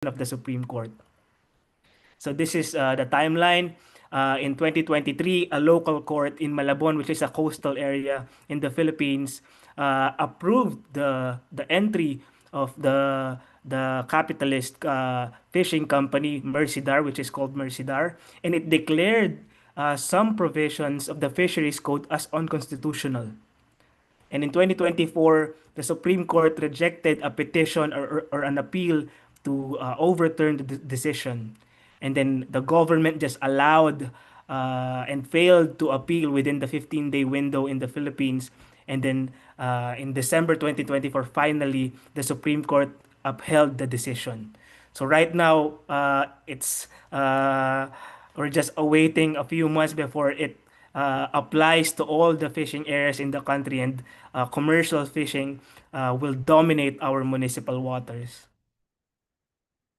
of the Supreme Court. So this is the timeline. In 2023, a local court in Malabon, which is a coastal area in the Philippines, approved the entry of the capitalist fishing company Mercidar, which is called Mercidar, and it declared some provisions of the Fisheries Code as unconstitutional. And in 2024, the Supreme Court rejected a petition or an appeal to overturn the decision. And then the government just allowed and failed to appeal within the 15-day window in the Philippines. And then in December 2024, finally, the Supreme Court upheld the decision. So right now, we're just awaiting a few months before it applies to all the fishing areas in the country, and commercial fishing will dominate our municipal waters.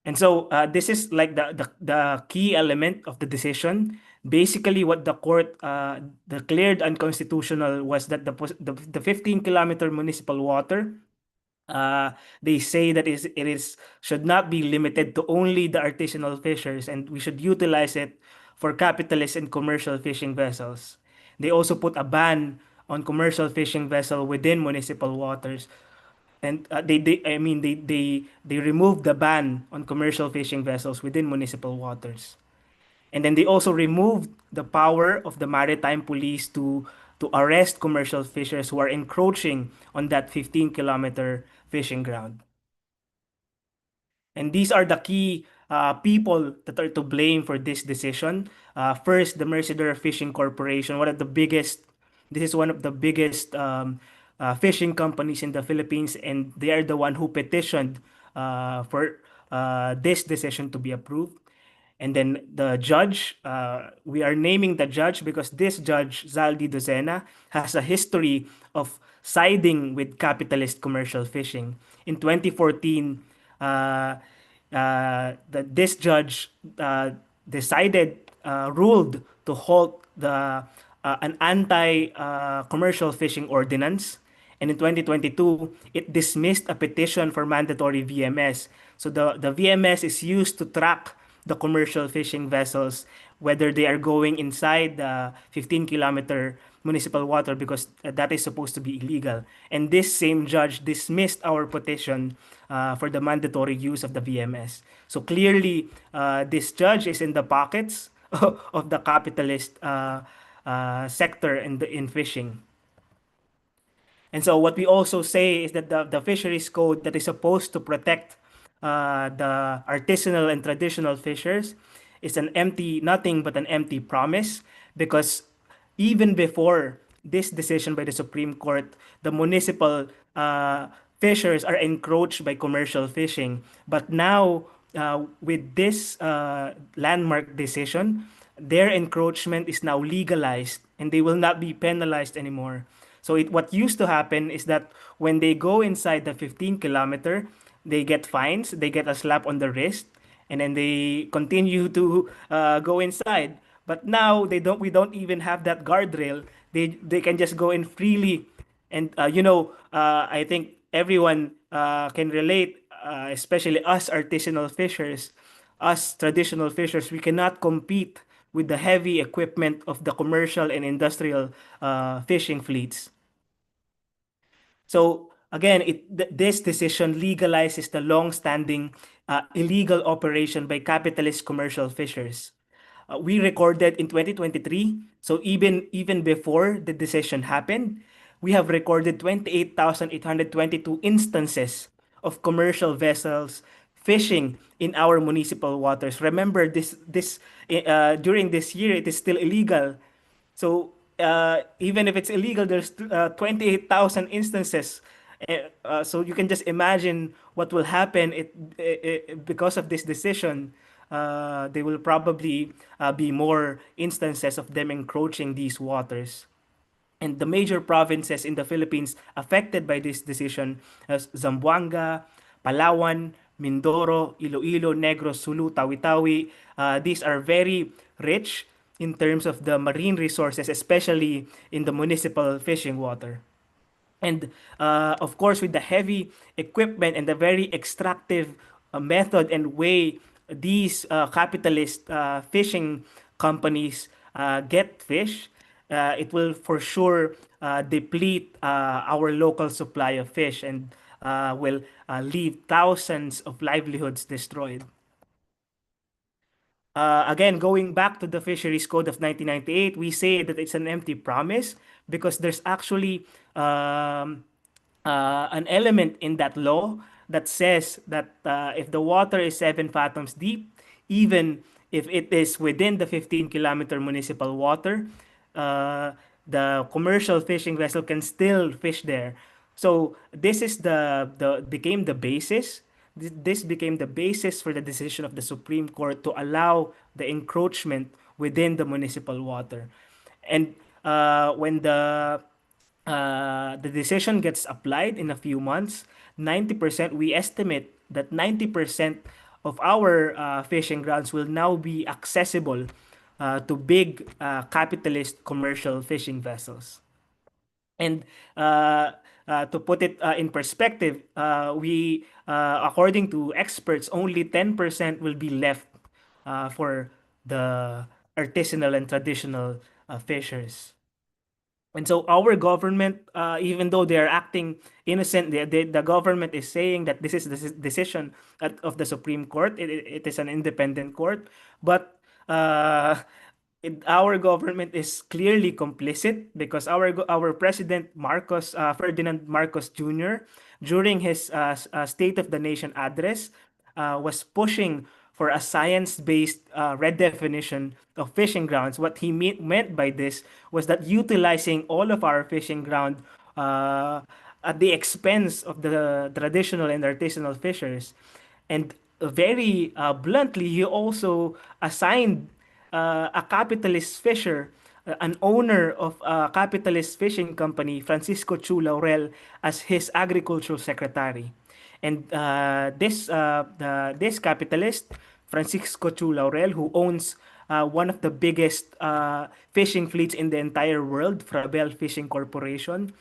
And so this is like the key element of the decision. Basically, what the court declared unconstitutional was that the 15-kilometer municipal water, they say that it is should not be limited to only the artisanal fishers, and we should utilize it for capitalist and commercial fishing vessels. They also put a ban on commercial fishing vessel within municipal waters. And they removed the ban on commercial fishing vessels within municipal waters. And then they also removed the power of the maritime police to arrest commercial fishers who are encroaching on that 15-kilometer fishing ground. And these are the key people that are to blame for this decision. First, the Mercidor Fishing Corporation, this is one of the biggest fishing companies in the Philippines, and they are the one who petitioned for this decision to be approved. And then the judge, we are naming the judge because this judge, Zaldi Docena, has a history of siding with capitalist commercial fishing. In 2014, this judge ruled to halt an anti-commercial fishing ordinance. And in 2022, it dismissed a petition for mandatory VMS. So the VMS is used to track the commercial fishing vessels, whether they are going inside the 15-kilometer municipal water, because that is supposed to be illegal. And this same judge dismissed our petition for the mandatory use of the VMS. So clearly, this judge is in the pockets of the capitalist sector in fishing. And so what we also say is that the fisheries code that is supposed to protect the artisanal and traditional fishers is nothing but an empty promise, because even before this decision by the Supreme Court, the municipal fishers are encroached by commercial fishing. But now, with this landmark decision, their encroachment is now legalized and they will not be penalized anymore. So what used to happen is that when they go inside the 15-kilometer, they get fines, they get a slap on the wrist, and then they continue to go inside. But now we don't even have that guardrail. They can just go in freely, and I think everyone can relate, especially us artisanal fishers, us traditional fishers. We cannot compete with the heavy equipment of the commercial and industrial fishing fleets. So again, this decision legalizes the long-standing illegal operation by capitalist commercial fishers. We recorded in 2023, so even before the decision happened, we have recorded 28,822 instances of commercial vessels fishing in our municipal waters. Remember, this during this year, it is still illegal. So even if it's illegal, there's 28,000 instances. So you can just imagine what will happen because of this decision. There will probably be more instances of them encroaching these waters. And the major provinces in the Philippines affected by this decision as Zamboanga, Palawan, Mindoro, Iloilo, Negros, Sulu, Tawi-Tawi. These are very rich in terms of the marine resources, especially in the municipal fishing water. And of course, with the heavy equipment and the very extractive method and way these capitalist fishing companies get fish, it will for sure deplete our local supply of fish and will leave thousands of livelihoods destroyed. Again, going back to the Fisheries Code of 1998, we say that it's an empty promise because there's actually an element in that law that says that if the water is 7 fathoms deep, even if it is within the 15-kilometer municipal water, the commercial fishing vessel can still fish there. So this is the became the basis. This became the basis for the decision of the Supreme Court to allow the encroachment within the municipal water. And when the decision gets applied in a few months, 90%, we estimate that 90% of our fishing grounds will now be accessible to big capitalist commercial fishing vessels. And to put it in perspective, according to experts, only 10% will be left for the artisanal and traditional fishers. And so our government, even though they are acting innocent, the government is saying that this is the decision of the Supreme Court. It is an independent court, but our government is clearly complicit because our president Marcos Ferdinand Marcos Jr. during his State of the Nation address was pushing for a science-based redefinition of fishing grounds. What he meant by this was that utilizing all of our fishing ground uh, at the expense of the traditional and artisanal fishers. And very bluntly, he also assigned a capitalist fisher, an owner of a capitalist fishing company, Francisco Chu Laurel, as his agricultural secretary. And this capitalist, Francisco Chu Laurel, who owns one of the biggest fishing fleets in the entire world, Frabel Fishing Corporation,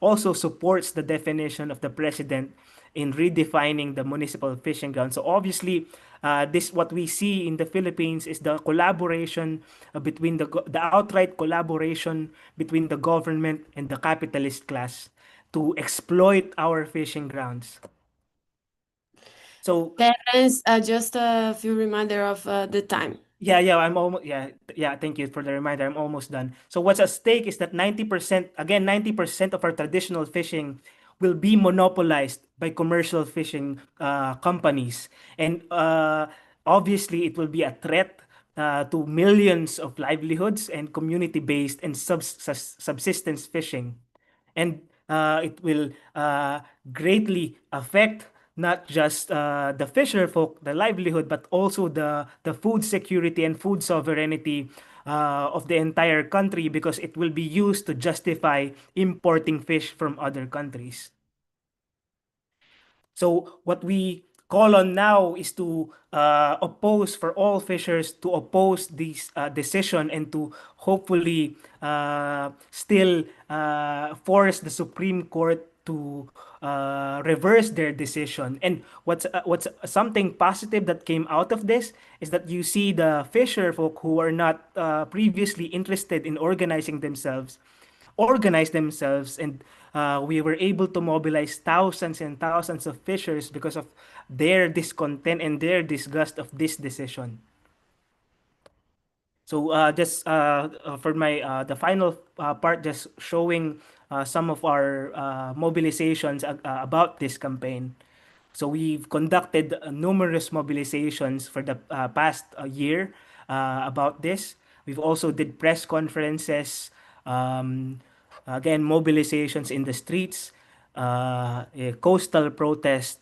also supports the definition of the president in redefining the municipal fishing ground. So obviously, this what we see in the Philippines is the collaboration between the outright collaboration between the government and the capitalist class to exploit our fishing grounds. So Terence, just a few reminder of the time. I'm almost yeah, thank you for the reminder. I'm almost done. So what's at stake is that 90%, again, 90% of our traditional fishing will be monopolized by commercial fishing companies. And obviously it will be a threat to millions of livelihoods and community-based and subsistence fishing. And it will greatly affect not just the fisher folk, the livelihood, but also the food security and food sovereignty of the entire country because it will be used to justify importing fish from other countries. So what we call on now is to oppose for all fishers to oppose this decision and to hopefully still force the Supreme Court to reverse their decision. And what's something positive that came out of this is that you see the fisher folk who are not previously interested in organize themselves, and we were able to mobilize thousands and thousands of fishers because of their discontent and their disgust of this decision. So just for my the final part, just showing some of our mobilizations about this campaign. So we've conducted numerous mobilizations for the past year about this. We've also did press conferences, um, again mobilizations in the streets, a coastal protest,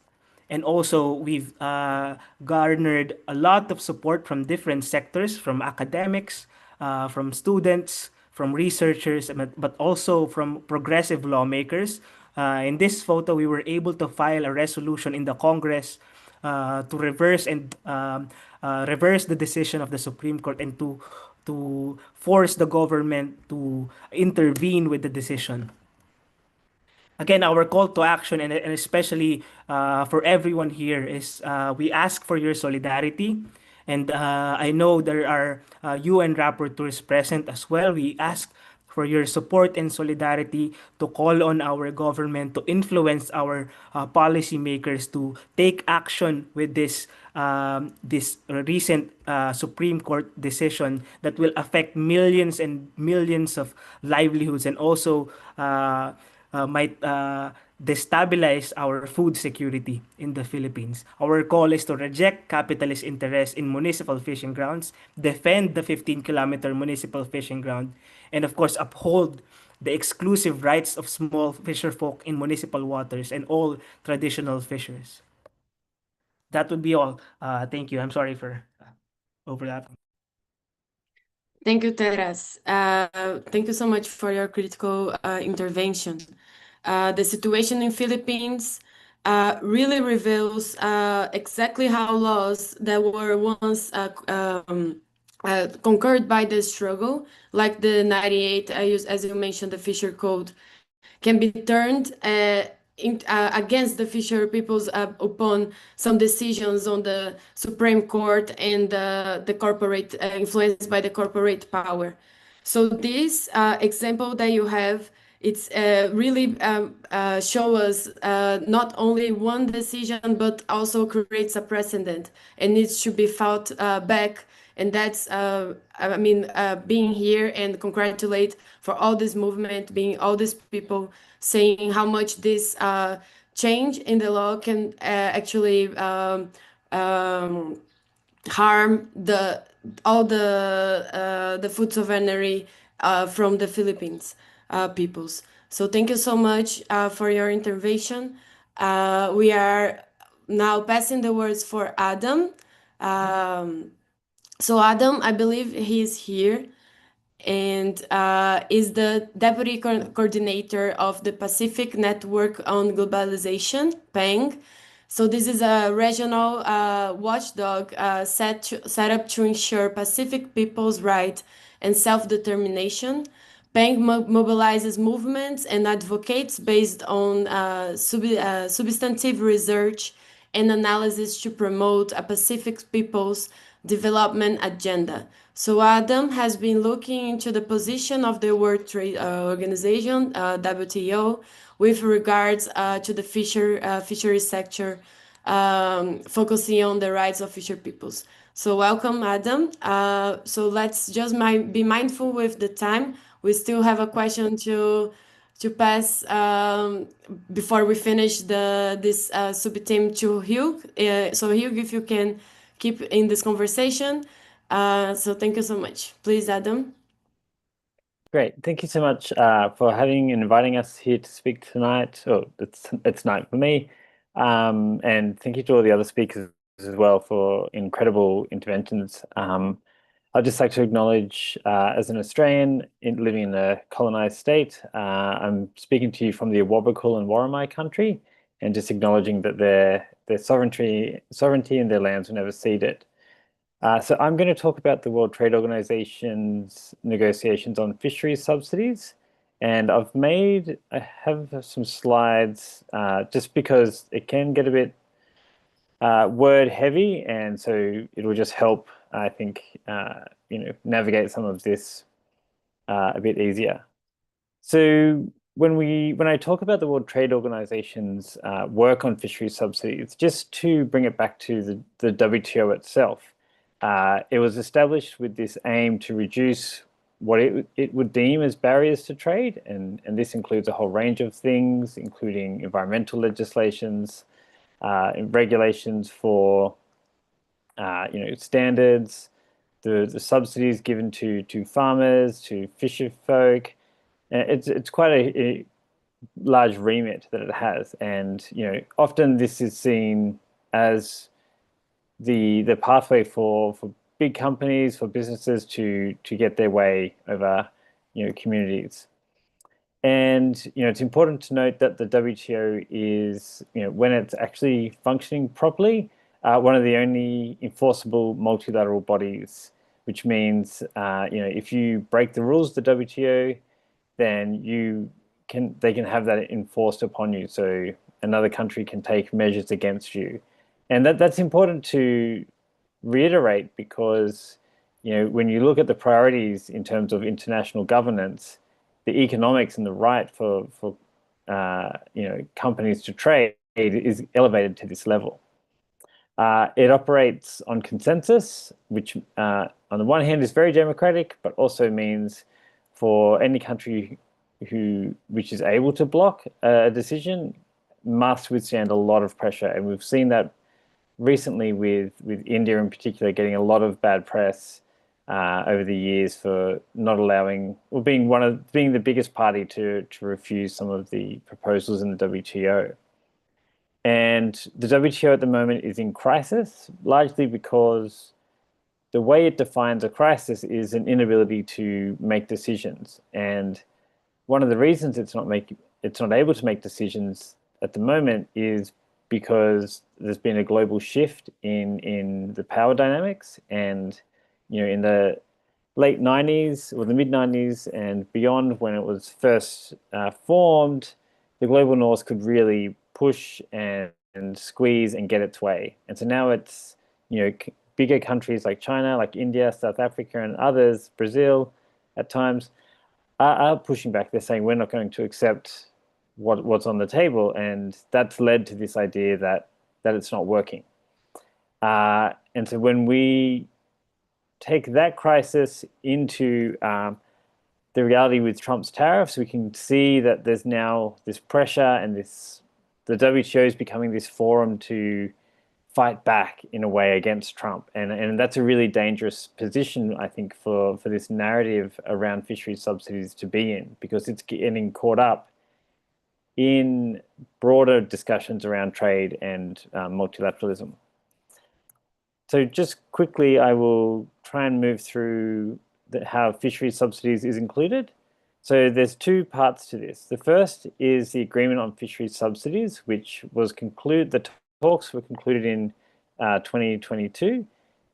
and also we've garnered a lot of support from different sectors, from academics, from students, from researchers, but also from progressive lawmakers. In this photo, we were able to file a resolution in the Congress to reverse the decision of the Supreme Court and to force the government to intervene with the decision. again, our call to action, and especially for everyone here, is we ask for your solidarity. And I know there are UN rapporteurs present as well. We ask for your support and solidarity to call on our government to influence our policymakers to take action with this recent Supreme Court decision that will affect millions and millions of livelihoods, and also might destabilize our food security in the Philippines. Our call is to reject capitalist interests in municipal fishing grounds, defend the 15-kilometer municipal fishing ground, and of course uphold the exclusive rights of small fisherfolk in municipal waters and all traditional fishers. That would be all. Thank you. I'm sorry for overlapping. Thank you, Teras. Thank you so much for your critical intervention. The situation in Philippines really reveals exactly how laws that were once conquered by the struggle, like the 98, as you mentioned, the Fisher Code, can be turned against the fisher peoples upon some decisions on the Supreme Court and the corporate influenced by the corporate power. So this example that you have, it's really show us not only one decision, but also creates a precedent and needs to be fought back. And that's, I mean, being here and congratulate for all this movement, being all these people saying how much this change in the law can actually um, harm the all the food sovereignty from the Philippines peoples. So thank you so much for your intervention. We are now passing the words for Adam. Um, so Adam, I believe he's here and is the deputy coordinator of the Pacific Network on Globalization, PANG. So this is a regional watchdog set up to ensure Pacific people's right and self-determination. PANG mobilizes movements and advocates based on substantive research and analysis to promote a Pacific people's development agenda. So Adam has been looking into the position of the World Trade Organization, WTO, with regards to the fisheries sector, focusing on the rights of fisher peoples. So welcome, Adam. So let's just be mindful with the time. We still have a question to pass before we finish this sub-team to Hugh. So Hugh, if you can keep in this conversation. So thank you so much. Please, Adam. Great. Thank you so much for having and inviting us here to speak tonight. Oh, it's night for me. And thank you to all the other speakers as well for incredible interventions. I'd just like to acknowledge, as an Australian living in a colonized state, I'm speaking to you from the Awabakal and Warramai country, and just acknowledging that their sovereignty in their lands were never ceded. So I'm going to talk about the World Trade Organization's negotiations on fisheries subsidies. And I have some slides just because it can get a bit word heavy. And so it will just help, I think, navigate some of this a bit easier. So when I talk about the World Trade Organization's work on fisheries subsidies, just to bring it back to the WTO itself, it was established with this aim to reduce what it would deem as barriers to trade, and this includes a whole range of things, including environmental legislations, regulations for standards, the subsidies given to farmers, to fisher folk. It's quite a large remit that it has, and often this is seen as the pathway for big companies, for businesses to get their way over communities. And it's important to note that the WTO is, when it's actually functioning properly, one of the only enforceable multilateral bodies, which means if you break the rules of the WTO, then you they can have that enforced upon you, so another country can take measures against you, and that's important to reiterate because when you look at the priorities in terms of international governance, the economics and the right for companies to trade is elevated to this level. It operates on consensus, which on the one hand is very democratic, but also means for any country which is able to block a decision must withstand a lot of pressure. And we've seen that recently with India in particular getting a lot of bad press over the years for not allowing, or being the biggest party to refuse some of the proposals in the WTO. And the WTO at the moment is in crisis, largely because the way it defines a crisis is an inability to make decisions. And one of the reasons it's not able to make decisions at the moment is because there's been a global shift in the power dynamics, and in the late 90s or the mid 90s and beyond, when it was first formed, the global north could really push and squeeze and get its way. And so now it's bigger countries like China, like India, South Africa, and others, Brazil, at times, are pushing back. They're saying we're not going to accept what's on the table, and that's led to this idea that it's not working. And so when we take that crisis into the reality with Trump's tariffs, we can see that there's now this pressure, and the WTO is becoming this forum to fight back in a way against Trump, and that's a really dangerous position, I think, for this narrative around fisheries subsidies to be in, because it's getting caught up in broader discussions around trade and multilateralism. So just quickly, I will try and move through how fisheries subsidies is included. So there's two parts to this. The first is the agreement on fisheries subsidies, which was concluded. The talks were concluded in 2022,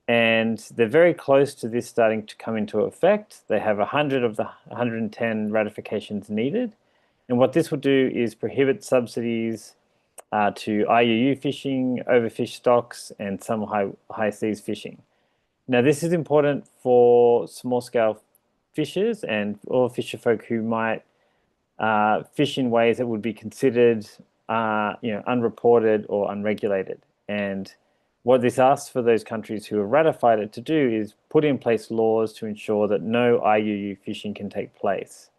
and they're very close to this starting to come into effect. They have 100 of the 110 ratifications needed. And what this will do is prohibit subsidies to IUU fishing, overfished stocks, and some high seas fishing. Now, this is important for small-scale fishers and all fisher folk who might fish in ways that would be considered unreported or unregulated. And what this asks for those countries who have ratified it to do is put in place laws to ensure that no IUU fishing can take place.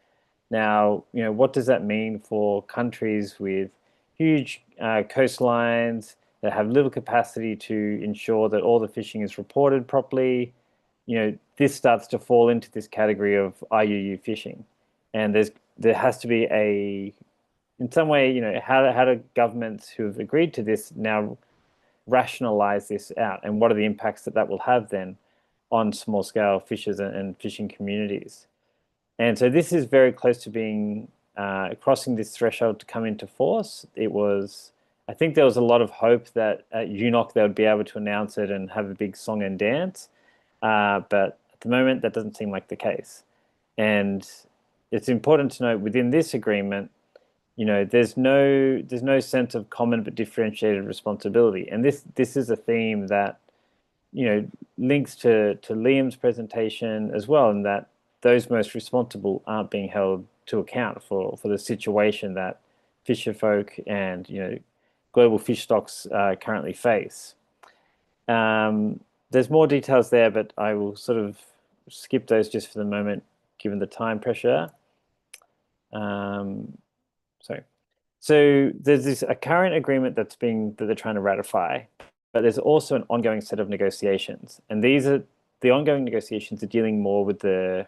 Now, what does that mean for countries with huge coastlines that have little capacity to ensure that all the fishing is reported properly? This starts to fall into this category of IUU fishing, and there has to be in some way, how do governments who have agreed to this now rationalize this out, and what are the impacts that will have then on small-scale fishers and fishing communities? And so this is very close to being crossing this threshold to come into force. I think there was a lot of hope that at UNOC they would be able to announce it and have a big song and dance, but at the moment that doesn't seem like the case. And it's important to note within this agreement, there's no sense of common but differentiated responsibility, and this is a theme that links to Liam's presentation as well, in that those most responsible aren't being held to account for the situation that fisher folk and global fish stocks currently face. There's more details there, but I will sort of skip those just for the moment, given the time pressure. So there's a current agreement that they're trying to ratify, but there's also an ongoing set of negotiations, and the ongoing negotiations are dealing more with the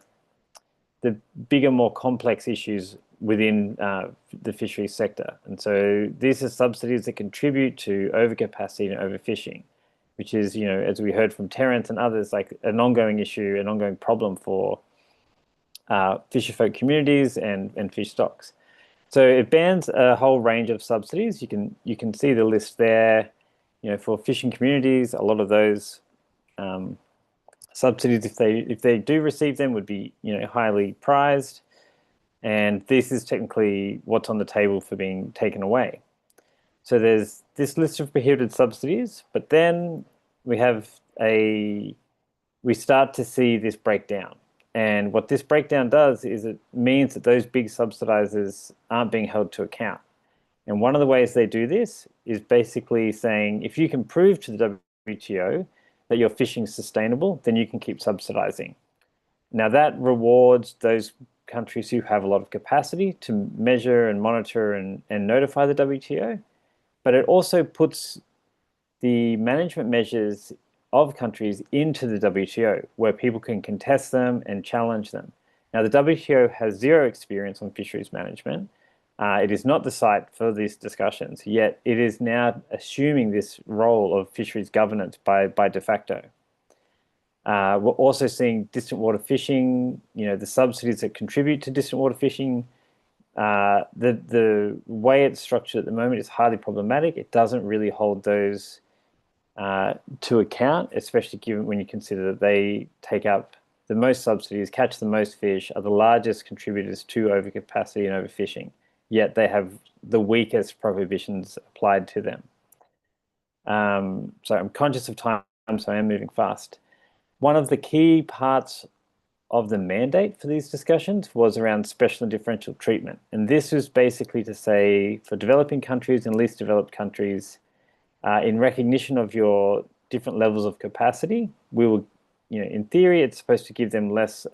bigger, more complex issues within the fisheries sector. And so these are subsidies that contribute to overcapacity and overfishing, which is, as we heard from Terence and others, like an ongoing issue, an ongoing problem for fisherfolk communities and fish stocks. So it bans a whole range of subsidies. You can see the list there. For fishing communities, a lot of those subsidies, if they do receive them, would be highly prized. And this is technically what's on the table for being taken away. So there's this list of prohibited subsidies, but then we start to see this breakdown. And what this breakdown does is it means that those big subsidizers aren't being held to account. And one of the ways they do this is basically saying, if you can prove to the WTO that your fishing is sustainable, then you can keep subsidizing. Now that rewards those countries who have a lot of capacity to measure and monitor and notify the WTO, but it also puts the management measures of countries into the WTO, where people can contest them and challenge them. Now, the WTO has zero experience on fisheries management. It is not the site for these discussions, yet it is now assuming this role of fisheries governance by de facto. We're also seeing distant water fishing, the subsidies that contribute to distant water fishing. The way it's structured at the moment is highly problematic. It doesn't really hold those to account, especially given when you consider that they take up the most subsidies, catch the most fish, are the largest contributors to overcapacity and overfishing, yet they have the weakest prohibitions applied to them. So I'm conscious of time, so I am moving fast. One of the key parts of the mandate for these discussions was around special and differential treatment. And this was basically to say, for developing countries and least developed countries, in recognition of your different levels of capacity, we will, in theory, it's supposed to give them less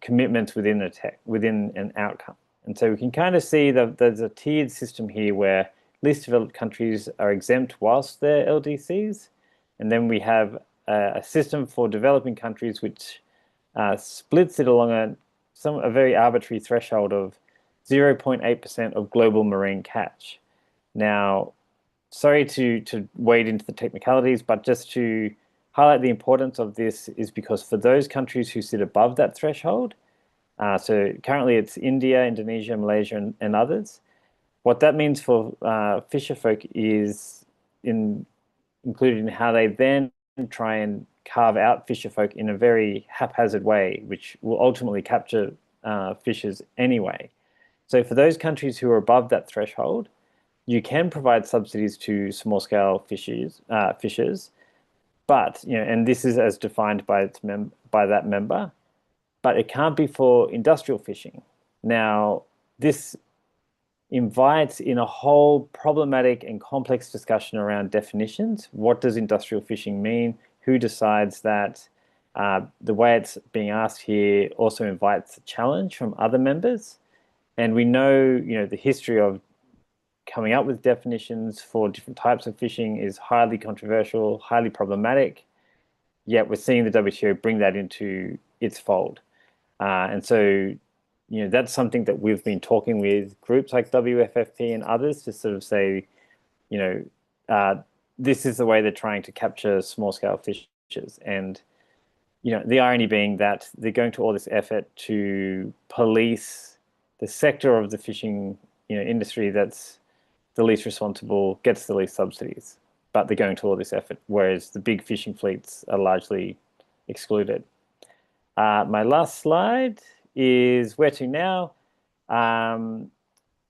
commitments within an outcome. And so we can kind of see that there's a tiered system here where least developed countries are exempt whilst they're LDCs. And then we have a system for developing countries which splits it along a very arbitrary threshold of 0.8% of global marine catch. Now, sorry to wade into the technicalities, but just to highlight the importance of this is because for those countries who sit above that threshold, so currently it's India, Indonesia, Malaysia, and others, what that means for fisher folk is included in how they then try and carve out fisher folk in a very haphazard way, which will ultimately capture fishers anyway. So for those countries who are above that threshold, you can provide subsidies to small-scale fishers, but and this is as defined by that member, but it can't be for industrial fishing. Now, this invites in a whole problematic and complex discussion around definitions. What does industrial fishing mean? Who decides that? The way it's being asked here also invites a challenge from other members. And we know, the history of coming up with definitions for different types of fishing is highly controversial, highly problematic, yet we're seeing the WTO bring that into its fold. And so, that's something that we've been talking with groups like WFFP and others to sort of say, this is the way they're trying to capture small-scale fishers. And, the irony being that they're going to all this effort to police the sector of the fishing, industry that's the least responsible, gets the least subsidies, but they're going to all this effort, whereas the big fishing fleets are largely excluded. My last slide is where to now. Noting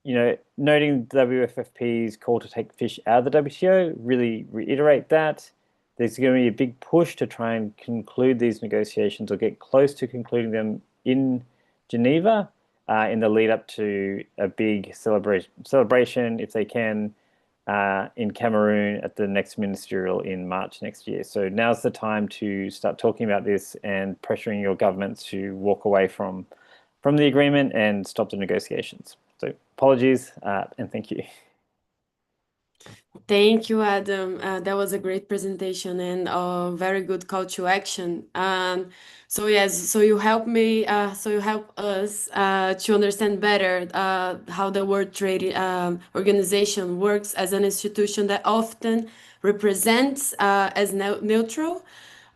WFFP's call to take fish out of the WTO, really reiterate that. There's going to be a big push to try and conclude these negotiations or get close to concluding them in Geneva in the lead up to a big celebration, if they can, in Cameroon at the next ministerial in March next year. So now's the time to start talking about this and pressuring your governments to walk away from the agreement and stop the negotiations. So apologies and thank you. Thank you, Adam. That was a great presentation and a very good call to action. So yes, so you help me, so you help us to understand better how the World Trade Organization works as an institution that often represents as neutral,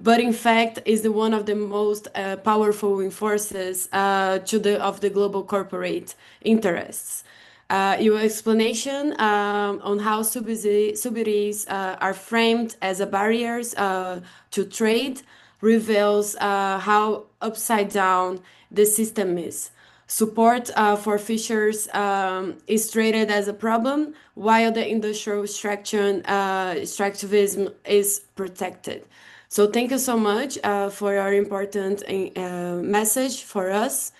but in fact is one of the most powerful forces of the global corporate interests. Your explanation on how subsidies are framed as a barriers to trade reveals how upside down the system is. support for fishers is treated as a problem, while the industrial extractivism is protected. So thank you so much for your important message for us.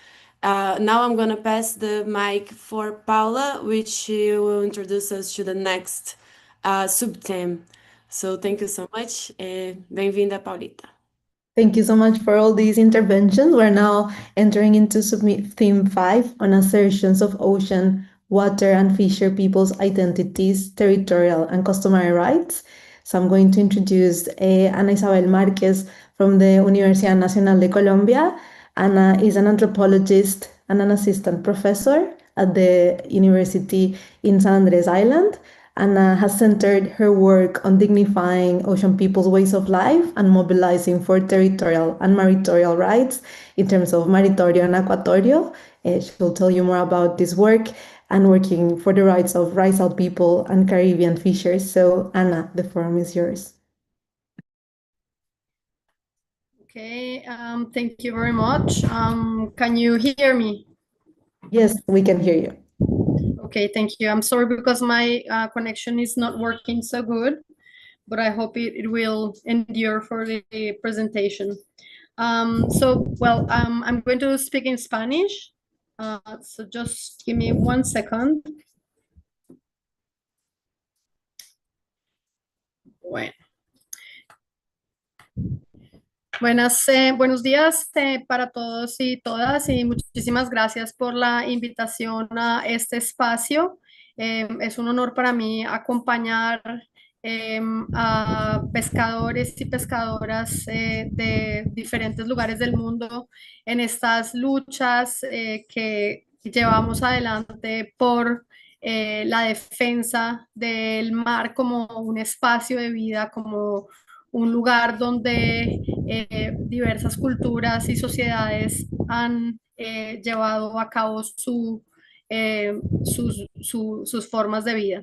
Now I'm gonna pass the mic for Paula, which she will introduce us to the next sub-theme. So thank you so much. Bem-vinda, Paulita. Thank you so much for all these interventions. We're now entering into submit theme 5 on assertions of ocean, water, and fisher people's identities, territorial, and customary rights. So I'm going to introduce Ana Isabel Marquez from the Universidad Nacional de Colombia. Ana is an anthropologist and an assistant professor at the university in San Andres Island. Anna has centered her work on dignifying ocean people's ways of life and mobilizing for territorial and maritime rights in terms of maritorio and aquatorio. She'll tell you more about this work and working for the rights of Rizal people and Caribbean fishers. So, Anna, the forum is yours. Okay, thank you very much. Can you hear me? Yes, we can hear you. Okay, thank you. I'm sorry because my connection is not working so good, but I hope it will endure for the presentation. Well, I'm going to speak in Spanish. So just give me 1 second. Bueno. Buenos días para todos y todas y muchísimas gracias por la invitación a este espacio. Es un honor para mí acompañar a pescadores y pescadoras de diferentes lugares del mundo en estas luchas que llevamos adelante por la defensa del mar como un espacio de vida, como un lugar donde diversas culturas y sociedades han llevado a cabo sus formas de vida.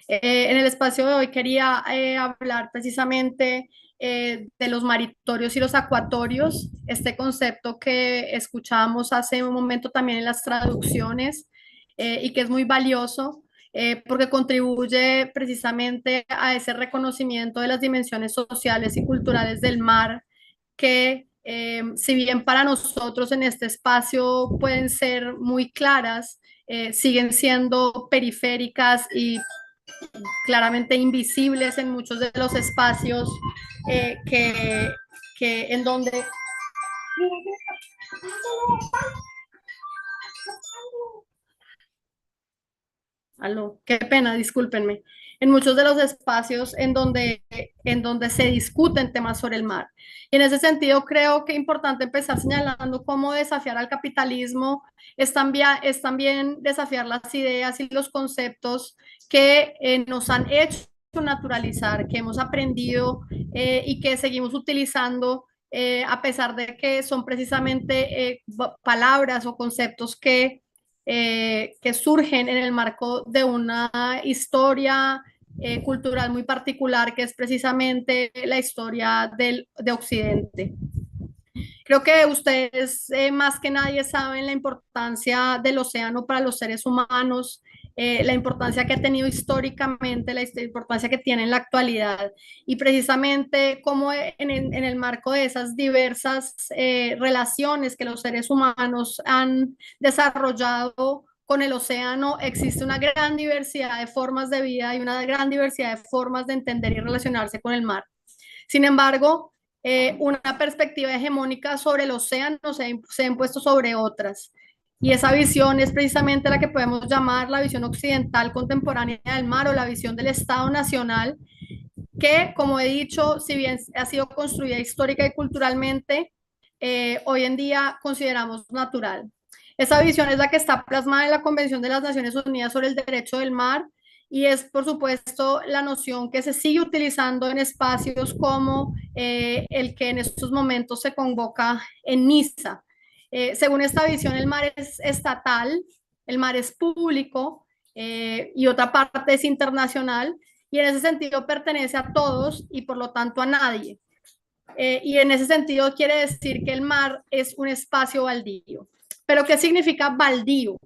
En el espacio de hoy quería hablar precisamente de los maritorios y los acuatorios, este concepto que escuchamos hace un momento también en las traducciones y que es muy valioso porque contribuye precisamente a ese reconocimiento de las dimensiones sociales y culturales del mar que si bien para nosotros en este espacio pueden ser muy claras, siguen siendo periféricas y claramente invisibles en muchos de los espacios que en donde Aló, qué pena, discúlpenme. En muchos de los espacios en donde se discuten temas sobre el mar. Y en ese sentido creo que es importante empezar señalando cómo desafiar al capitalismo es también desafiar las ideas y los conceptos que nos han hecho naturalizar, que hemos aprendido y que seguimos utilizando a pesar de que son precisamente palabras o conceptos que surgen en el marco de una historia cultural muy particular, que es precisamente la historia de Occidente. Creo que ustedes más que nadie saben la importancia del océano para los seres humanos, la importancia que ha tenido históricamente, la importancia que tiene en la actualidad y precisamente cómo en el marco de esas diversas relaciones que los seres humanos han desarrollado con el océano, existe una gran diversidad de formas de vida y una gran diversidad de formas de entender y relacionarse con el mar. Sin embargo, una perspectiva hegemónica sobre el océano se ha impuesto sobre otras. Y esa visión es precisamente la que podemos llamar la visión occidental contemporánea del mar o la visión del Estado Nacional, que, como he dicho, si bien ha sido construida histórica y culturalmente, hoy en día consideramos natural. Esa visión es la que está plasmada en la Convención de las Naciones Unidas sobre el Derecho del Mar y es, por supuesto, la noción que se sigue utilizando en espacios como el que en estos momentos se convoca en Niza. Según esta visión, el mar es estatal, el mar es público y otra parte es internacional y en ese sentido pertenece a todos y por lo tanto a nadie. Y en ese sentido quiere decir que el mar es un espacio baldío. Pero ¿qué significa baldío?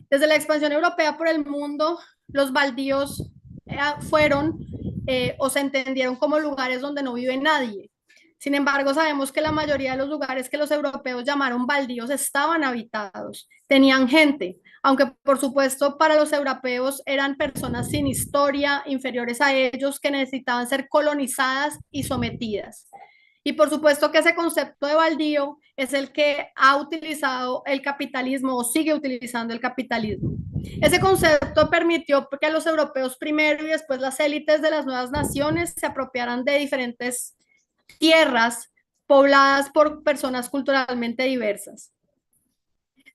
Desde la expansión europea por el mundo, los baldíos fueron o se entendieron como lugares donde no vive nadie. Sin embargo, sabemos que la mayoría de los lugares que los europeos llamaron baldíos estaban habitados, tenían gente, aunque por supuesto para los europeos eran personas sin historia, inferiores a ellos, que necesitaban ser colonizadas y sometidas. Y por supuesto que ese concepto de baldío es el que ha utilizado el capitalismo o sigue utilizando el capitalismo. Ese concepto permitió que los europeos primero y después las élites de las nuevas naciones se apropiaran de diferentes tierras pobladas por personas culturalmente diversas.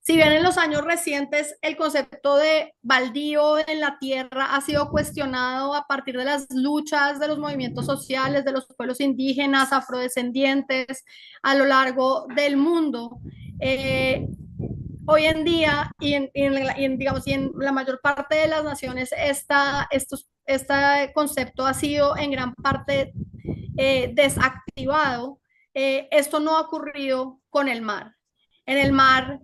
Si bien en los años recientes el concepto de baldío en la tierra ha sido cuestionado a partir de las luchas de los movimientos sociales, de los pueblos indígenas, afrodescendientes a lo largo del mundo, hoy en día digamos, y en la mayor parte de las naciones este concepto ha sido en gran parte desactivado. Esto no ha ocurrido con el mar. En el mar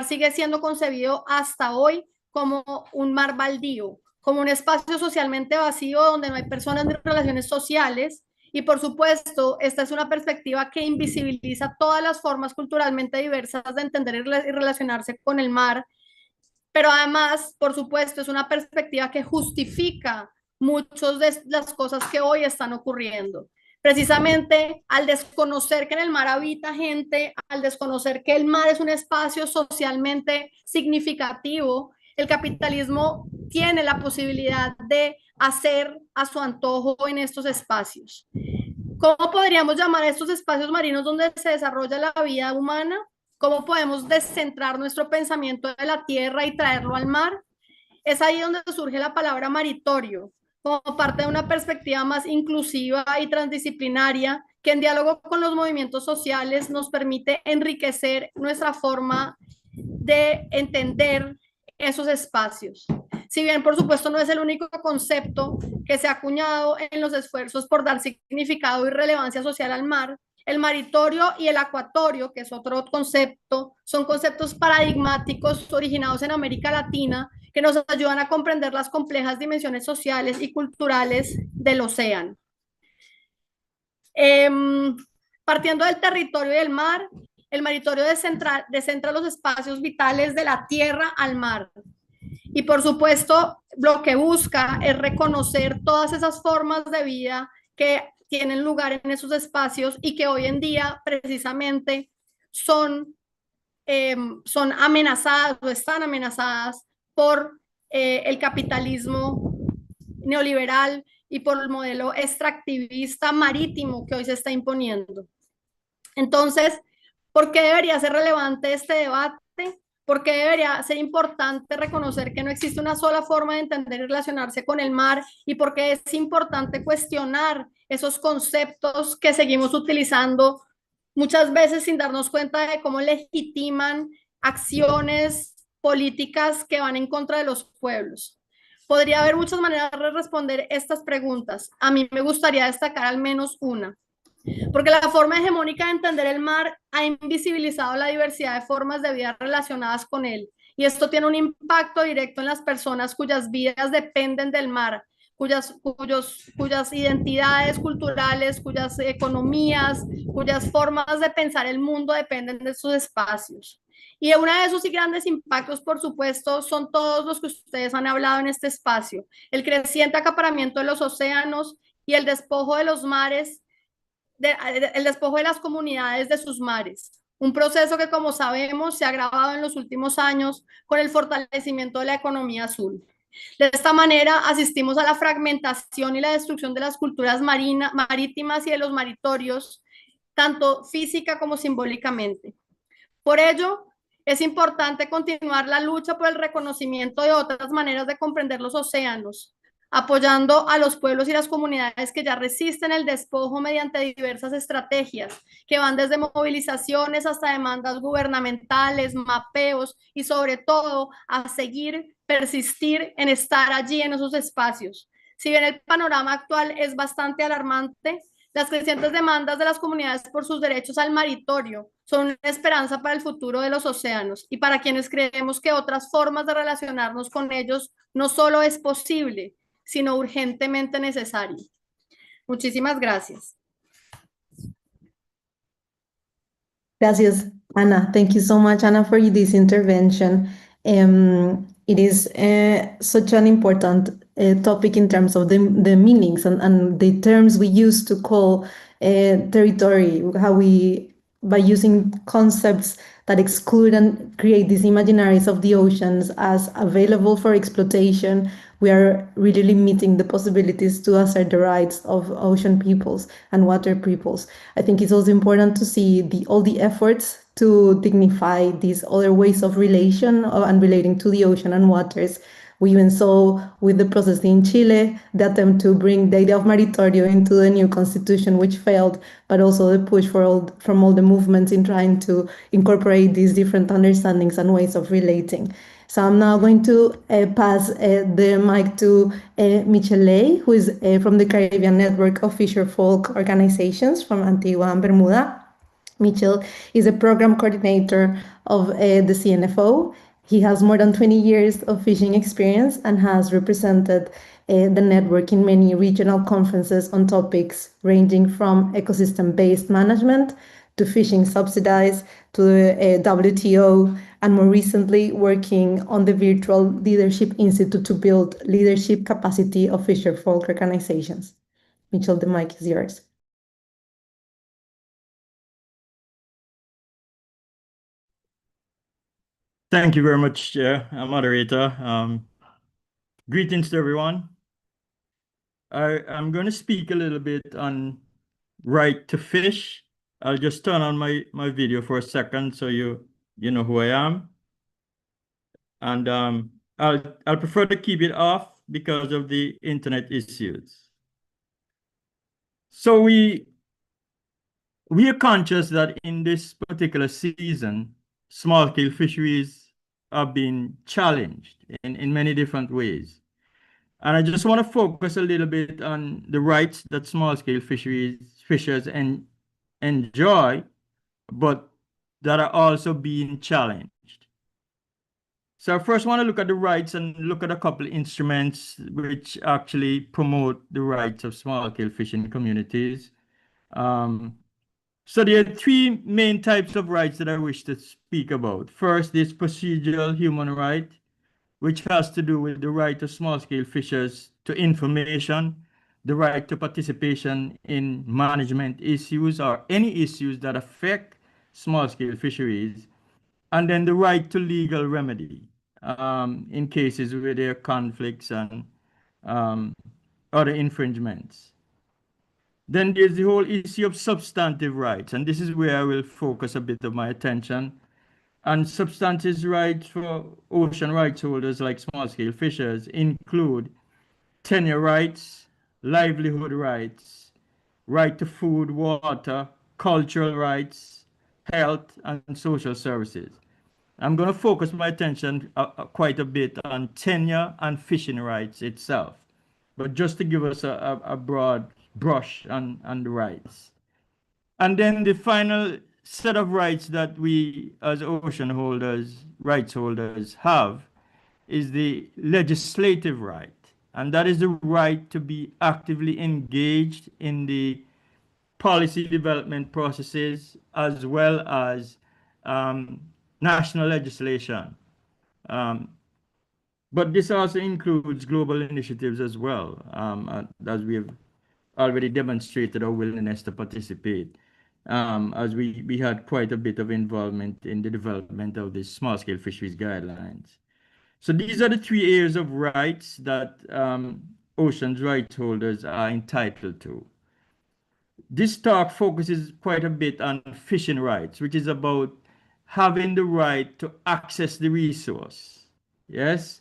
sigue siendo concebido hasta hoy como un mar baldío, como un espacio socialmente vacío donde no hay personas ni relaciones sociales. Y por supuesto, esta es una perspectiva que invisibiliza todas las formas culturalmente diversas de entender y relacionarse con el mar. Pero además, por supuesto, es una perspectiva que justifica muchas de las cosas que hoy están ocurriendo. Precisamente al desconocer que en el mar habita gente, al desconocer que el mar es un espacio socialmente significativo, el capitalismo tiene la posibilidad de hacer a su antojo en estos espacios. ¿Cómo podríamos llamar a estos espacios marinos donde se desarrolla la vida humana? ¿Cómo podemos descentrar nuestro pensamiento de la tierra y traerlo al mar? Es ahí donde surge la palabra maritorio, como parte de una perspectiva más inclusiva y transdisciplinaria que en diálogo con los movimientos sociales nos permite enriquecer nuestra forma de entender esos espacios. Si bien, por supuesto, no es el único concepto que se ha acuñado en los esfuerzos por dar significado y relevancia social al mar, el maritorio y el acuatorio, que es otro concepto, son conceptos paradigmáticos originados en América Latina que nos ayudan a comprender las complejas dimensiones sociales y culturales del océano. Partiendo del territorio y del mar, el maritorio descentra los espacios vitales de la tierra al mar. Y por supuesto, lo que busca es reconocer todas esas formas de vida que tienen lugar en esos espacios y que hoy en día precisamente son amenazadas o están amenazadas por el capitalismo neoliberal y por el modelo extractivista marítimo que hoy se está imponiendo. Entonces, ¿por qué debería ser relevante este debate? Porque debería ser importante reconocer que no existe una sola forma de entender y relacionarse con el mar, y porque es importante cuestionar esos conceptos que seguimos utilizando muchas veces sin darnos cuenta de cómo legitiman acciones políticas que van en contra de los pueblos. Podría haber muchas maneras de responder estas preguntas. A mí me gustaría destacar al menos una. Porque la forma hegemónica de entender el mar ha invisibilizado la diversidad de formas de vida relacionadas con él. Y esto tiene un impacto directo en las personas cuyas vidas dependen del mar, cuyas identidades culturales, cuyas economías, cuyas formas de pensar el mundo dependen de sus espacios. Y uno de esos grandes impactos, por supuesto, son todos los que ustedes han hablado en este espacio. El creciente acaparamiento de los océanos y el despojo de los mares, el despojo de las comunidades de sus mares. Un proceso que, como sabemos, se ha agravado en los últimos años con el fortalecimiento de la economía azul. De esta manera, asistimos a la fragmentación y la destrucción de las culturas marítimas y de los maritorios, tanto física como simbólicamente. Por ello, es importante continuar la lucha por el reconocimiento de otras maneras de comprender los océanos, apoyando a los pueblos y las comunidades que ya resisten el despojo mediante diversas estrategias, que van desde movilizaciones hasta demandas gubernamentales, mapeos y sobre todo a persistir en estar allí en esos espacios. Si bien el panorama actual es bastante alarmante, Las crecientes demandas de las comunidades por sus derechos al maritorio son una esperanza para el futuro de los océanos y para quienes creemos que otras formas de relacionarnos con ellos no solo es posible, sino urgentemente necesario. Muchísimas gracias. Gracias, Anna. Thank you so much, Anna, for this intervention. It is such an important topic in terms of the meanings and the terms we use to call territory, how we, by using concepts that exclude and create these imaginaries of the oceans as available for exploitation, we are really limiting the possibilities to assert the rights of ocean peoples and water peoples. I think it's also important to see all the efforts to dignify these other ways of relation and relating to the ocean and waters. We even saw with the process in Chile the attempt to bring the idea of maritorio into the new constitution, which failed, but also the push from all the movements in trying to incorporate these different understandings and ways of relating. So I'm now going to pass the mic to Michele, who is from the Caribbean Network of Fisher Folk Organizations from Antigua and Bermuda. Mitchell is a program coordinator of the CNFO. He has more than 20 years of fishing experience and has represented the network in many regional conferences on topics ranging from ecosystem-based management to fishing subsidies to the WTO, and more recently working on the Virtual Leadership Institute to build leadership capacity of fisher folk organizations. Mitchell, the mic is yours. Thank you very much, Chair, moderator. Greetings to everyone. I'm going to speak a little bit on right to fish. I'll just turn on my video for a second so you know who I am. And I'll prefer to keep it off because of the internet issues. So we are conscious that in this particular season, small-scale fisheries are being challenged in many different ways. And I just want to focus a little bit on the rights that small-scale fishers enjoy, but that are also being challenged. So I first want to look at the rights and look at a couple of instruments which actually promote the rights of small-scale fishing communities. So there are three main types of rights that I wish to speak about. First is procedural human right, which has to do with the right of small-scale fishers to information, the right to participation in management issues or any issues that affect small-scale fisheries, and then the right to legal remedy in cases where there are conflicts and other infringements. Then there's the whole issue of substantive rights, and this is where I will focus a bit of my attention. And substantive rights for ocean rights holders like small-scale fishers include tenure rights, livelihood rights, right to food, water, cultural rights, health, and social services. I'm going to focus my attention quite a bit on tenure and fishing rights itself, but just to give us a broad brush on the rights. And then the final set of rights that we as ocean holders, rights holders have is the legislative right. And that is the right to be actively engaged in the policy development processes as well as national legislation. But this also includes global initiatives as well, as we have already demonstrated our willingness to participate, as we had quite a bit of involvement in the development of the small-scale fisheries guidelines. So these are the three areas of rights that oceans rights holders are entitled to. This talk focuses quite a bit on fishing rights, which is about having the right to access the resource. Yes.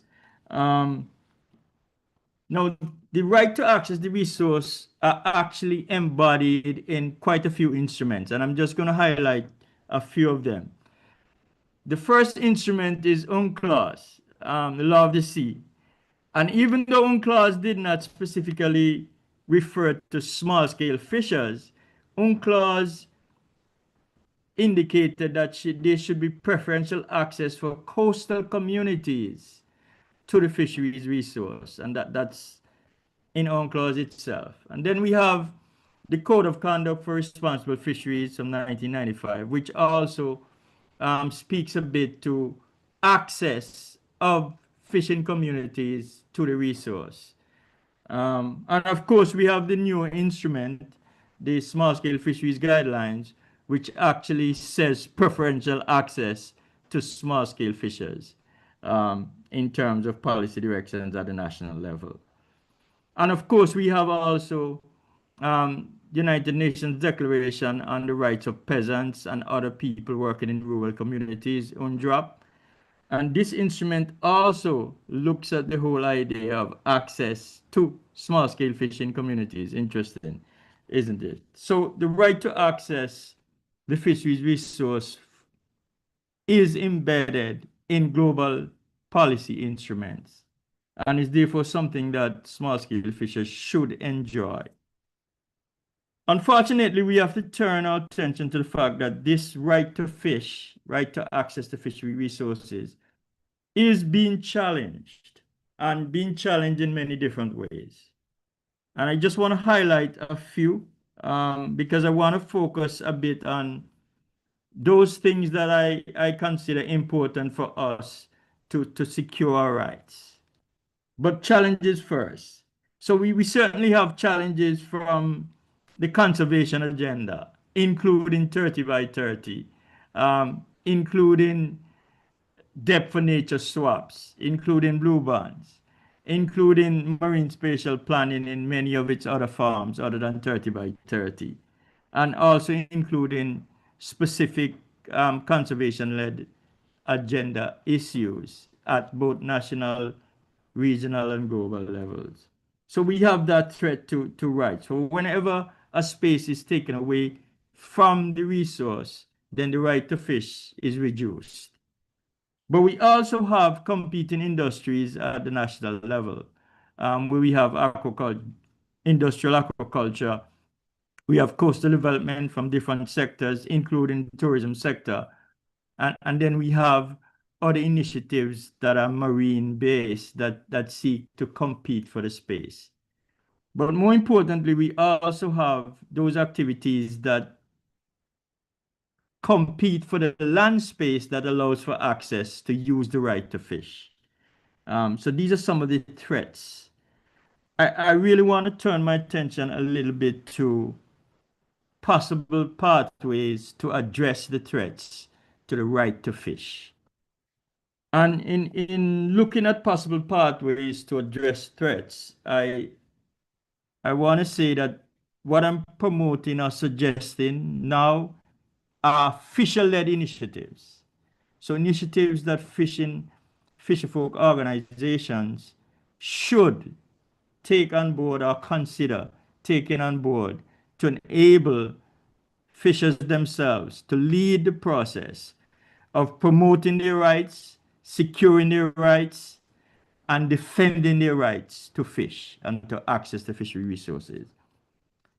Now, the right to access the resource are actually embodied in quite a few instruments, and I'm just going to highlight a few of them. The first instrument is UNCLOS, the Law of the Sea. And even though UNCLOS did not specifically refer to small-scale fishers, UNCLOS indicated that there should be preferential access for coastal communities to the fisheries resource, and that's in UNCLOS itself. And then we have the Code of Conduct for Responsible Fisheries from 1995, which also speaks a bit to access of fishing communities to the resource. And of course, we have the new instrument, the Small Scale Fisheries Guidelines, which actually says preferential access to small scale fishers in terms of policy directions at the national level. And of course, we have also United Nations Declaration on the Rights of Peasants and Other People Working in Rural Communities, UNDROP. And this instrument also looks at the whole idea of access to small-scale fishing communities. Interesting, isn't it? So the right to access the fisheries resource is embedded in global policy instruments and is therefore something that small-scale fishers should enjoy. Unfortunately, we have to turn our attention to the fact that this right to fish, right to access to fishery resources, is being challenged and being challenged in many different ways. And I just want to highlight a few because I want to focus a bit on those things that I consider important for us to secure our rights. But challenges first. So we certainly have challenges from the conservation agenda, including 30 by 30, including depth for nature swaps, including blue bonds, including marine spatial planning in many of its other forms other than 30 by 30, and also including specific conservation-led agenda issues at both national, regional, and global levels. So we have that threat to rights. So whenever a space is taken away from the resource, then the right to fish is reduced. But we also have competing industries at the national level, where we have aquaculture, industrial aquaculture. We have coastal development from different sectors, including the tourism sector. And then we have other initiatives that are marine-based that seek to compete for the space. But more importantly, we also have those activities that compete for the land space that allows for access to use the right to fish. So these are some of the threats. I really want to turn my attention a little bit to possible pathways to address the threats to the right to fish. And in looking at possible pathways to address threats, I want to say that what I'm promoting or suggesting now are fisher-led initiatives. So initiatives that fisherfolk organizations should take on board or consider taking on board to enable fishers themselves to lead the process of promoting their rights, securing their rights, and defending their rights to fish and to access the fishery resources.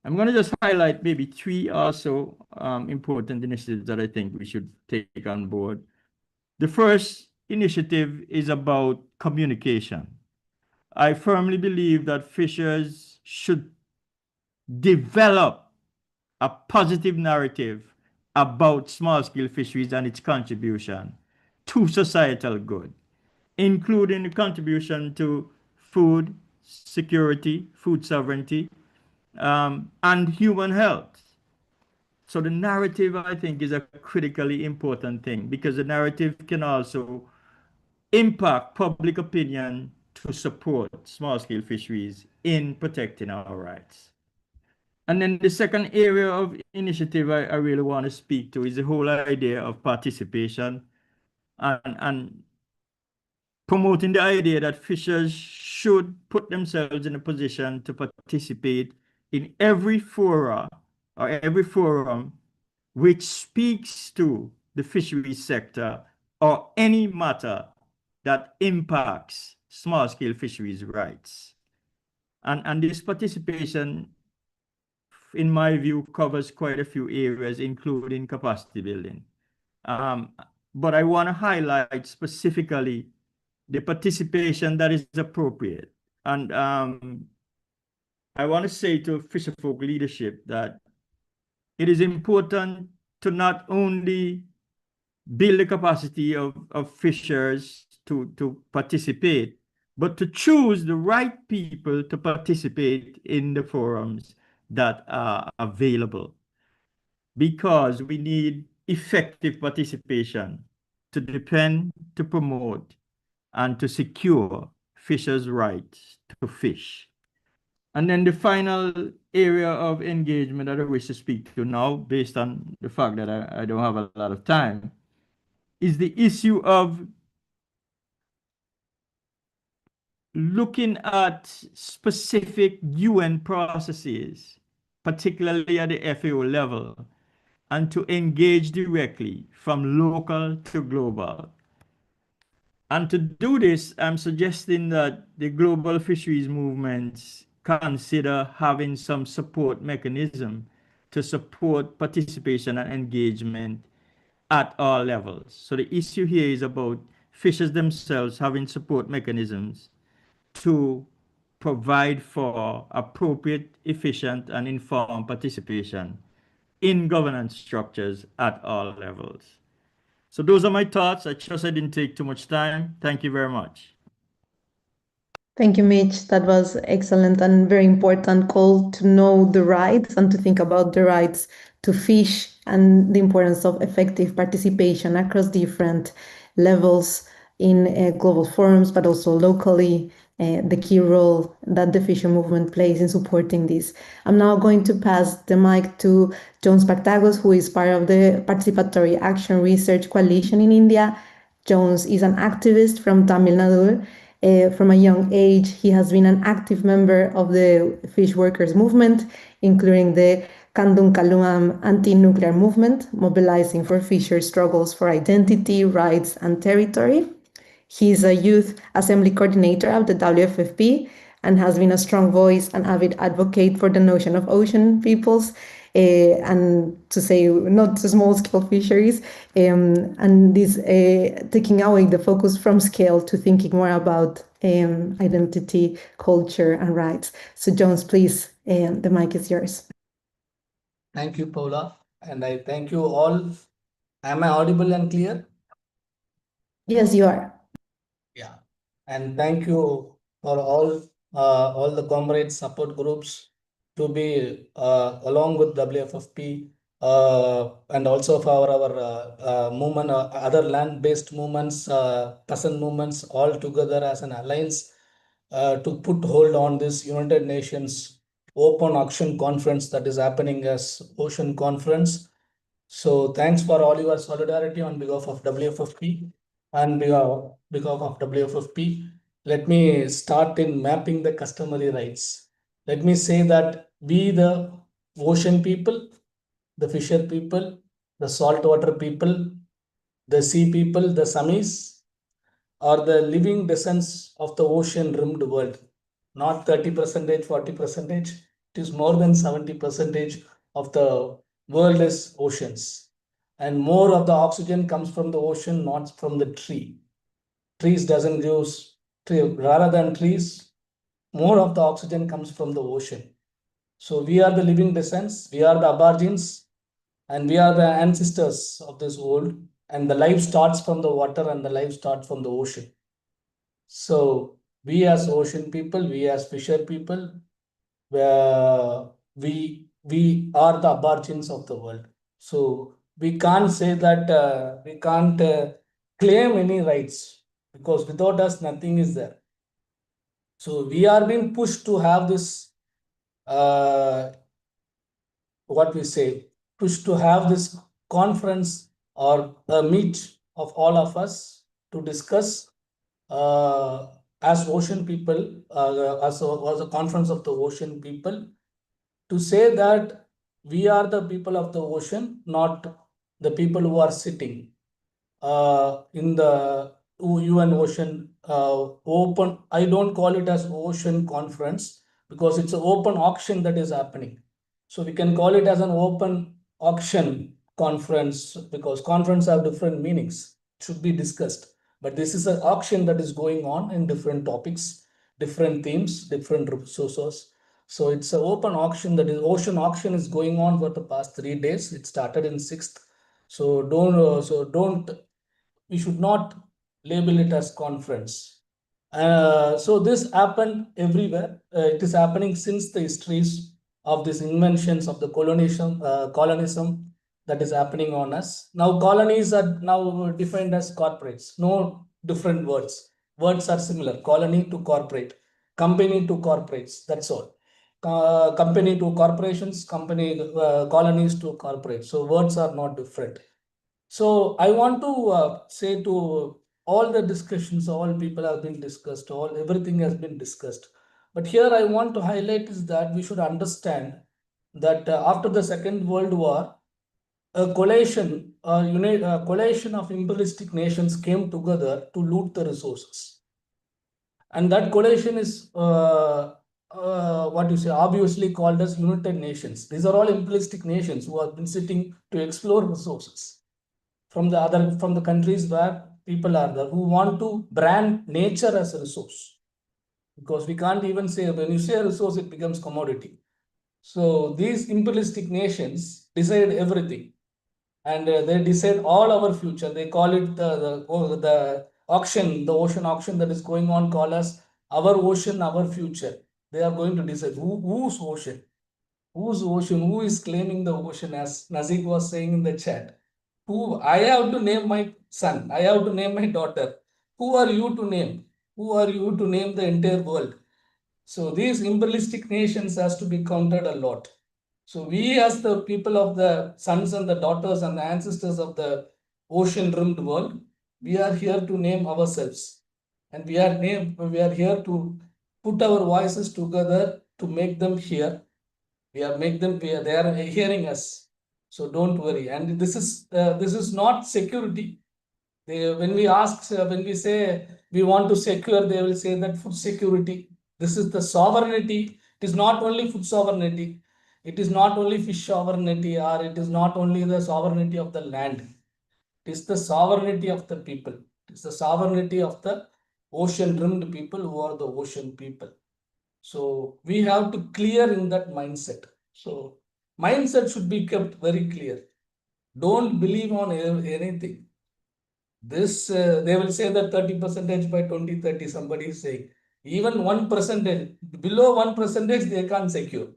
I'm going to just highlight maybe three also important initiatives that I think we should take on board. The first initiative is about communication. I firmly believe that fishers should develop a positive narrative about small-scale fisheries and its contribution to societal good, including the contribution to food security, food sovereignty, and human health. So the narrative, I think, is a critically important thing because the narrative can also impact public opinion to support small-scale fisheries in protecting our rights. And then the second area of initiative I really want to speak to is the whole idea of participation and promoting the idea that fishers should put themselves in a position to participate in every fora or every forum which speaks to the fisheries sector or any matter that impacts small-scale fisheries rights. And this participation, in my view, covers quite a few areas, including capacity building. But I want to highlight specifically the participation that is appropriate. And I want to say to fisherfolk leadership that it is important to not only build the capacity of fishers to participate, but to choose the right people to participate in the forums that are available. Because we need effective participation to defend, to promote, and to secure fishers' rights to fish. And then the final area of engagement that I wish to speak to now, based on the fact that I don't have a lot of time, is the issue of looking at specific UN processes, particularly at the FAO level, and to engage directly from local to global. And to do this, I'm suggesting that the global fisheries movements consider having some support mechanism to support participation and engagement at all levels. So the issue here is about fishers themselves having support mechanisms to provide for appropriate, efficient, and informed participation in governance structures at all levels. So those are my thoughts. I trust I didn't take too much time. Thank you very much. Thank you, Mitch. That was excellent and very important call to know the rights and to think about the rights to fish and the importance of effective participation across different levels in global forums, but also locally, the key role that the fisher movement plays in supporting this. I'm now going to pass the mic to Jones Partagos, who is part of the Participatory Action Research Coalition in India. Jones is an activist from Tamil Nadu. From a young age, he has been an active member of the fish workers movement, including the Kandung Kaluam anti-nuclear movement, mobilizing for fisher struggles for identity, rights, and territory. He is a youth assembly coordinator of the WFFP and has been a strong voice and avid advocate for the notion of ocean peoples, and to say not small scale fisheries, and this taking away the focus from scale to thinking more about identity, culture, and rights. So Jones, please, the mic is yours. Thank you, Paula, and I thank you all. Am I audible and clear? Yes, you are. Yeah, and thank you for all the comrades support groups to be along with WFFP, and also for our movement, other land-based movements, peasant movements, all together as an alliance to put hold on this United Nations Open Action Conference that is happening as Ocean Conference. So thanks for all your solidarity on behalf of WFFP and behalf of WFFP. Let me start in mapping the customary rights. Let me say that we, the ocean people, the fisher people, the saltwater people, the sea people, the Samis, are the living descendants of the ocean rimmed world. Not 30%, 40%. It is more than 70% of the world is oceans. And more of the oxygen comes from the ocean, not from the tree. Trees doesn't use tree, rather than trees, more of the oxygen comes from the ocean. So we are the living descendants, we are the aborigines, and we are the ancestors of this world. And the life starts from the water and the life starts from the ocean. So we as ocean people, we as fisher people, we are the aborigines of the world. So we can't say that we can't claim any rights, because without us nothing is there. So we are being pushed to have this what we say, pushed to have this conference or a meet of all of us to discuss as ocean people, as a conference of the ocean people, to say that we are the people of the ocean, not the people who are sitting in the UN Ocean Open. I don't call it as Ocean Conference, because it's an open auction that is happening. So we can call it as an open auction conference, because conference have different meanings, should be discussed. But this is an auction that is going on in different topics, different themes, different resources. So it's an open auction, that is ocean auction is going on for the past 3 days. It started in 6th. So don't we should not label it as conference. So this happened everywhere. It is happening since the histories of these inventions of the colonism that is happening on us. Now colonies are now defined as corporates. No different words. Words are similar. Colony to corporate, company to corporates. That's all. Company to corporations, colonies to corporate. So words are not different. So I want to say to all the discussions, all people have been discussed, everything has been discussed. But here I want to highlight is that we should understand that after the Second World War, a coalition of imperialistic nations came together to loot the resources. And that coalition is obviously called as United Nations. These are all imperialistic nations who have been sitting to explore resources from the countries where people are there, who want to brand nature as a resource, because we can't even say, when you say a resource, it becomes commodity. So these imperialistic nations decide everything, and they decide all our future. They call it the auction, the ocean auction that is going on, call us our ocean, our future. They are going to decide whose ocean, who is claiming the ocean, as Nazik was saying in the chat. Who I have to name my son, I have to name my daughter. Who are you to name? Who are you to name the entire world? So these imperialistic nations has to be counted a lot. So we, as the people of the sons and the daughters and the ancestors of the ocean-rimmed world, we are here to name ourselves, and we are here to put our voices together to make them hear. They are hearing us. So don't worry. And this is not security. When we say we want to secure, they will say that food security. This is the sovereignty. It is not only food sovereignty. It is not only fish sovereignty, or it is not only the sovereignty of the land. It is the sovereignty of the people. It is the sovereignty of the ocean-rimmed people, who are the ocean people. So we have to clear in that mindset. So mindset should be kept very clear. Don't believe on anything. This they will say that 30% by 2030. Somebody is saying even 1%, below 1% they can't secure.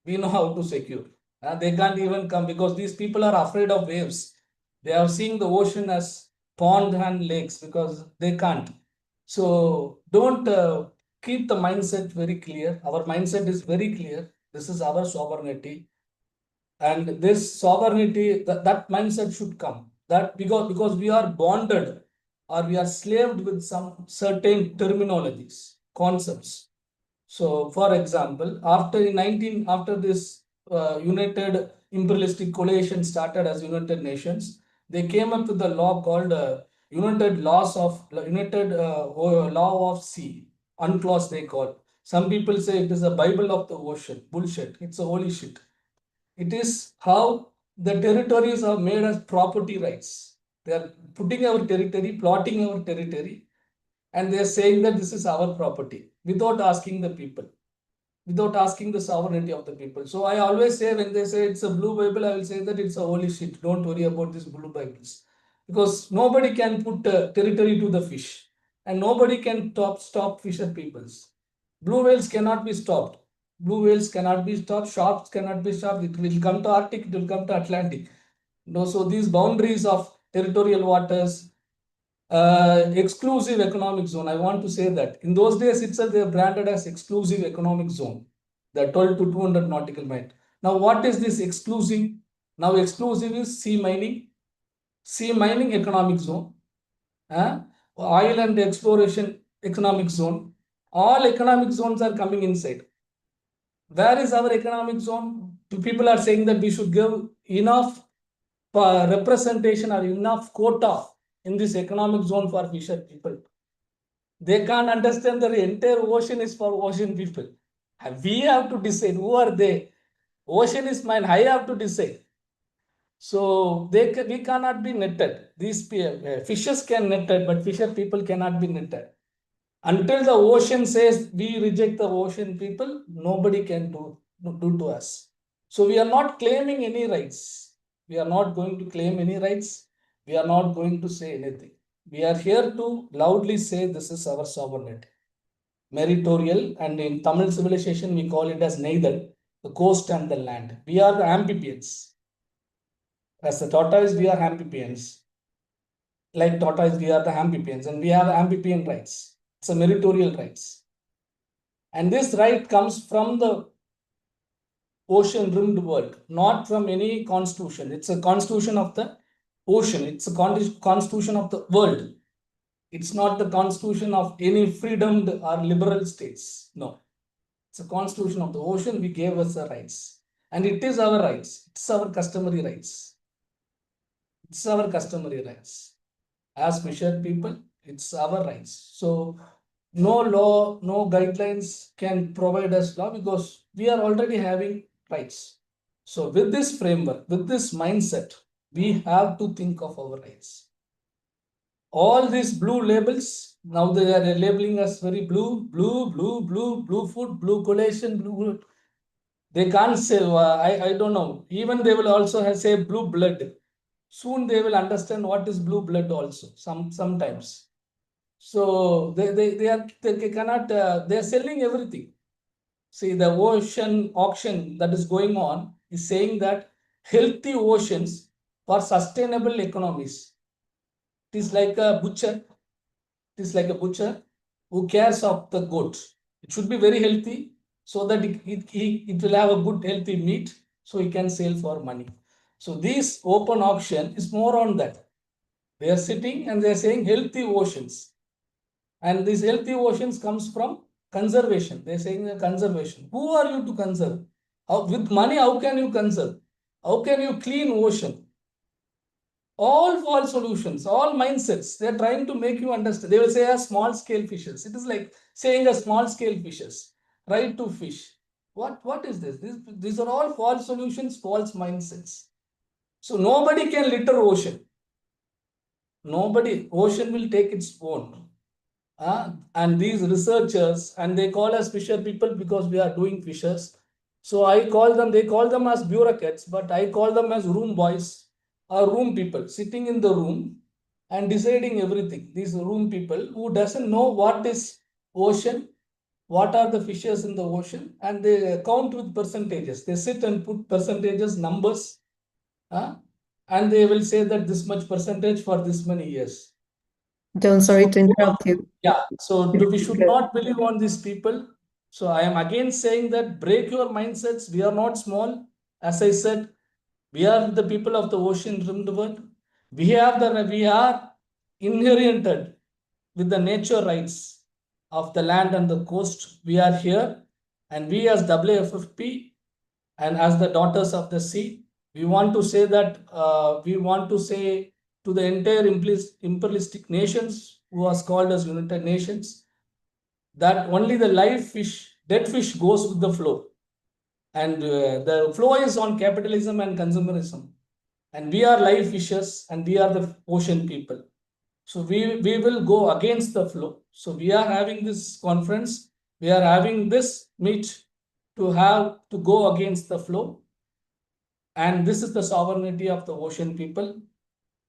We know how to secure. They can't even come, because these people are afraid of waves. They are seeing the ocean as pond and lakes, because they can't. So don't keep the mindset very clear. Our mindset is very clear. This is our sovereignty. And this sovereignty, that mindset should come. That because we are bonded, or we are slaved with some certain terminologies, concepts. So, for example, after this United Imperialistic Coalition started as United Nations, they came up with a law called United Law of Sea, UNCLOS they call. Some people say it is a Bible of the ocean. Bullshit. It's a holy shit. It is how the territories are made as property rights. They are putting our territory, plotting our territory, and they are saying that this is our property without asking the people, without asking the sovereignty of the people. So I always say, when they say it's a blue Bible, I will say that it's a holy shit. Don't worry about these blue Bibles, because nobody can put territory to the fish, and nobody can stop fisher peoples. Blue whales cannot be stopped. Blue whales cannot be stopped. Sharks cannot be stopped. It will come to Arctic. It will come to Atlantic. No, so these boundaries of territorial waters, exclusive economic zone. I want to say that in those days itself, they are branded as exclusive economic zone, the 12 to 200 nautical mile. Now, what is this exclusive? Now, exclusive is sea mining economic zone, oil and exploration economic zone. All economic zones are coming inside. Where is our economic zone? People are saying that we should give enough representation or enough quota in this economic zone for fisher people. They can't understand that the entire ocean is for ocean people. We have to decide who are they. Ocean is mine. I have to decide. So we cannot be netted. These fishes can netted, but fisher people cannot be netted. Until the ocean says we reject the ocean people, nobody can do to us. So we are not claiming any rights. We are not going to claim any rights. We are not going to say anything. We are here to loudly say this is our sovereignty. Meritorial, and in Tamil civilization we call it as neither the coast and the land. We are the amphibians. As the tortoise, we are amphibians. Like tortoise, we are the amphibians, and we have amphibian rights. It's a meritorial rights. And this right comes from the ocean rimmed world, not from any constitution. It's a constitution of the ocean. It's a constitution of the world. It's not the constitution of any freedomed or liberal states. No. It's a constitution of the ocean. We gave us the rights. And it is our rights. It's our customary rights. It's our customary rights. As fisher people, it's our rights. So no law, no guidelines can provide us law because we are already having rights. So with this framework, with this mindset, we have to think of our rights. All these blue labels, now they are labeling us very blue food, blue collation, blue. They can't say, I don't know. Even they will also have say blue blood. Soon they will understand what is blue blood also, sometimes. So they cannot, they are selling everything. See, the ocean auction that is going on is saying that healthy oceans for sustainable economies. It is like a butcher. It is like a butcher who cares of the goat. It should be very healthy so that it will have a good healthy meat so he can sell for money. So this open auction is more on that. They are sitting and they are saying healthy oceans. And these healthy oceans comes from conservation. They're saying conservation. Who are you to conserve? With money, how can you conserve? How can you clean ocean? All false solutions, all mindsets, they're trying to make you understand. They will say a small scale fishes. It is like saying a small scale fishes, right to fish. What is this? These are all false solutions, false mindsets. So nobody can litter ocean. Nobody, ocean will take its own. And these researchers, and they call us fisher people because we are doing fishers. So I call them, they call them as bureaucrats, but I call them as room boys or room people sitting in the room and deciding everything. These room people who doesn't know what is ocean, what are the fishes in the ocean, and they count with percentages. They sit and put percentages, numbers, and they will say that this much percentage for this many years. John, sorry to interrupt you. Yeah, so we should not believe on these people. So I am again saying that break your mindsets. We are not small. As I said, we are the people of the ocean rimmed world. We are inherited with the nature rights of the land and the coast. We are here, and we as WFFP and as the daughters of the sea, we want to say that we want to say to the entire imperialistic nations who are called as United Nations that only the live fish, dead fish goes with the flow. And the flow is on capitalism and consumerism. And we are live fishers and we are the ocean people. So we will go against the flow. So we are having this conference. We are having this meet to go against the flow. And this is the sovereignty of the ocean people.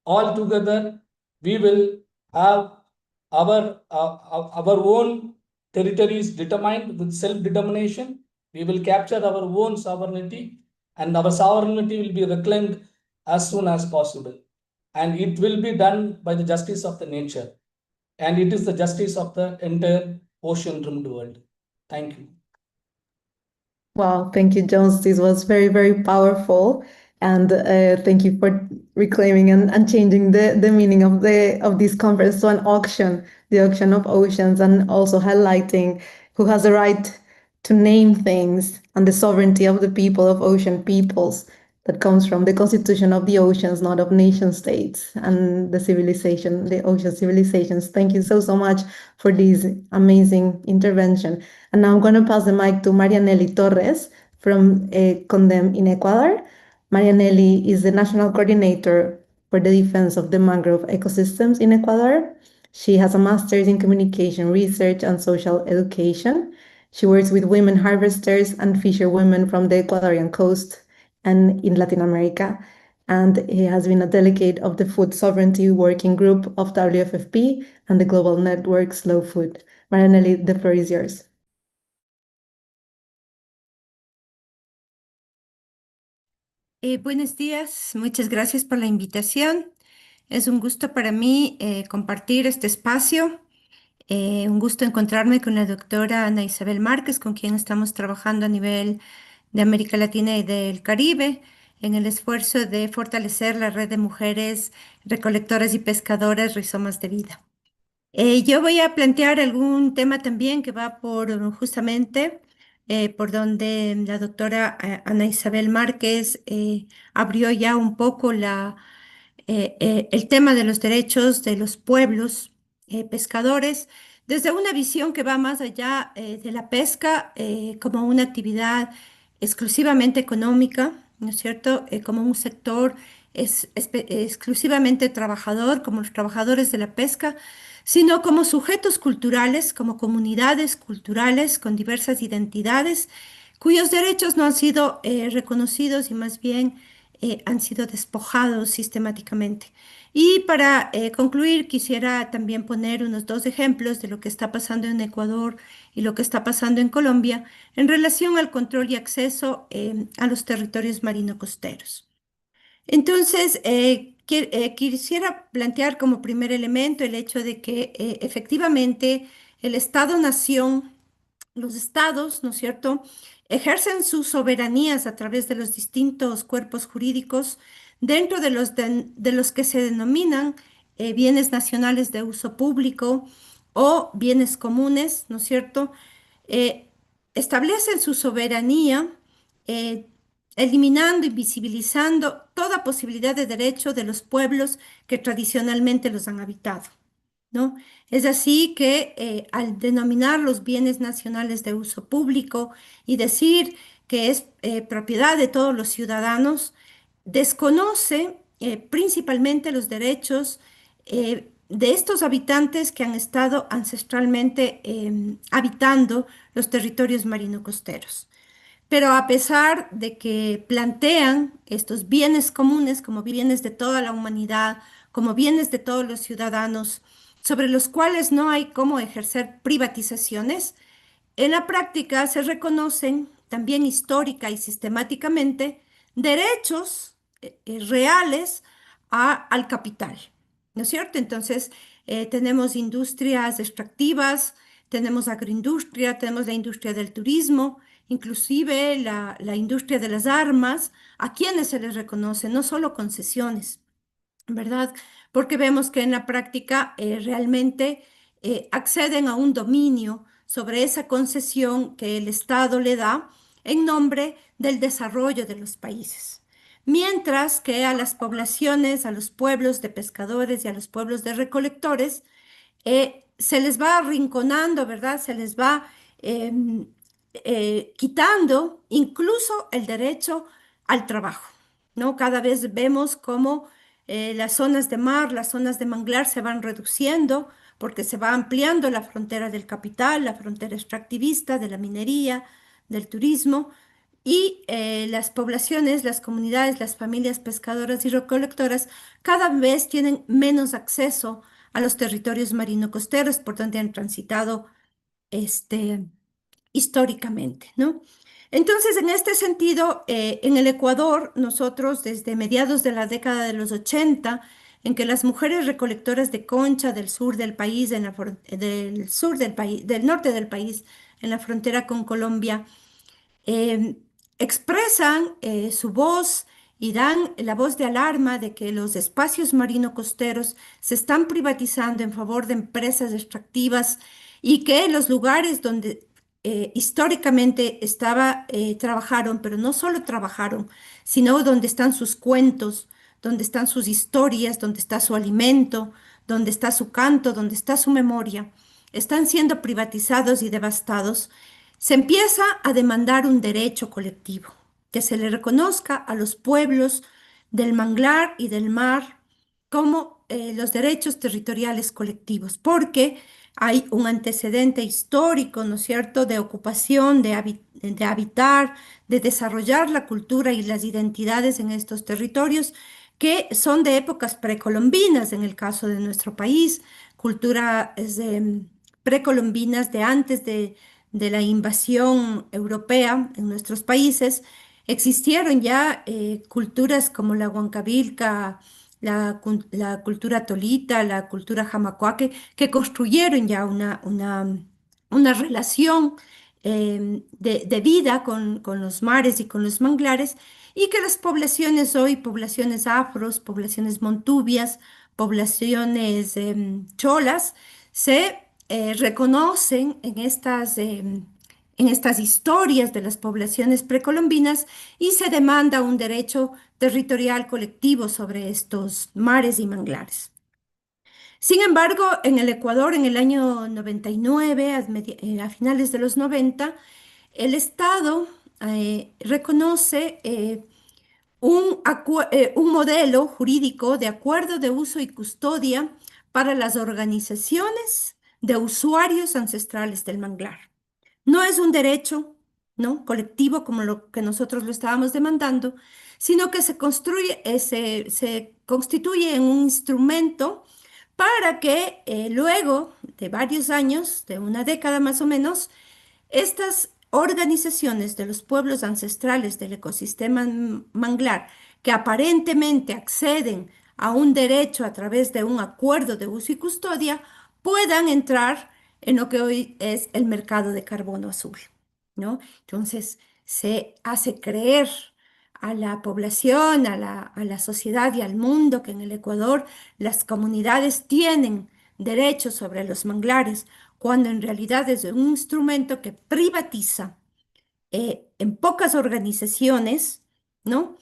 All together, we will have our own territories determined with self-determination. We will capture our own sovereignty, and our sovereignty will be reclaimed as soon as possible. And it will be done by the justice of the nature. And it is the justice of the entire ocean-rimmed world. Thank you. Wow, thank you, Jones. This was very, very powerful. And thank you for reclaiming and changing the meaning of this conference to an auction, the auction of oceans, and also highlighting who has the right to name things and the sovereignty of the people of ocean peoples. that comes from the constitution of the oceans, not of nation states, and the civilization, the ocean civilizations. Thank you so, so much for this amazing intervention. And now I'm going to pass the mic to Marianelli Torres from CONDEM in Ecuador. Marianelli is the national coordinator for the defense of the mangrove ecosystems in Ecuador. She has a master's in communication research and social education. She works with women harvesters and fisherwomen from the Ecuadorian coast and in Latin America. And he has been a delegate of the Food Sovereignty Working Group of WFFP and the Global Network Slow Food. Marianelli, the floor is yours. Buenos días, muchas gracias por la invitación. Es un gusto para mí compartir este espacio. Un gusto encontrarme con la doctora Ana Isabel Márquez, con quien estamos trabajando a nivel de América Latina y del Caribe en el esfuerzo de fortalecer la red de mujeres recolectoras y pescadoras rizomas de vida. Yo voy a plantear algún tema también que va por justamente por donde la doctora Ana Isabel Márquez abrió ya un poco el tema de los derechos de los pueblos pescadores, desde una visión que va más allá de la pesca como una actividad exclusivamente económica, ¿no es cierto? Como un sector exclusivamente trabajador, como los trabajadores de la pesca, sino como sujetos culturales, como comunidades culturales con diversas identidades, cuyos derechos no han sido reconocidos y más bien han sido despojados sistemáticamente. Y para concluir, quisiera también poner unos dos ejemplos de lo que está pasando en Ecuador y lo que está pasando en Colombia en relación al control y acceso a los territorios marino-costeros. Entonces, quisiera plantear como primer elemento el hecho de que efectivamente el Estado-nación, los estados, ¿no es cierto?, ejercen sus soberanías a través de los distintos cuerpos jurídicos dentro de los que se denominan bienes nacionales de uso público o bienes comunes, ¿no es cierto? Eh, Establecen su soberanía, eh, eliminando, invisibilizando toda posibilidad de derecho de los pueblos que tradicionalmente los han habitado, ¿no? Es así que al denominar los bienes nacionales de uso público y decir que es propiedad de todos los ciudadanos, desconoce principalmente los derechos de estos habitantes que han estado ancestralmente habitando los territorios marino-costeros. Pero a pesar de que plantean estos bienes comunes como bienes de toda la humanidad, como bienes de todos los ciudadanos, sobre los cuales no hay cómo ejercer privatizaciones, en la práctica se reconocen también histórica y sistemáticamente derechos reales al capital, ¿no es cierto? Entonces, tenemos industrias extractivas, tenemos agroindustria, tenemos la industria del turismo, inclusive la industria de las armas, a quienes se les reconoce no solo concesiones, ¿verdad? Porque vemos que en la práctica realmente acceden a un dominio sobre esa concesión que el Estado le da en nombre del desarrollo de los países. Mientras que a las poblaciones, a los pueblos de pescadores y a los pueblos de recolectores, se les va arrinconando, ¿verdad? Se les va quitando incluso el derecho al trabajo, ¿no? Cada vez vemos cómo las zonas de mar, las zonas de manglar se van reduciendo porque se va ampliando la frontera del capital, la frontera extractivista, de la minería, del turismo, y las poblaciones, las comunidades, las familias pescadoras y recolectoras cada vez tienen menos acceso a los territorios marino-costeros por donde han transitado este, históricamente, ¿no? Entonces, en este sentido, en el Ecuador, nosotros desde mediados de la década de los 80, en que las mujeres recolectoras de concha del sur del país, del sur del país, del norte del país, en la frontera con Colombia, eh, expresan su voz y dan la voz de alarma de que los espacios marino-costeros se están privatizando en favor de empresas extractivas y que los lugares donde históricamente trabajaron, pero no solo trabajaron, sino donde están sus cuentos, donde están sus historias, donde está su alimento, donde está su canto, donde está su memoria, están siendo privatizados y devastados. Se empieza a demandar un derecho colectivo, que se le reconozca a los pueblos del manglar y del mar como los derechos territoriales colectivos, porque hay un antecedente histórico, ¿no es cierto?, de ocupación, de habitar, de desarrollar la cultura y las identidades en estos territorios que son de épocas precolombinas, en el caso de nuestro país, cultura precolombinas de antes de la invasión europea en nuestros países. Existieron ya culturas como la huancavilca, la cultura tolita, la cultura jamacuaque, que construyeron ya una relación de vida con los mares y con los manglares, y que las poblaciones hoy, poblaciones afros, poblaciones montubias, poblaciones cholas, se reconocen en estas historias de las poblaciones precolombinas, y se demanda un derecho territorial colectivo sobre estos mares y manglares. Sin embargo, en el Ecuador, en el año 99, a finales de los 90, el Estado reconoce un modelo jurídico de acuerdo de uso y custodia para las organizaciones de usuarios ancestrales del manglar. No es un derecho, ¿no?, colectivo como lo que nosotros lo estábamos demandando, sino que se constituye en un instrumento para que luego de varios años, de una década más o menos, estas organizaciones de los pueblos ancestrales del ecosistema manglar, que aparentemente acceden a un derecho a través de un acuerdo de uso y custodia, puedan entrar en lo que hoy es el mercado de carbono azul, ¿no? Entonces, se hace creer a la población, a la sociedad y al mundo que en el Ecuador las comunidades tienen derechos sobre los manglares, cuando en realidad es un instrumento que privatiza en pocas organizaciones, ¿no?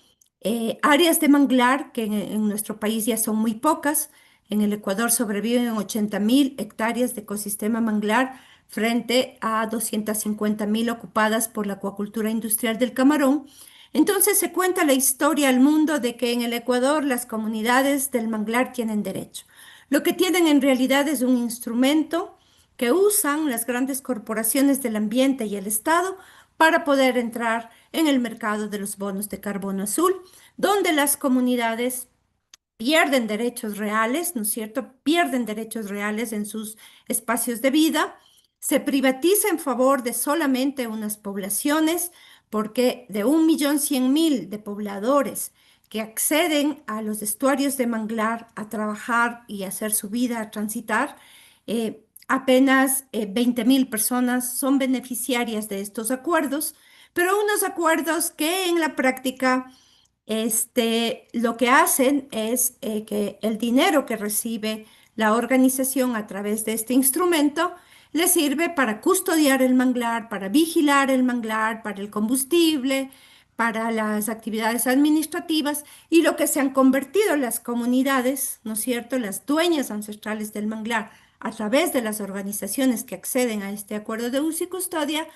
Áreas de manglar que en nuestro país ya son muy pocas. En el Ecuador sobreviven 80.000 hectáreas de ecosistema manglar frente a 250.000 ocupadas por la acuacultura industrial del camarón. Entonces se cuenta la historia al mundo de que en el Ecuador las comunidades del manglar tienen derecho. Lo que tienen en realidad es un instrumento que usan las grandes corporaciones del ambiente y el Estado para poder entrar en el mercado de los bonos de carbono azul, donde las comunidades pierden derechos reales, ¿no es cierto? Pierden derechos reales en sus espacios de vida, se privatiza en favor de solamente unas poblaciones, porque de 1.100.000 de pobladores que acceden a los estuarios de manglar a trabajar y a hacer su vida, a transitar, apenas 20.000 personas son beneficiarias de estos acuerdos, pero unos acuerdos que en la práctica lo que hacen es que el dinero que recibe la organización a través de este instrumento le sirve para custodiar el manglar, para vigilar el manglar, para el combustible, para las actividades administrativas, y lo que se han convertido las comunidades, ¿no es cierto?, las dueñas ancestrales del manglar, a través de las organizaciones que acceden a este acuerdo de uso y custodia,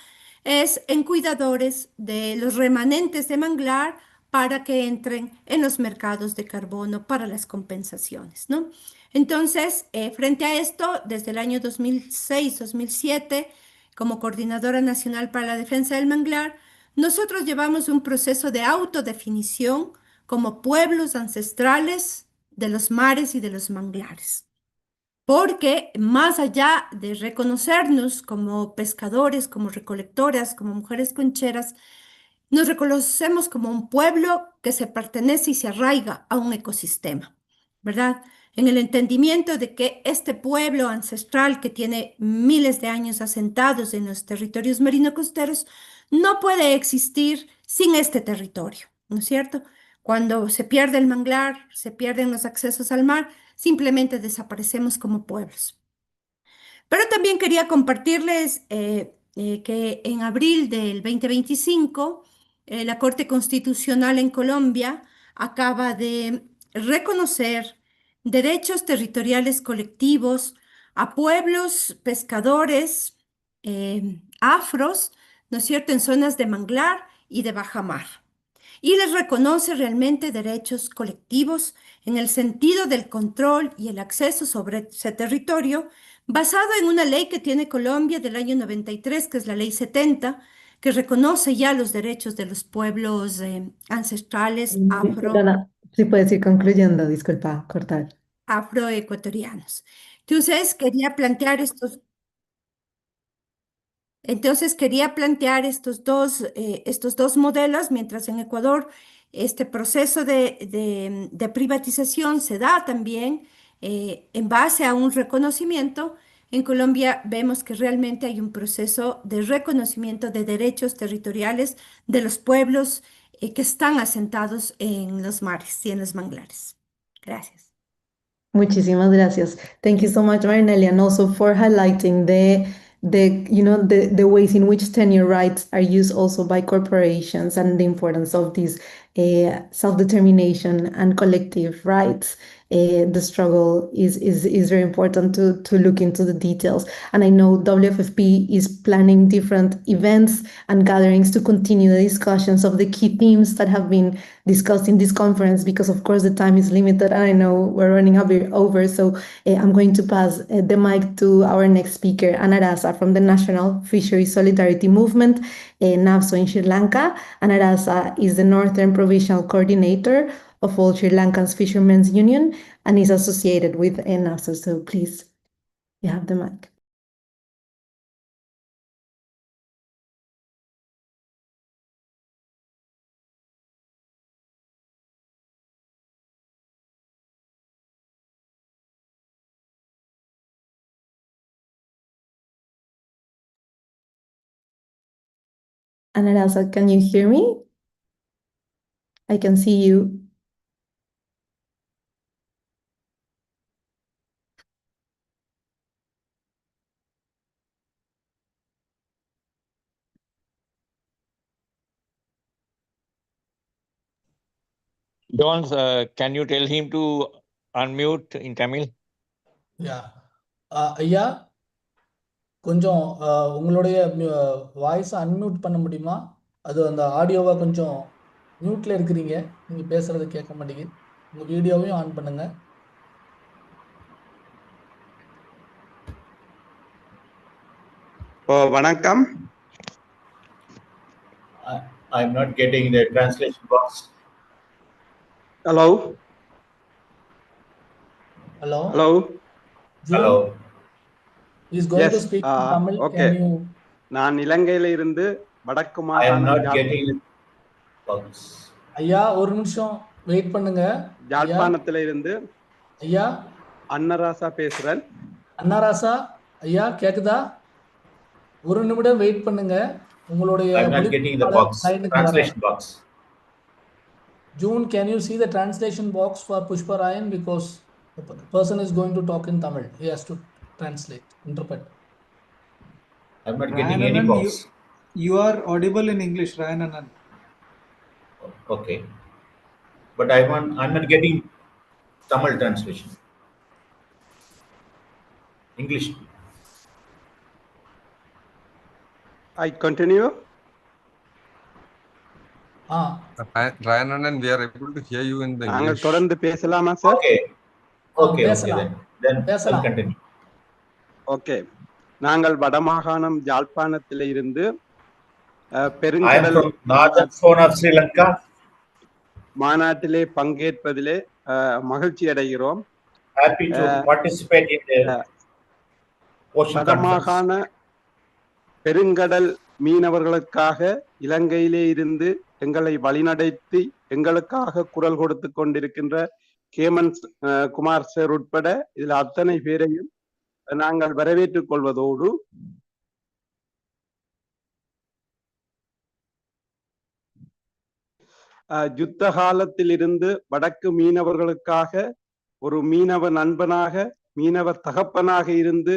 es en cuidadores de los remanentes de manglar para que entren en los mercados de carbono para las compensaciones, ¿no? Entonces, frente a esto, desde el año 2006-2007, como Coordinadora Nacional para la Defensa del Manglar, nosotros llevamos un proceso de autodefinición como pueblos ancestrales de los mares y de los manglares. Porque más allá de reconocernos como pescadores, como recolectoras, como mujeres concheras, nos reconocemos como un pueblo que se pertenece y se arraiga a un ecosistema, ¿verdad? En el entendimiento de que este pueblo ancestral que tiene miles de años asentados en los territorios marino-costeros no puede existir sin este territorio, ¿no es cierto? Cuando se pierde el manglar, se pierden los accesos al mar, simplemente desaparecemos como pueblos. Pero también quería compartirles que en abril del 2025 la Corte Constitucional en Colombia acaba de reconocer derechos territoriales colectivos a pueblos pescadores afros, ¿no es cierto?, en zonas de manglar y de bajamar. Y les reconoce realmente derechos colectivos en el sentido del control y el acceso sobre ese territorio, basado en una ley que tiene Colombia del año 93, que es la Ley 70, que reconoce ya los derechos de los pueblos ancestrales Perdona, si puedes ir concluyendo, disculpa, cortar. afroecuatorianos. Entonces, quería plantear estos dos modelos, mientras en Ecuador este proceso de privatización se da también en base a un reconocimiento. En Colombia vemos que realmente hay un proceso de reconocimiento de derechos territoriales de los pueblos que están asentados en los mares y en los manglares. Gracias. Muchísimas gracias. Thank you so much, Marinelli, and also for highlighting the ways in which tenure rights are used also by corporations and the importance of this self-determination and collective rights. The struggle is very important to look into the details. And I know WFFP is planning different events and gatherings to continue the discussions of the key themes that have been discussed in this conference, because of course the time is limited and I know we're running a bit over. So I'm going to pass the mic to our next speaker, Anarasa from the National Fisheries Solidarity Movement, NAFSO in Sri Lanka. Anarasa is the Northern Provincial Coordinator of all Sri Lankan's Fishermen's Union and is associated with NAFSO. So please, you have the mic. Anarasa, can you hear me? I can see you. John, can you tell him to unmute in Tamil? Yeah. ஐயா கொஞ்சம் உங்களுடைய வாய்ஸை unmute பண்ண முடியுமா? அது அந்த ஆடியோவை கொஞ்சம் மியூட்டில் இருக்கிறீங்க, நீங்கள் பேசுகிறது கேட்க மாட்டேங்குது. உங்கள் வீடியோவையும் ஆன் பண்ணுங்க. வணக்கம். I'm not getting the translation box. Hello. Hello. Hello. Hello. He's going to speak in Tamil. Okay. Can you? நான் இலங்கையில இருந்து வடக்கு I am not மாகாணம் getting box. ஐயா ஒரு நிமிஷம் வெயிட் பண்ணுங்க. யாழ்ப்பாணத்துல இருந்து ஐயா அன்னராசா பேசுறேன். அன்னராசா ஐயா கேக்குதா? ஒரு நிமிடம் வெயிட் பண்ணுங்க. உங்களுடைய I am not getting the box. Translation box. June, can you see the translation box for Pushpa Ryan, because the person is going to talk in Tamil. He has to translate, interpret. I am not getting any box. You are audible in English, Ryan Anand. Okay, but I'm not getting Tamil translation. English. I continue. Ryan Anand, we are able to hear you in the நாங்கள் English. தொடர்ந்து பேசலாமா sir? Okay, then I'll continue. Okay. நாங்கள் வடமாகாணம் யாழ்ப்பாணத்தில இருந்து I am பெருங்கடல் from northern zone of Sri Lanka. மாநாட்டிலே பங்கேற்பதிலே மகிழ்ச்சி அடைகிறோம். Happy to participate in the ocean conference. வடமாகாண பெருங்கடல் மீனவர்களுக்காக இலங்கையிலே இருந்து எங்களை வழிநடத்தி எங்களுக்காக குரல் கொடுத்து கொண்டிருக்கின்ற கேமன் குமார் சார் உட்பட இதில் அத்தனை பேரையும் நாங்கள் வரவேற்றுக் கொள்வதோடு யுத்த காலத்தில் இருந்து வடக்கு மீனவர்களுக்காக ஒரு மீனவ நண்பனாக மீனவ தகப்பனாக இருந்து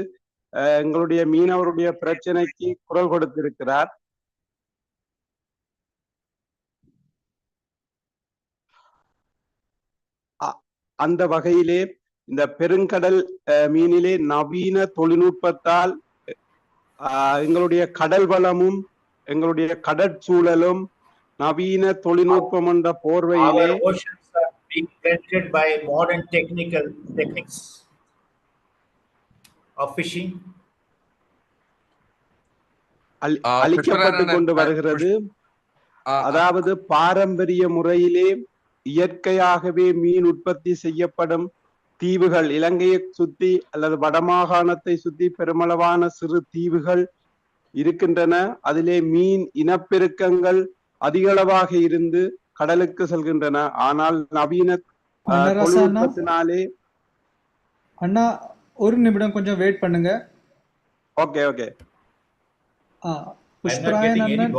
எங்களுடைய மீனவருடைய பிரச்சனைக்கு குரல் கொடுத்திருக்கிறார். அந்த வகையிலே இந்த பெருங்கடல் மீனிலே நவீன தொழில்நுட்பத்தால் எங்களுடைய கடல் வளமும் எங்களுடைய கடற்சூழலும் நவீன தொழில்நுட்பம் என்ற போர்வையிலே Our oceans are being blended by modern techniques of fishing. அழிக்கப்பட்டு கொண்டு வருகிறது. அதாவது பாரம்பரிய முறையிலே இயற்கையாகவே மீன் உற்பத்தி செய்யப்படும் தீவுகள், இலங்கையை சுத்தி அல்லது வடமாகாணத்தை சுத்தி பெருமளவான சிறு தீவுகள் இருக்கின்றன. அதிலே மீன் இனப்பெருக்கங்கள் அதிகளவாக இருந்து கடலுக்கு செல்கின்றன. ஆனால் நவீன தொழில்நுட்பத்தினாலே அண்ணா ஒரு நிமிடம் கொஞ்சம் வெயிட் பண்ணுங்க. Okay okay. Pushparayan Annan,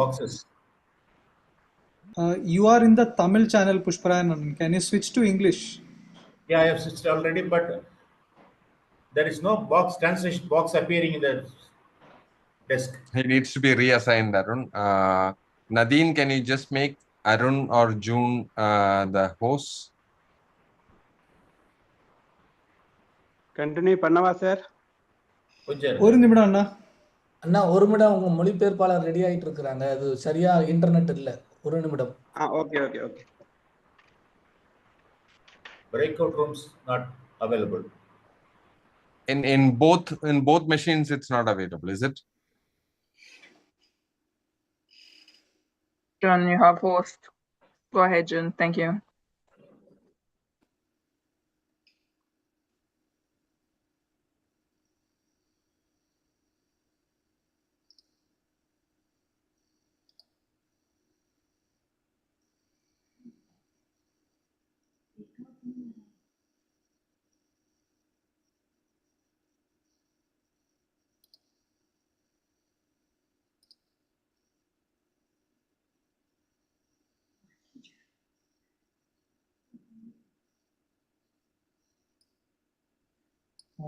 you are in the Tamil channel, Pushparayan Annan. Can you switch to English? Yeah, I have switched already, but there is no translation box appearing in the desk. He needs to be reassigned, Arun. Nadine, can you just make Arun or June the host? Continue பண்ணவா sir? ஒரு நிமிடம் அண்ணா. அண்ணா ஒரு நிமிடம், உங்க மொழிபெயர்ப்பாளர் ready ஆயிட்டு இருக்காங்க. அது சரியா இன்டர்நெட் இல்ல. ஒரு நிமிடம். Okay okay okay. Breakout rooms not available. In both machines it's not available, is it? John, you have host. Go ahead, John. Thank you.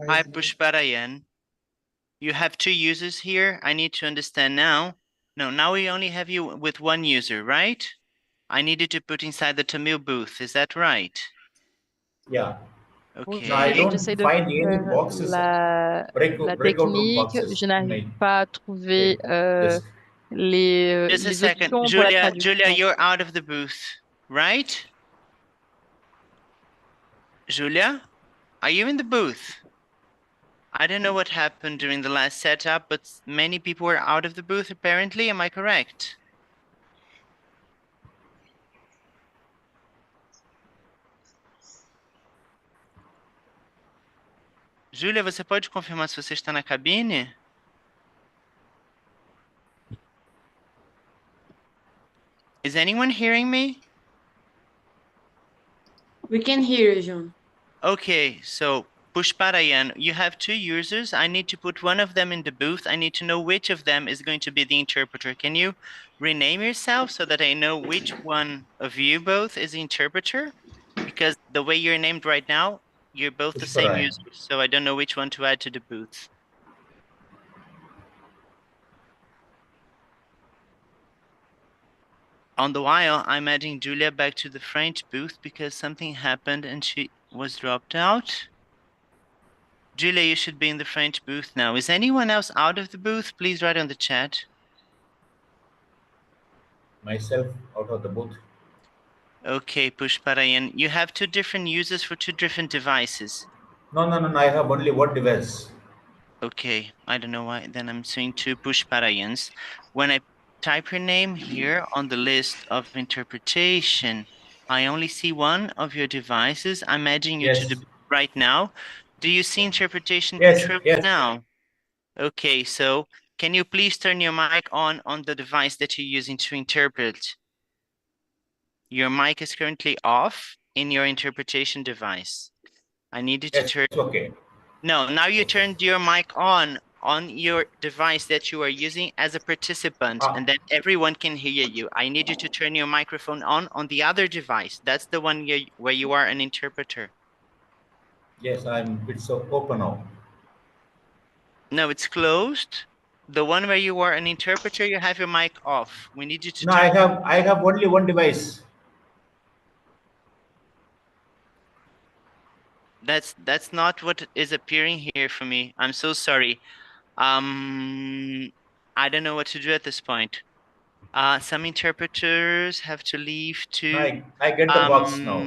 Hi, Pushparayan. You have two users here. I need to understand now. No, now we only have you with one user, right? I needed to put inside the Tamil booth. Is that right? Yeah. Okay. No, I don't find any boxes. La technique, je n'arrive pas à trouver Just a les second. options pour la traduction. Julia, you're out of the booth, right? Julia, are you in the booth? I don't know what happened during the last setup, but many people were out of the booth apparently. Am I correct? Júlia, você pode confirmar se você está na cabine? Is anyone hearing me? We can hear you, John. Okay, so Pushparayan, you have two users. I need to put one of them in the booth. I need to know which of them is going to be the interpreter. Can you rename yourself so that I know which one of you both is the interpreter? Because the way you're named right now, you're both the same user, so I don't know which one to add to the booth. On the while, I'm adding Julia back to the French booth because something happened and she was dropped out. Julia, you should be in the French booth now. Is anyone else out of the booth? Please write on the chat. Myself out of the booth. Okay, Pushparayan, you have two different users for two different devices. No, I have only one device. Okay, I don't know why. Then I'm seeing two Pushparayans. When I type your name here on the list of interpretation, I only see one of your devices. I'm adding you to the right now. Do you see interpretation controls now? Okay, so can you please turn your mic on the device that you're using to interpret? Your mic is currently off in your interpretation device. I need you to turn. Okay. No, now you turned your mic on your device that you are using as a participant, and then everyone can hear you. I need you to turn your microphone on the other device. That's the one where you are an interpreter. Yes, it's open now. No, it's closed. The one where you are an interpreter, you have your mic off. We need you to No, turn. I have only one device. That's not what is appearing here for me. I'm so sorry. I don't know what to do at this point. Some interpreters have to leave No, to. I get the box now.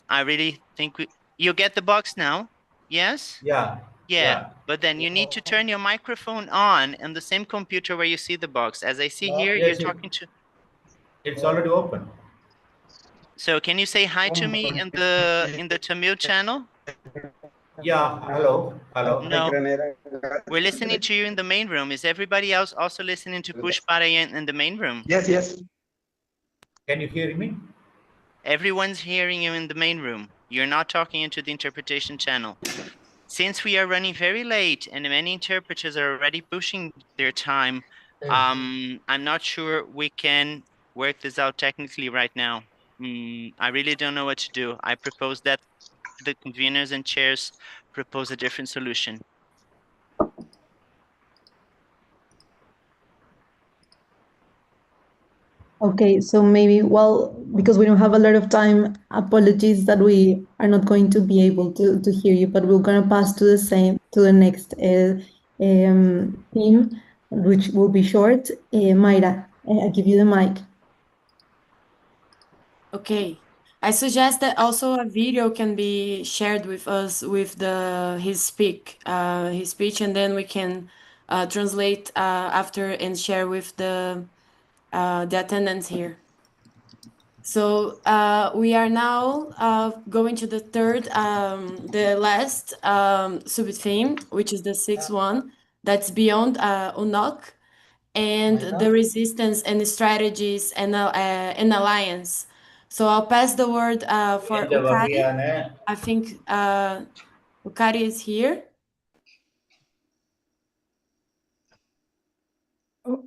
I really think you get the box now. Yes. Yeah, Yeah, yeah. but then you need to turn your microphone on the same computer where you see the box. As I see here, you're Yes, talking to. it's already open. So can you say hi to me in the Tamil channel? Yeah, hello, hello. No, we're listening to you in the main room. Is everybody else also listening to Push Parayan in the main room? Yes, yes. Can you hear me? Everyone's hearing you in the main room. You're not talking into the interpretation channel. Since we are running very late and many interpreters are already pushing their time, I'm not sure we can work this out technically right now. I really don't know what to do. I propose that the conveners and chairs propose a different solution. Okay, so maybe, well, because we don't have a lot of time, apologies that we are not going to be able to hear you, but we're gonna pass to the next theme, which will be short. Mayra, I give you the mic. Okay. I suggest that also a video can be shared with us with his speech, and then we can translate after and share with the attendants here. So we are now going to the last sub-theme, which is the sixth one, that's beyond UNOC and the resistance and strategies and alliance. So I'll pass the word for Ukari. I think Ukari is here.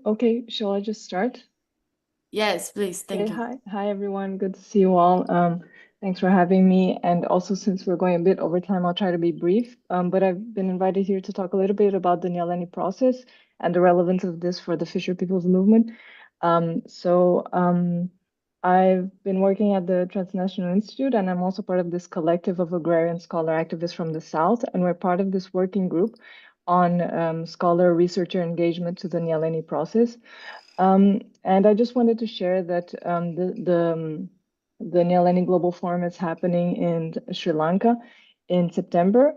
Okay, shall I just start? Yes, please. Thank Okay, you. hi everyone. Good to see you all. Thanks for having me. And also, since we're going a bit over time, I'll try to be brief. But I've been invited here to talk a little bit about the Nyaleni process and the relevance of this for the Fisher People's Movement. I've been working at the Transnational Institute, and I'm also part of this collective of agrarian scholar activists from the South. And we're part of this working group on scholar researcher engagement to the Nyaleni process. And I just wanted to share that the Nyaleni Global Forum is happening in Sri Lanka in September.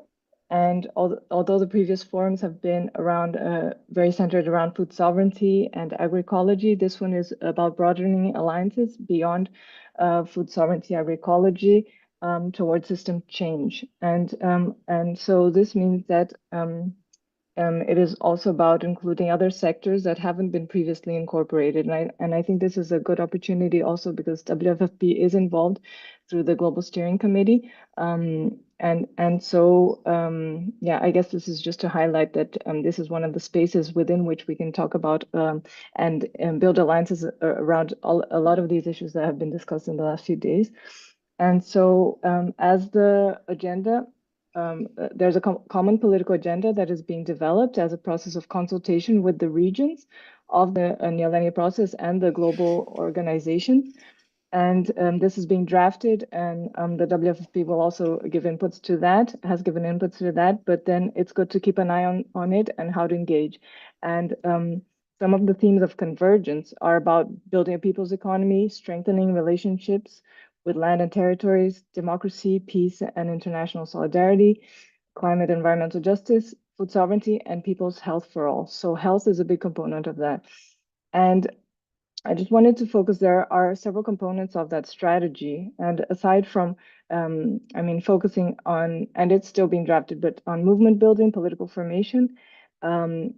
And although the previous forums have been around very centered around food sovereignty and agroecology, this one is about broadening alliances beyond food sovereignty, agroecology towards system change. And so this means that it is also about including other sectors that haven't been previously incorporated. And I think this is a good opportunity also because WFFP is involved through the Global Steering Committee. Yeah, I guess this is just to highlight that this is one of the spaces within which we can talk about and build alliances around a lot of these issues that have been discussed in the last few days. And so as the agenda, there's a common political agenda that is being developed as a process of consultation with the regions of the Nyaleni process and the global organizations. And this is being drafted, and the WFP will also give inputs to that, has given inputs to that, but then it's good to keep an eye on it and how to engage. And some of the themes of convergence are about building a people's economy, strengthening relationships with land and territories, democracy, peace, and international solidarity, climate, environmental justice, food sovereignty, and people's health for all. So health is a big component of that. And I just wanted to focus, there are several components of that strategy. And aside from, focusing on, and it's still being drafted, but on movement building, political formation,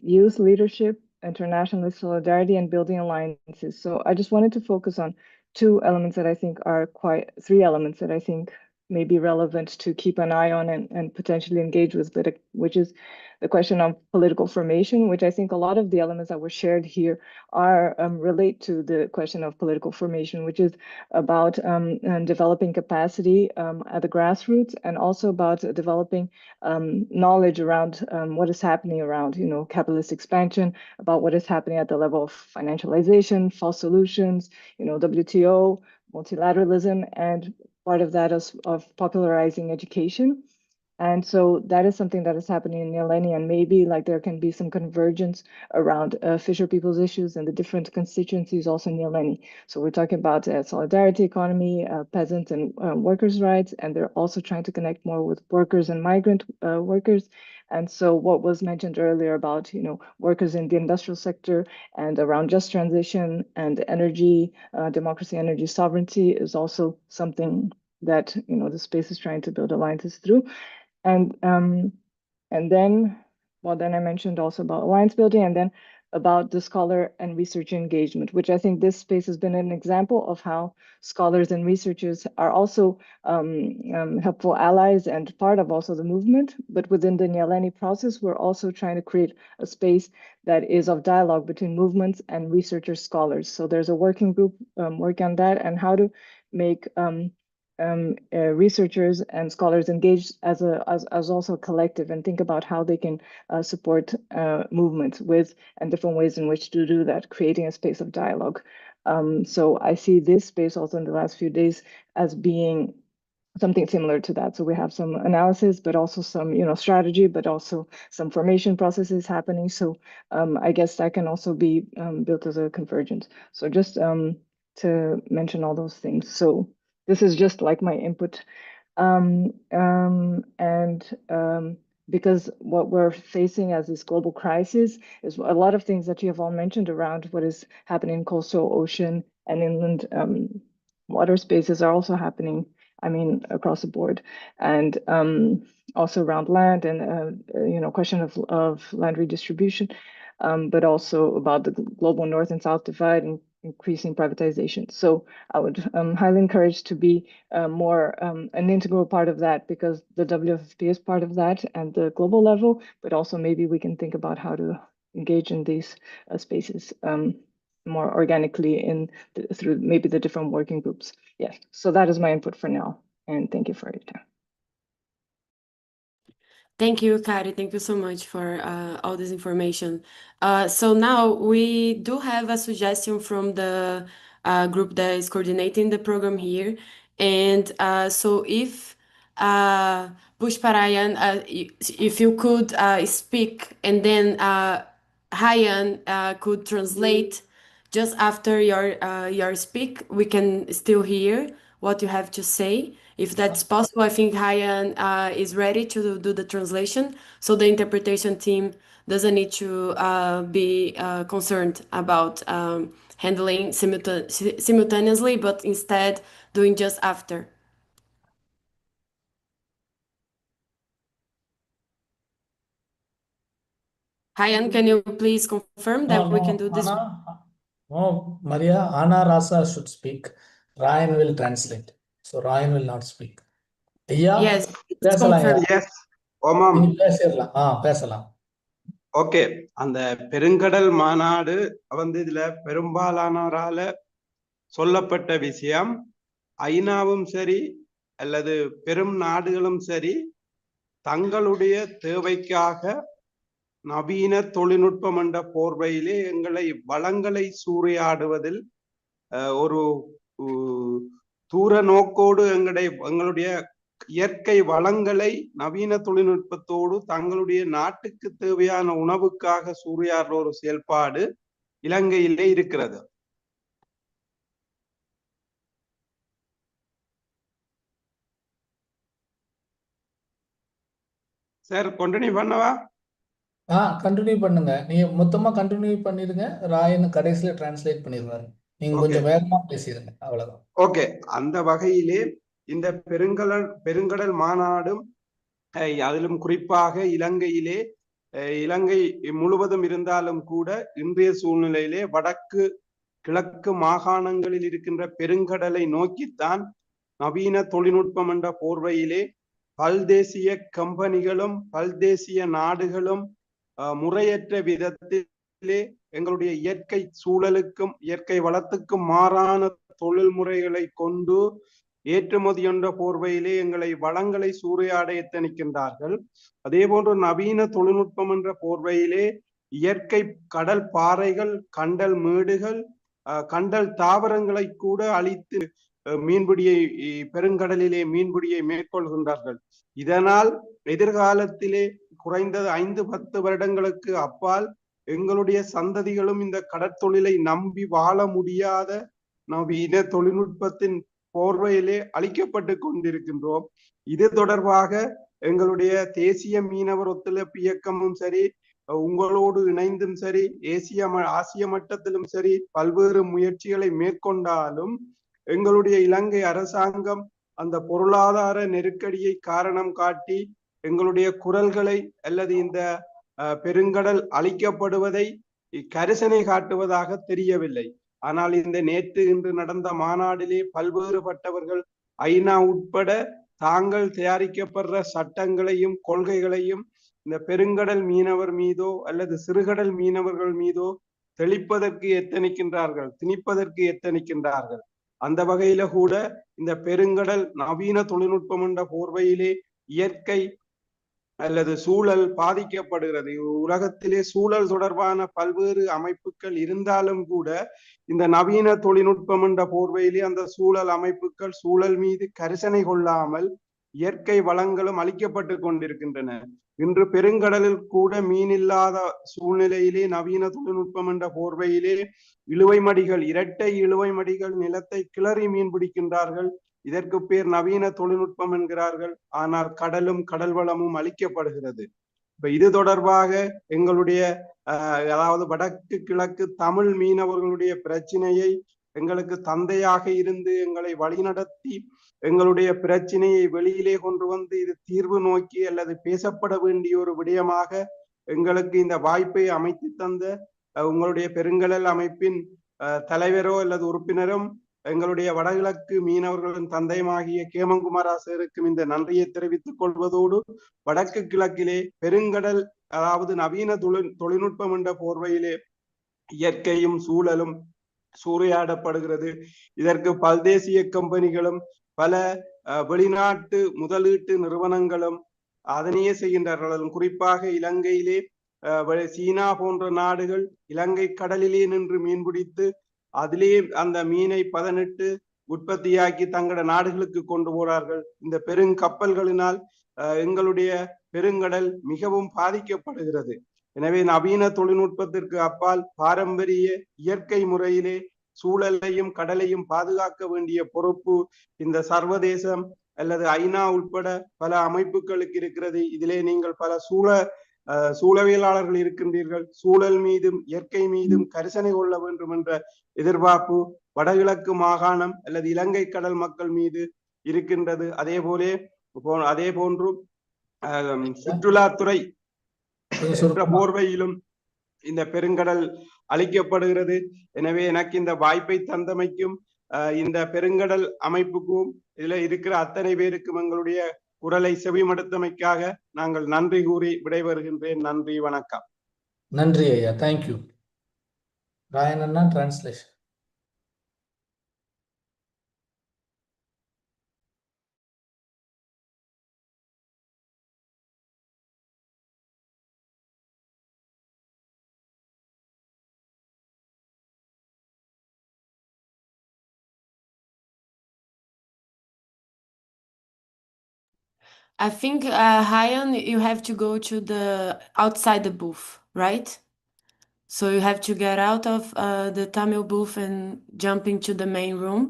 youth leadership, international solidarity, and building alliances. So I just wanted to focus on three elements that I think may be relevant to keep an eye on and potentially engage with, which is the question of political formation, which I think a lot of the elements that were shared here are relate to the question of political formation, which is about developing capacity at the grassroots, and also about developing knowledge around what is happening around, capitalist expansion, about what is happening at the level of financialization, false solutions, WTO, multilateralism, and part of that is of popularizing education. And so that is something that is happening in Nyaleni, and maybe like there can be some convergence around Fisher people's issues and the different constituencies also in Nyaleni. So we're talking about solidarity economy, peasants and workers' rights, and they're also trying to connect more with workers and migrant workers. And so what was mentioned earlier about, workers in the industrial sector and around just transition and energy, democracy, energy sovereignty is also something that, the space is trying to build alliances through. And then I mentioned also about alliance building, and then about the scholar and researcher engagement, which I think this space has been an example of how scholars and researchers are also helpful allies and part of also the movement. But within the Nyaleni process, we're also trying to create a space that is of dialogue between movements and researchers, scholars. So there's a working group working on that, and how to make researchers and scholars engaged as also a collective, and think about how they can support movements with and different ways in which to do that, creating a space of dialogue. So I see this space also in the last few days as being something similar to that. So we have some analysis, but also some, strategy, but also some formation processes happening. So I guess that can also be built as a convergence. So just to mention all those things. So this is just like my input. Because what we're facing as this global crisis is a lot of things that you have all mentioned around what is happening in coastal, ocean, and inland water spaces are also happening, across the board. And also around land and, question of land redistribution, but also about the global north and south divide and increasing privatization. So I would highly encourage to be more an integral part of that, because the WFP is part of that and the global level, but also maybe we can think about how to engage in these spaces more organically through maybe the different working groups. Yes, so that is my input for now, and thank you for your time. Thank you, Kari. Thank you so much for all this information. So now we do have a suggestion from the group that is coordinating the program here. And so if Pushparayan, if you could speak, and then Hayan could translate just after your speak, we can still hear what you have to say. If that's possible, I think Hayan is ready to do the translation, so the interpretation team doesn't need to be concerned about handling simultaneously, but instead doing just after. Hayan, can you please confirm that we can do this? No, Maria, Anna Rasa should speak. Ryan will translate. So Ryan will not speak. Yes, it's பேசலாம் confirmed. Yes, ஓமாம். நீங்க பேசலாம். பேசலாம். Okay, அந்த பெருங்கடல் மாநாடு இதுல பெரும்பாலானோரால சொல்லப்பட்ட விஷயம், ஐநாவும் சரி அல்லது பெரும் நாடுகளும் சரி தங்களுடைய தேவைக்காக நவீன தொழில்நுட்பம் என்ற போர்வையிலே வளங்களை சூறையாடுவதில் ஒரு தூர நோக்கோடு எங்களுடைய இயற்கை வளங்களை நவீன தொழில்நுட்பத்தோடு தங்களுடைய நாட்டுக்கு தேவையான உணவுக்காக சூறையாடுற ஒரு செயல்பாடு இலங்கையிலே இருக்கிறது. சார் கண்டினியூ பண்ணவா? கண்டினியூ பண்ணுங்க. நீங்க மொத்தமா கண்டினியூ பண்ணிருங்க. ராயன் கடைசியில டிரான்ஸ்லேட் பண்ணிடுவாரு. நீங்க கொஞ்சம் வேகமா பேசிடுங்க, அவ்வளவுதான். ஓகே, அந்த வகையிலே இந்த பெருங்கடல் மாநாடும் அதிலும் குறிப்பாக இலங்கை முழுவதும் இருந்தாலும் கூட இன்றைய சூழ்நிலையிலே வடக்கு கிழக்கு மாகாணங்களில் இருக்கின்ற பெருங்கடலை நோக்கித்தான் நவீன தொழில்நுட்பம் என்ற போர்வையிலே பல்தேசிய கம்பெனிகளும் பல்தேசிய நாடுகளும் முறையற்ற விதத்திலே எங்களுடைய இயற்கை சூழலுக்கும் இயற்கை வளத்துக்கும் மாறான தொழில் முறைகளை கொண்டு ஏற்றுமதி என்ற போர்வையிலே எங்களை வளங்களை சூறையாட எத்தனிக்கின்றார்கள். அதே போன்று நவீன தொழில்நுட்பம் என்ற போர்வையிலே இயற்கை கடல் பாறைகள், கண்டல் மேடுகள், கண்டல் தாவரங்களை கூட அழித்து மீன்பிடியை பெருங்கடலிலே மீன்பிடியை மேற்கொள்கின்றார்கள். இதனால் எதிர்காலத்திலே குறைந்தது 5-10 வருடங்களுக்கு அப்பால் எங்களுடைய சந்ததிகளும் இந்த கடற்தொழிலை நம்பி வாழ முடியாத நவீன தொழில்நுட்பத்தின் போர்வையிலே அளிக்கப்பட்டு கொண்டிருக்கின்றோம். இது தொடர்பாக எங்களுடைய தேசிய மீனவர் ஒத்துழைப்பு இயக்கமும் சரி, உங்களோடு இணைந்தும் சரி, ஆசிய மட்டத்திலும் சரி பல்வேறு முயற்சிகளை மேற்கொண்டாலும் எங்களுடைய இலங்கை அரசாங்கம் அந்த பொருளாதார நெருக்கடியை காரணம் காட்டி எங்களுடைய குரல்களை அல்லது இந்த பெருங்கடல் அழிக்கப்படுவதை கரிசனை காட்டுவதாக தெரியவில்லை. ஆனால் இந்த நேற்று இன்று நடந்த மாநாட்டிலே பல்வேறுபட்டவர்கள் ஐநா உட்பட தாங்கள் தயாரிக்கப்படுற சட்டங்களையும் கொள்கைகளையும் இந்த பெருங்கடல் மீனவர் மீதோ அல்லது சிறுகடல் மீனவர்கள் மீதோ தெளிப்பதற்கு எத்தனிக்கின்றார்கள், திணிப்பதற்கு எத்தனிக்கின்றார்கள். அந்த வகையில கூட இந்த பெருங்கடல் நவீன தொழில்நுட்பம் என்ற போர்வையிலே இயற்கை அல்லது சூழல் பாதிக்கப்படுகிறது. உலகத்திலே சூழல் தொடர்பான பல்வேறு அமைப்புகள் இருந்தாலும் கூட இந்த நவீன தொழில்நுட்பம் என்ற போர்வையிலே அந்த சூழல் அமைப்புகள் சூழல் மீது கரிசனை கொள்ளாமல் இயற்கை வளங்களும் அளிக்கப்பட்டு கொண்டிருக்கின்றன. இன்று பெருங்கடலில் கூட மீன் இல்லாத சூழ்நிலையிலே நவீன தொழில்நுட்பம் என்ற போர்வையிலே இழுவை மடிகள், இரட்டை இழுவை மடிகள் நிலத்தை கிளறி மீன் பிடிக்கின்றார்கள். இதற்கு பேர் நவீன தொழில்நுட்பம் என்கிறார்கள். ஆனால் கடலும் கடல் வளமும் அளிக்கப்படுகிறது. இப்ப இது தொடர்பாக எங்களுடைய அதாவது வடக்கு கிழக்கு தமிழ் மீனவர்களுடைய பிரச்சனையை எங்களுக்கு தந்தையாக இருந்து எங்களை வழிநடத்தி எங்களுடைய பிரச்சனையை வெளியிலே கொண்டு வந்து இது தீர்வு நோக்கி அல்லது பேசப்பட வேண்டிய ஒரு விடயமாக எங்களுக்கு இந்த வாய்ப்பை அமைத்து தந்த உங்களுடைய பெருங்கடல் அமைப்பின் தலைவரோ அல்லது உறுப்பினரும் எங்களுடைய வடகிழக்கு மீனவர்களின் தந்தையுமாகிய கேமங்குமாராசருக்கும் இந்த நன்றியை தெரிவித்துக் கொள்வதோடு வடக்கு கிழக்கிலே பெருங்கடல் அதாவது நவீன தொழில்நுட்பம் என்ற போர்வையிலே இயற்கையும் சூழலும் சூறையாடப்படுகிறது. இதற்கு பல்தேசிய கம்பெனிகளும் பல வெளிநாட்டு முதலீட்டு நிறுவனங்களும் அதனையே செய்கின்றார்கள். குறிப்பாக இலங்கையிலே சீனா போன்ற நாடுகள் இலங்கை கடலிலே நின்று மீன் பிடித்து அதிலே அந்த மீனை பதனிட்டு உற்பத்தியாக்கி தங்கள நாடுகளுக்கு கொண்டு போறார்கள். இந்த பெருங்கப்பல்களினால் எங்களுடைய பெருங்கடல் மிகவும் பாதிக்கப்படுகிறது. எனவே நவீன தொழில்நுட்பத்திற்கு அப்பால் பாரம்பரிய இயற்கை முறையிலே சூழலையும் கடலையும் பாதுகாக்க வேண்டிய பொறுப்பு இந்த சர்வதேசம் அல்லது ஐநா உட்பட பல அமைப்புகளுக்கு இருக்கிறது. இதிலே நீங்கள் பல சூழவியலாளர்கள் இருக்கின்றீர்கள். சூழல் மீதும் இயற்கை மீதும் கரிசனை கொள்ள வேண்டும் என்ற எதிர்பார்ப்பு வடகிழக்கு மாகாணம் அல்லது இலங்கை கடல் மக்கள் மீது இருக்கின்றது. அதே போன்று சுற்றுலாத்துறை என்ற போர்வையிலும் இந்த பெருங்கடல் அளிக்கப்படுகிறது. எனவே எனக்கு இந்த வாய்ப்பை தந்தமைக்கும் இந்த பெருங்கடல் அமைப்புக்கும் இதுல இருக்கிற அத்தனை பேருக்கும் எங்களுடைய குரலை செவிமடுத்தமைக்காக நாங்கள் நன்றி கூறி விடைபெறுகின்றேன். நன்றி, வணக்கம். நன்றி ஐயா, தேங்க்யூ. ராயன் அண்ணா, translation. I think, Ryan, you have to go to the outside the booth, right? So you have to get out of the Tamil booth and jump into the main room.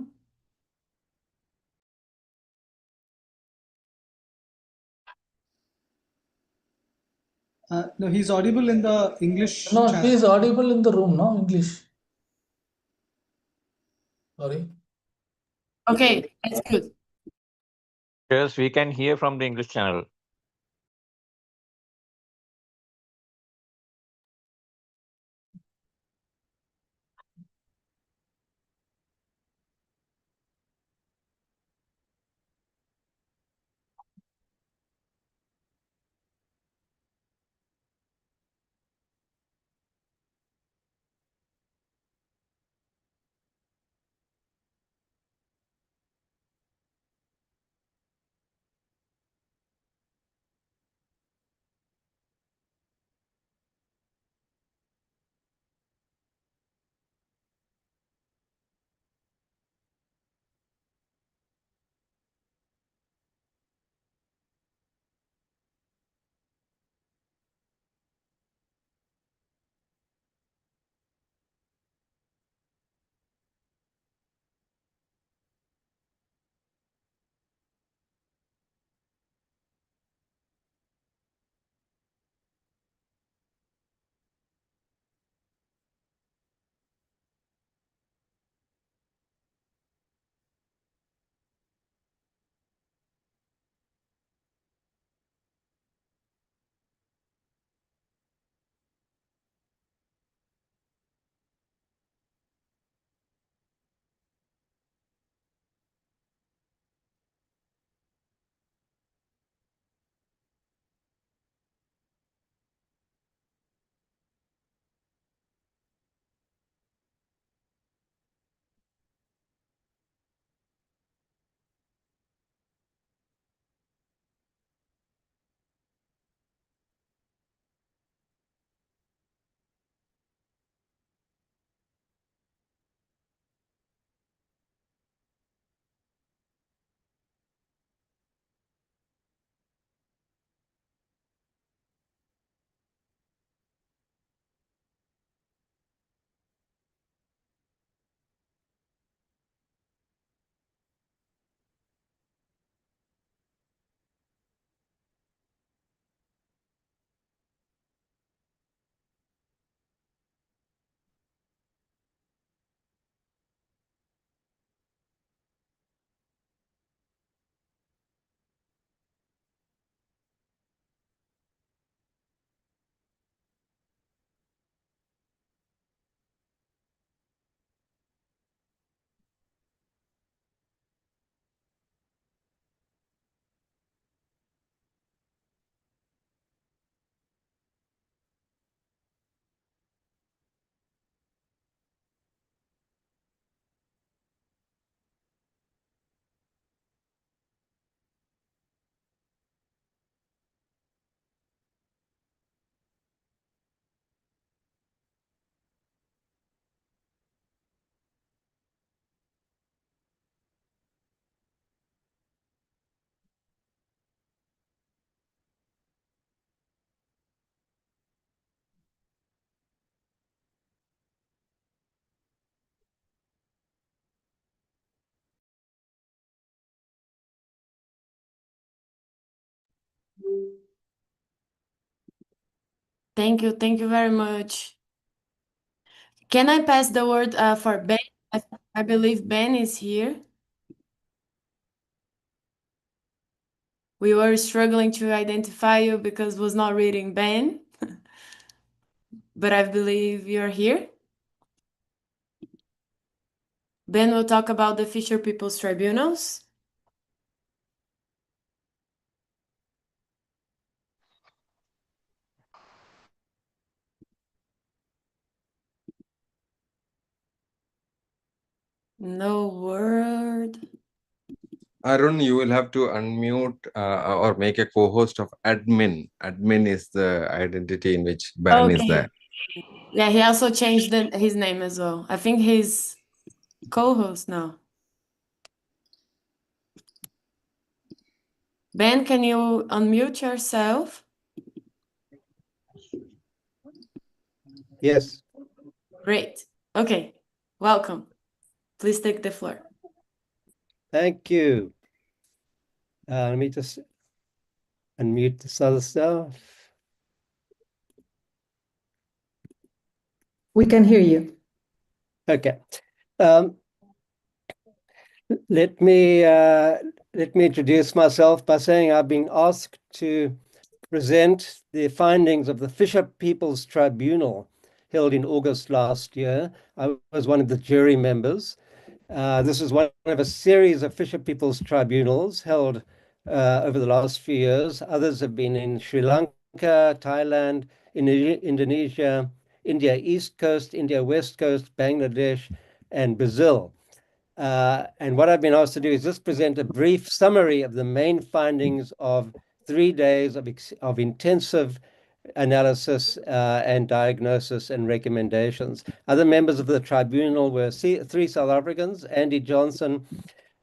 No, he's audible in the English No, channel. he is audible in the room, no English. Sorry. Okay, that's good. Yes, we can hear from the English channel. Thank you. Thank you very much. Can I pass the word for Ben? I believe Ben is here. We were struggling to identify you because was not reading Ben, but I believe you're here. Ben will talk about the Fisher People's Tribunals. No word. Arun, you will have to unmute or make a co-host of admin. Admin is the identity in which Ban is there. Yeah, he also changed his name as well. I think he's co-host now. Ben, can you unmute yourself? Yes. Great. Okay. Welcome. Please take the floor. Thank you. Let me just unmute this other stuff. We can hear you. Okay. Let me introduce myself by saying I've been asked to present the findings of the Fisher People's Tribunal held in August last year. I was one of the jury members. This is one of a series of Fisher People's Tribunals held over the last few years. Others have been in Sri Lanka, Thailand, Indonesia, India East Coast, India West Coast, Bangladesh, and Brazil. And what I've been asked to do is just present a brief summary of the main findings of 3 days of intensive analysis and diagnosis and recommendations. Other members of the tribunal were three South Africans: Andy Johnson,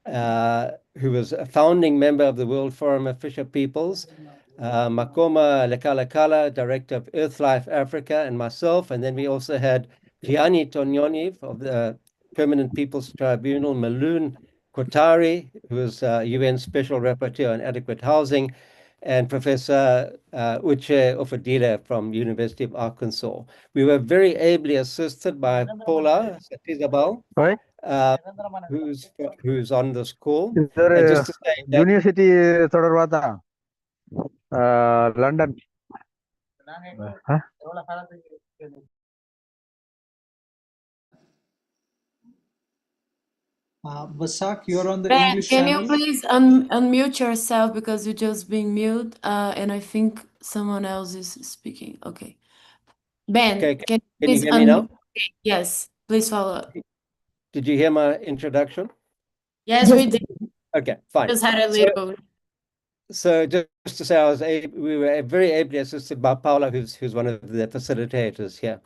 who was a founding member of the World Forum of Fisher Peoples, Makoma Lekalakala, director of EarthLife Africa, and myself. And then we also had Gianni Tognoni of the Permanent People's Tribunal, Maloon Kotari, who is UN Special Rapporteur on Adequate Housing, and Professor Uche Ofadila from University of Arkansas. We were very ably assisted by Paula Satizabal, who's on this call. And just to say that university తర్వాత London Vasak, you're on the Ben, English can channel. you please unmute yourself because you're just being mute, and I think someone else is speaking. Okay. Ben, okay, can you can you please hear me now? Okay, yes, please follow up. Did you hear my introduction? Yes, we did. Okay, fine. Just had a little. So just to say, we were very ably assisted by Paula, who's one of the facilitators here.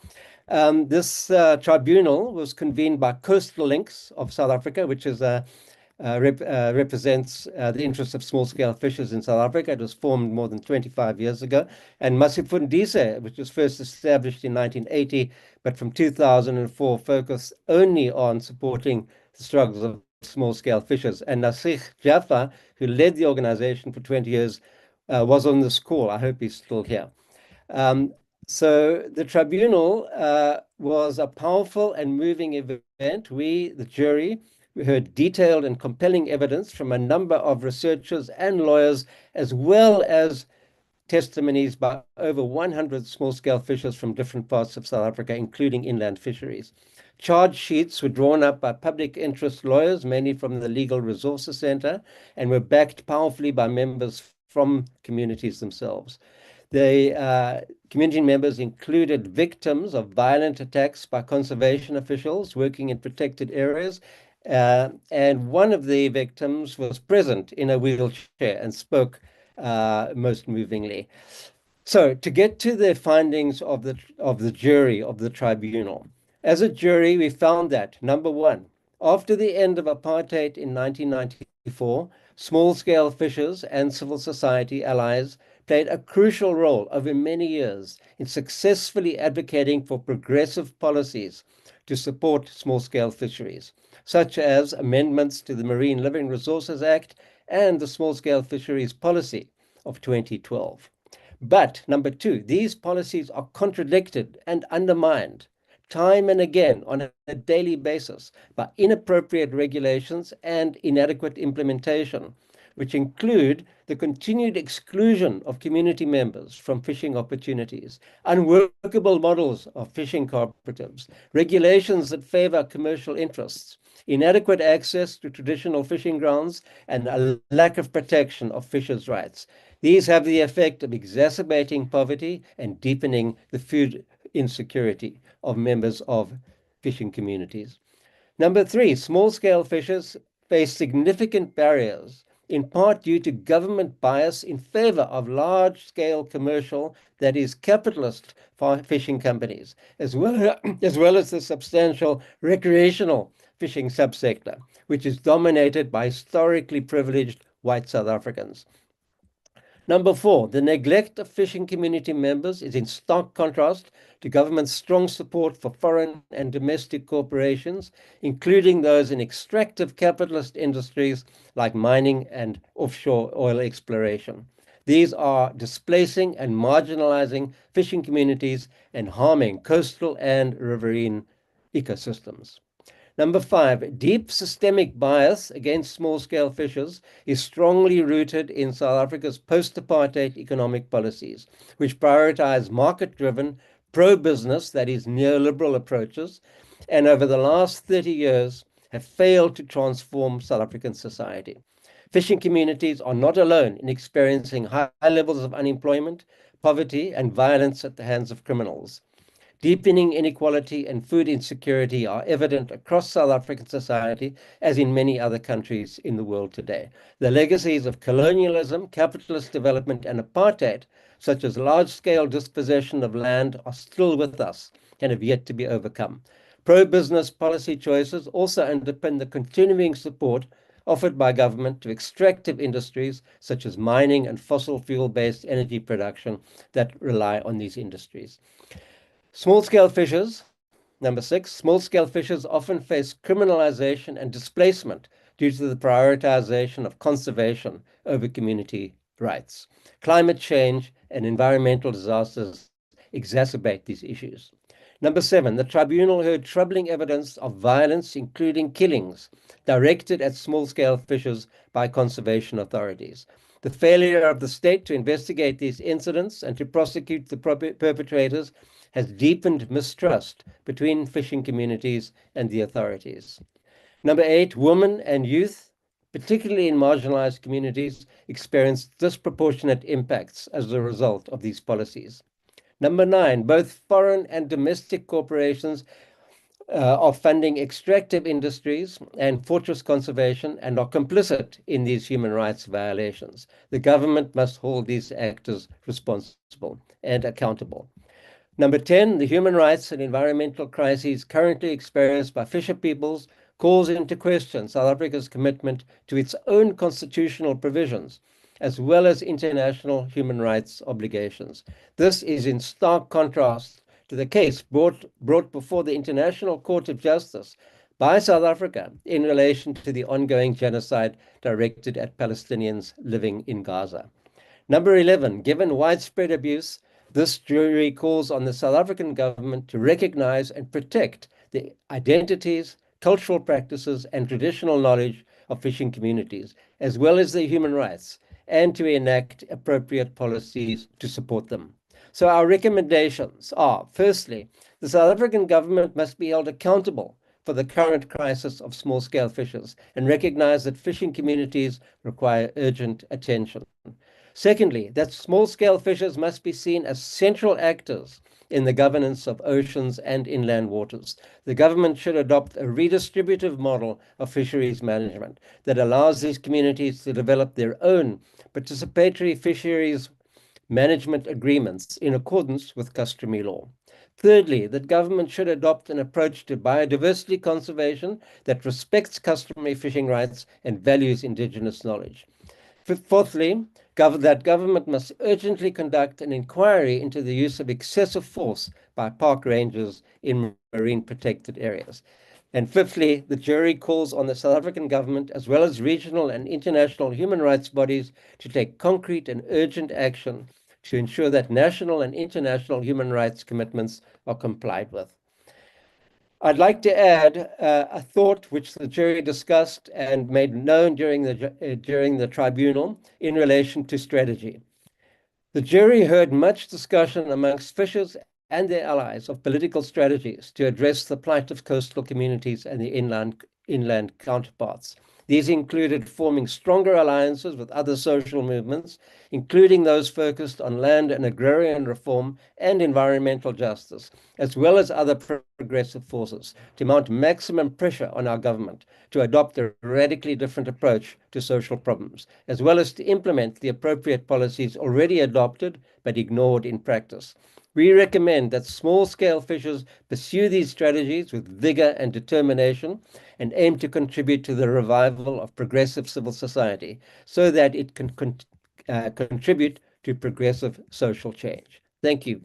This tribunal was convened by Coastal Links of South Africa, which is represents the interests of small-scale fishers in South Africa. It was formed more than 25 years ago. And Masifundise, which was first established in 1980, but from 2004 focused only on supporting the struggles of small-scale fishers. And Nasir Jaffa, who led the organization for 20 years, was on this call. I hope he's still here. So the tribunal was a powerful and moving event. We, the jury, we heard detailed and compelling evidence from a number of researchers and lawyers, as well as testimonies by over 100 small-scale fishers from different parts of South Africa, including inland fisheries. Charge sheets were drawn up by public interest lawyers, mainly from the Legal Resources Center, and were backed powerfully by members from communities themselves. The community members included victims of violent attacks by conservation officials working in protected areas, and one of the victims was present in a wheelchair and spoke most movingly. So to get to the findings of the jury of the tribunal, as a jury, we found that, number one, after the end of apartheid in 1994, small-scale fishers and civil society allies played a crucial role over many years in successfully advocating for progressive policies to support small-scale fisheries, such as amendments to the Marine Living Resources Act and the Small-Scale Fisheries Policy, of 2012. But number two, these policies are contradicted and undermined time and again on a daily basis by inappropriate regulations and inadequate implementation, which include the continued exclusion of community members from fishing opportunities, unworkable models of fishing cooperatives, regulations that favor commercial interests, inadequate access to traditional fishing grounds, and a lack of protection of fishers' rights. These have the effect of exacerbating poverty and deepening the food insecurity of members of fishing communities. Number three, small-scale fishers face significant barriers, in part due to government bias in favor of large-scale commercial, that is, capitalist fishing companies, as well as the substantial recreational fishing subsector, which is dominated by historically privileged white South Africans. Number four, the neglect of fishing community members is in stark contrast to government's strong support for foreign and domestic corporations, including those in extractive capitalist industries like mining and offshore oil exploration. These are displacing and marginalizing fishing communities and harming coastal and riverine ecosystems. Number five, deep systemic bias against small-scale fishers is strongly rooted in South Africa's post-apartheid economic policies, which prioritize market-driven, pro-business, that is, neoliberal approaches, and over the last 30 years have failed to transform South African society. Fishing communities are not alone in experiencing high levels of unemployment, poverty, and violence at the hands of criminals. Deepening inequality and food insecurity are evident across South African society, as in many other countries in the world today. The legacies of colonialism, capitalist development, and apartheid, such as large-scale dispossession of land, are still with us and have yet to be overcome. Pro-business policy choices also underpin the continuing support offered by government to extractive industries such as mining and fossil fuel-based energy production that rely on these industries. Small-scale fishers, number six, small-scale fishers often face criminalization and displacement due to the prioritization of conservation over community rights. Climate change and environmental disasters exacerbate these issues. Number seven, the tribunal heard troubling evidence of violence, including killings, directed at small-scale fishers by conservation authorities. The failure of the state to investigate these incidents and to prosecute the perpetrators has deepened mistrust between fishing communities and the authorities. Number eight, women and youth, particularly in marginalized communities, experience disproportionate impacts as a result of these policies. Number nine, both foreign and domestic corporations are funding extractive industries and fortress conservation and are complicit in these human rights violations. The government must hold these actors responsible and accountable. Number 10, the human rights and environmental crises currently experienced by fisher peoples calls into question South Africa's commitment to its own constitutional provisions, as well as international human rights obligations. This is in stark contrast to the case brought before the International Court of Justice by South Africa in relation to the ongoing genocide directed at Palestinians living in Gaza. Number 11, given widespread abuse, this jury calls on the South African government to recognize and protect the identities, cultural practices, and traditional knowledge of fishing communities, as well as their human rights, and to enact appropriate policies to support them. So our recommendations are, firstly, the South African government must be held accountable for the current crisis of small-scale fishers and recognize that fishing communities require urgent attention. Secondly, that small-scale fishers must be seen as central actors in the governance of oceans and inland waters. The government should adopt a redistributive model of fisheries management that allows these communities to develop their own participatory fisheries management agreements in accordance with customary law. Thirdly, that government should adopt an approach to biodiversity conservation that respects customary fishing rights and values indigenous knowledge. Fourthly, that government must urgently conduct an inquiry into the use of excessive force by park rangers in marine protected areas. And fifthly, the jury calls on the South African government, as well as regional and international human rights bodies, to take concrete and urgent action to ensure that national and international human rights commitments are complied with. I'd like to add a thought which the jury discussed and made known during the tribunal in relation to strategy. The jury heard much discussion amongst fishers and their allies of political strategies to address the plight of coastal communities and the inland counterparts. These included forming stronger alliances with other social movements, including those focused on land and agrarian reform and environmental justice, as well as other progressive forces, to mount maximum pressure on our government to adopt a radically different approach to social problems, as well as to implement the appropriate policies already adopted but ignored in practice. We recommend that small-scale fishers pursue these strategies with vigor and determination and aim to contribute to the revival of progressive civil society so that it can contribute to progressive social change. Thank you.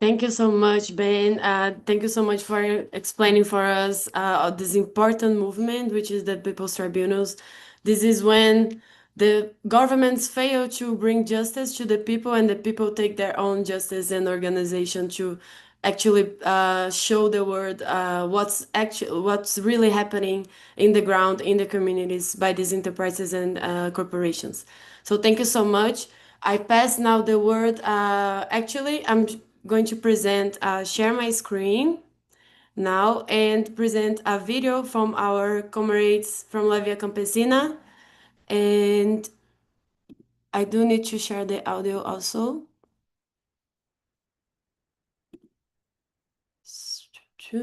Thank you so much, Ben. Thank you so much for explaining for us this important movement, which is the People's Tribunals. This is when the governments fail to bring justice to the people, and the people take their own justice and organization to actually show the world what's really happening in the ground, in the communities by these enterprises and corporations. So thank you so much. I pass now the word. Actually, I'm going to share my screen now and present a video from our comrades from La Via Campesina. And I do need to share the audio also. I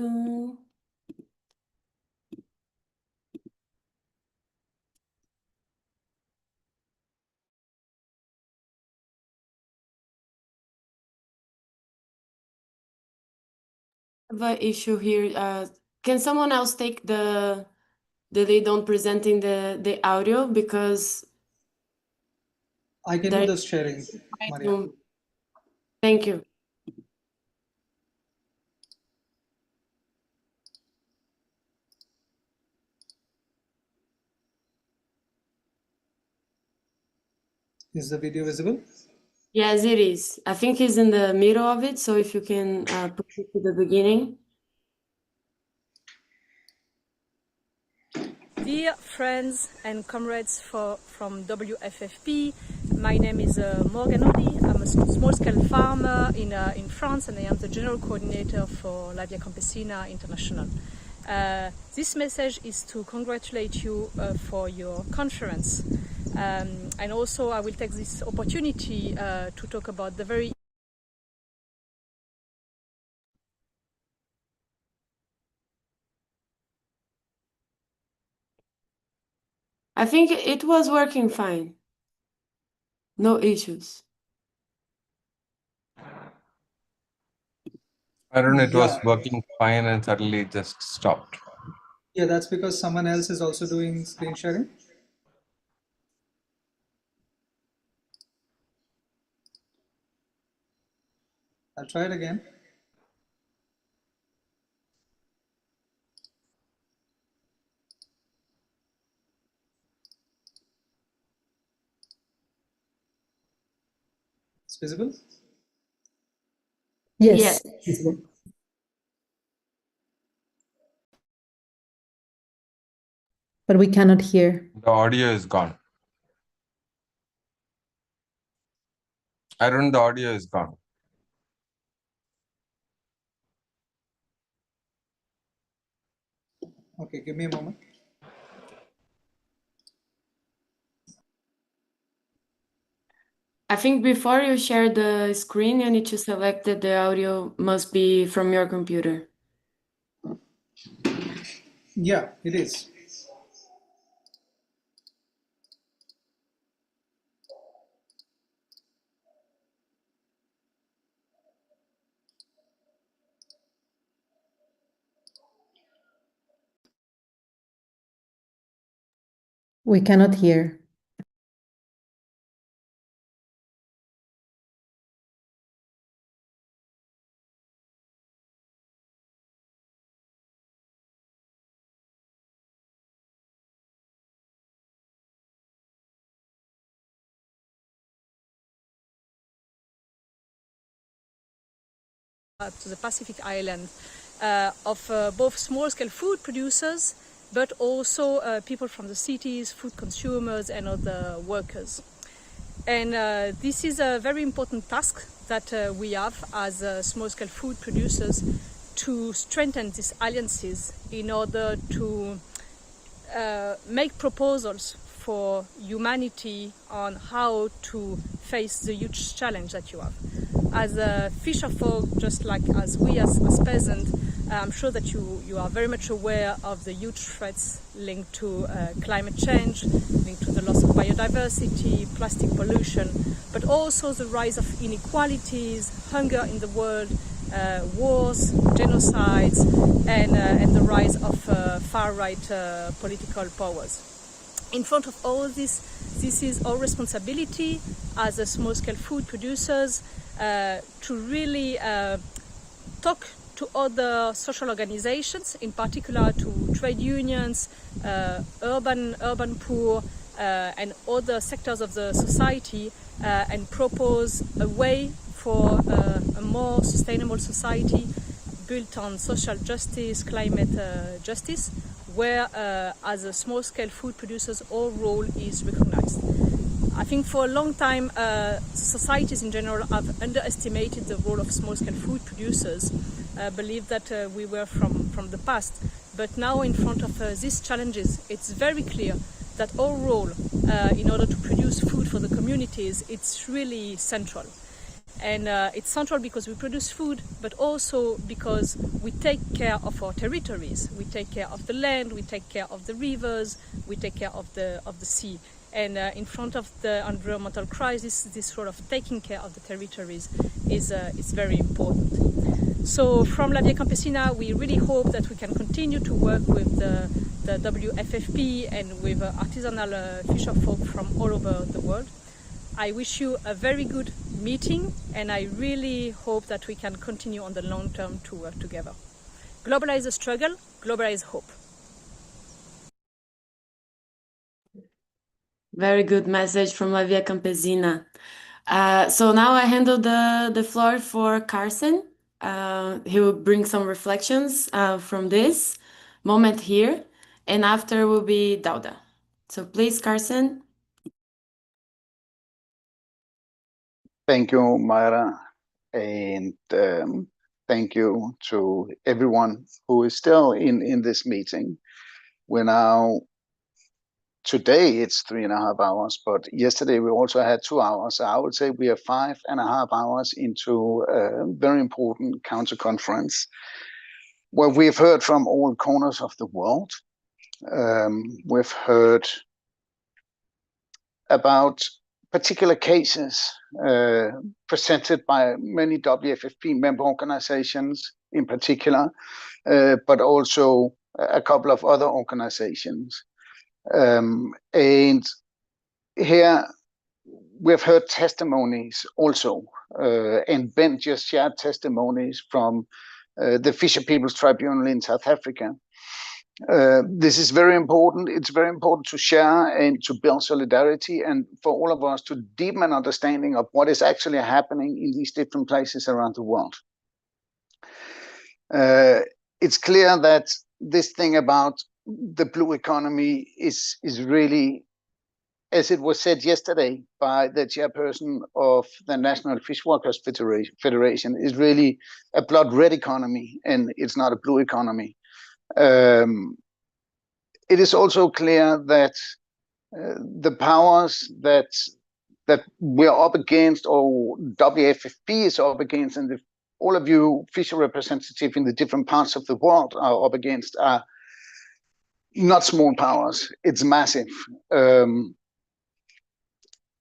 have an issue here. Can someone else take the lead on presenting the audio, because I can do the sharing, Maria. Thank you. Is the video visible? Yes, it is. I think it's in the middle of it, so if you can push it to the beginning. Dear friends and comrades from WFFP, my name is Morgan Odi. I'm a small-scale farmer in France, and I am the general coordinator for La Via Campesina International. This message is to congratulate you for your conference. And also I will take this opportunity to talk about the very I think it was working fine. No issues. I don't know, it was working fine and suddenly it just stopped. Yeah, that's because someone else is also doing screen sharing. I'll try it again. It's visible? Yes. But we cannot hear. The audio is gone. I don't know, the audio is gone. Okay, give me a moment. I think before you share the screen, you need to select that the audio must be from your computer. Yeah, it is. We cannot hear. to the Pacific Island of both small-scale food producers, but also people from the cities, food consumers, and other workers. And this is a very important task that we have as small-scale food producers to strengthen these alliances in order to make proposals for humanity on how to face the huge challenge that you have. As a fisher folk, just like as we as peasants, I'm sure that you are very much aware of the huge threats linked to climate change, linked to the loss of biodiversity, plastic pollution, but also the rise of inequalities, hunger in the world, wars, genocides, and the rise of far-right political powers. In front of all this is our responsibility as a small-scale food producers to really talk to other social organizations, in particular to trade unions, urban poor, and other sectors of the society, and propose a way for a more sustainable society built on social justice, climate justice, where as a small-scale food producers, our role is recognized. I think for a long time, societies in general have underestimated the role of small-scale food producers, believe that we were from the past. But now in front of these challenges, it's very clear that our role in order to produce food for the communities, it's really central. And it's central because we produce food, but also because we take care of our territories. We take care of the land, we take care of the rivers, we take care of the sea. And in front of the environmental crisis, this sort of taking care of the territories is very important. So from La Via Campesina, we really hope that we can continue to work with the WFFP and with artisanal fisher folk from all over the world. I wish you a very good meeting, and I really hope that we can continue on the long term to work together. Globalize the struggle, globalize hope. Very good message from La Via Campesina. So now I handle the floor for Carson. He will bring some reflections from this moment here, and after will be Dauda. So please, Carson. Thank you, Mayra, and thank you to everyone who is still in this meeting. We're now, today it's 3.5 hours, but yesterday we also had 2 hours. So I would say we are 5.5 hours into a very important counter conference where we've heard from all corners of the world. We've heard about particular cases presented by many WFFP member organizations in particular, but also a couple of other organizations. And here we've heard testimonies also, and Ben just shared testimonies from the Fisher People's Tribunal in South Africa. This is very important. It's very important to share and to build solidarity, and for all of us to deepen an understanding of what is actually happening in these different places around the world. It's clear that this thing about the blue economy is really, as it was said yesterday by the chairperson of the National Fish Workers Federation, is really a blood red economy, and it's not a blue economy. It is also clear that the powers that we're up against, or WFFP is up against, and all of you fisher representatives in the different parts of the world are up against, are not small powers. It's massive. Liam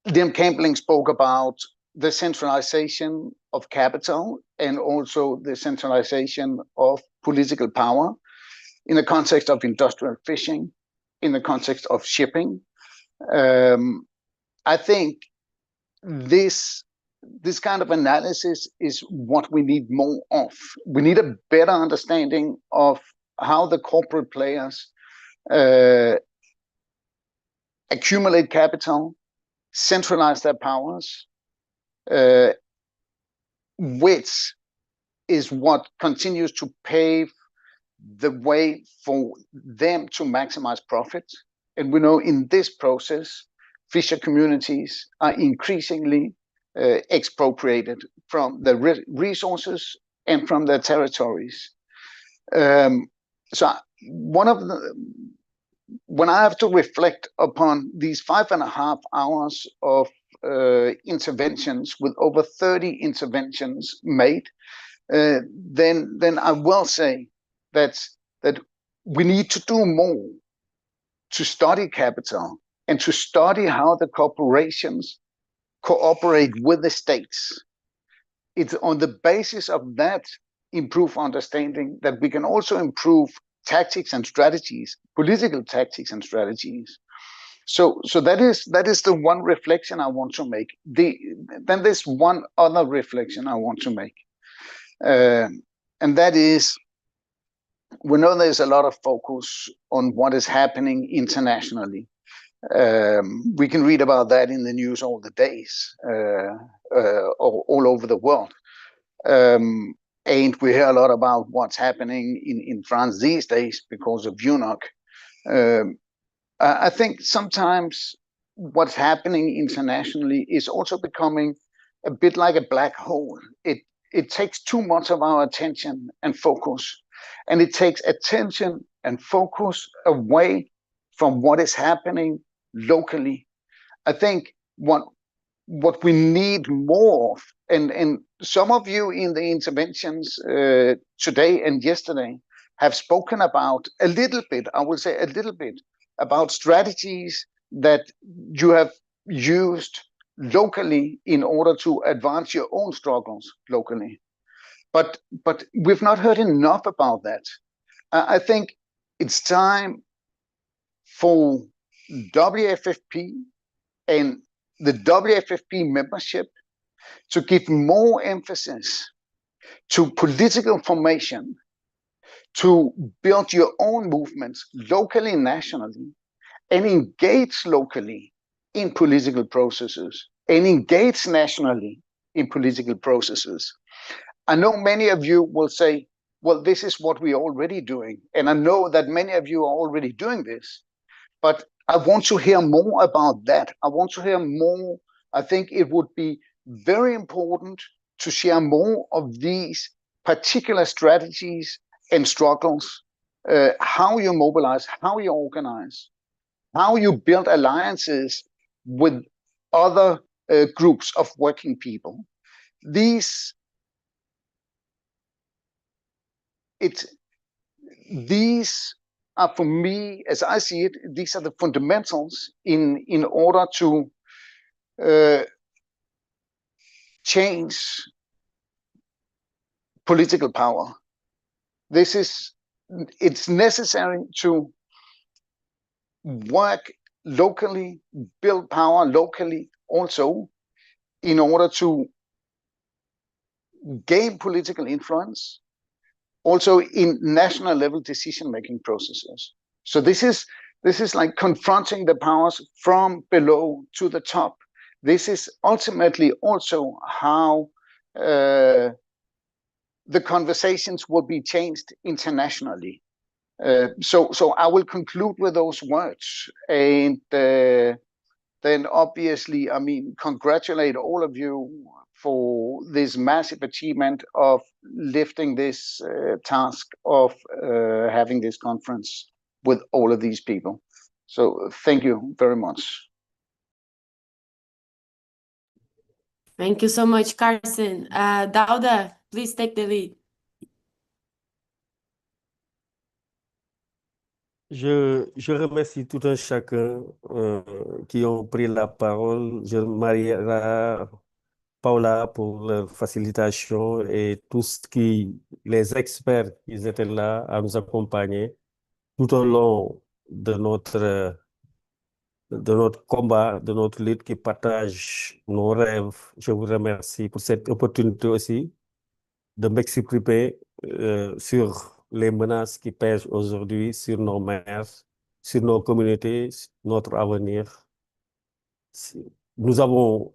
Campling spoke about the centralization of capital and also the centralization of political power in the context of industrial fishing, in the context of shipping. I think this kind of analysis is what we need more of. We need a better understanding of how the corporate players accumulate capital, centralize their powers, which is what continues to pave the way for them to maximize profit. And we know in this process, fisher communities are increasingly expropriated from the resources and from their territories. So when I have to reflect upon these 5.5 hours of interventions with over 30 interventions made, then I will say that we need to do more to study capital and to study how the corporations cooperate with the states. It's on the basis of that improved understanding that we can also improve tactics and strategies, political tactics and strategies. So that is the one reflection I want to make. Then there's one other reflection I want to make, and that is, we know there's a lot of focus on what is happening internationally. We can read about that in the news all the days, all over the world. And we hear a lot about what's happening in France these days because of UNOC. I think sometimes what's happening internationally is also becoming a bit like a black hole. It takes too much of our attention and focus, and it takes attention and focus away from what is happening locally. I think what we need more of, and some of you in the interventions today and yesterday have spoken about a little bit, I will say a little bit, about strategies that you have used locally in order to advance your own struggles locally. But we've not heard enough about that. I think it's time for WFFP and the WFFP membership to give more emphasis to political formation, to build your own movements locally and nationally, and engage locally in political processes, and engage nationally in political processes. I know many of you will say, well, this is what we're already doing. And I know that many of you are already doing this, but I want to hear more about that. I want to hear more. I think it would be very important to share more of these particular strategies and struggles, how you mobilize, how you organize, how you build alliances with other groups of working people. These are, for me, as I see it, these are the fundamentals in order to change political power. It's necessary to work locally, build power locally also, in order to gain political influence, also in national level decision-making processes. So this is like confronting the powers from below to the top. This is ultimately also how the conversations will be changed internationally. So I will conclude with those words, and then obviously, I mean, congratulate all of you for this massive achievement of lifting this task of having this conference with all of these people. So thank you very much. Thank you so much, Carson. Dauda, please take the lead. Je remercie tout un chacun qui ont pris la parole. Je remercie Paula pour leur facilitation et tous les experts qui étaient là à nous accompagner tout au long de notre combat, de notre lutte qui partage nos rêves. Je vous remercie pour cette opportunité aussi de m'exprimer sur les menaces qui pèsent aujourd'hui sur nos mers, sur nos communautés, notre avenir. Nous avons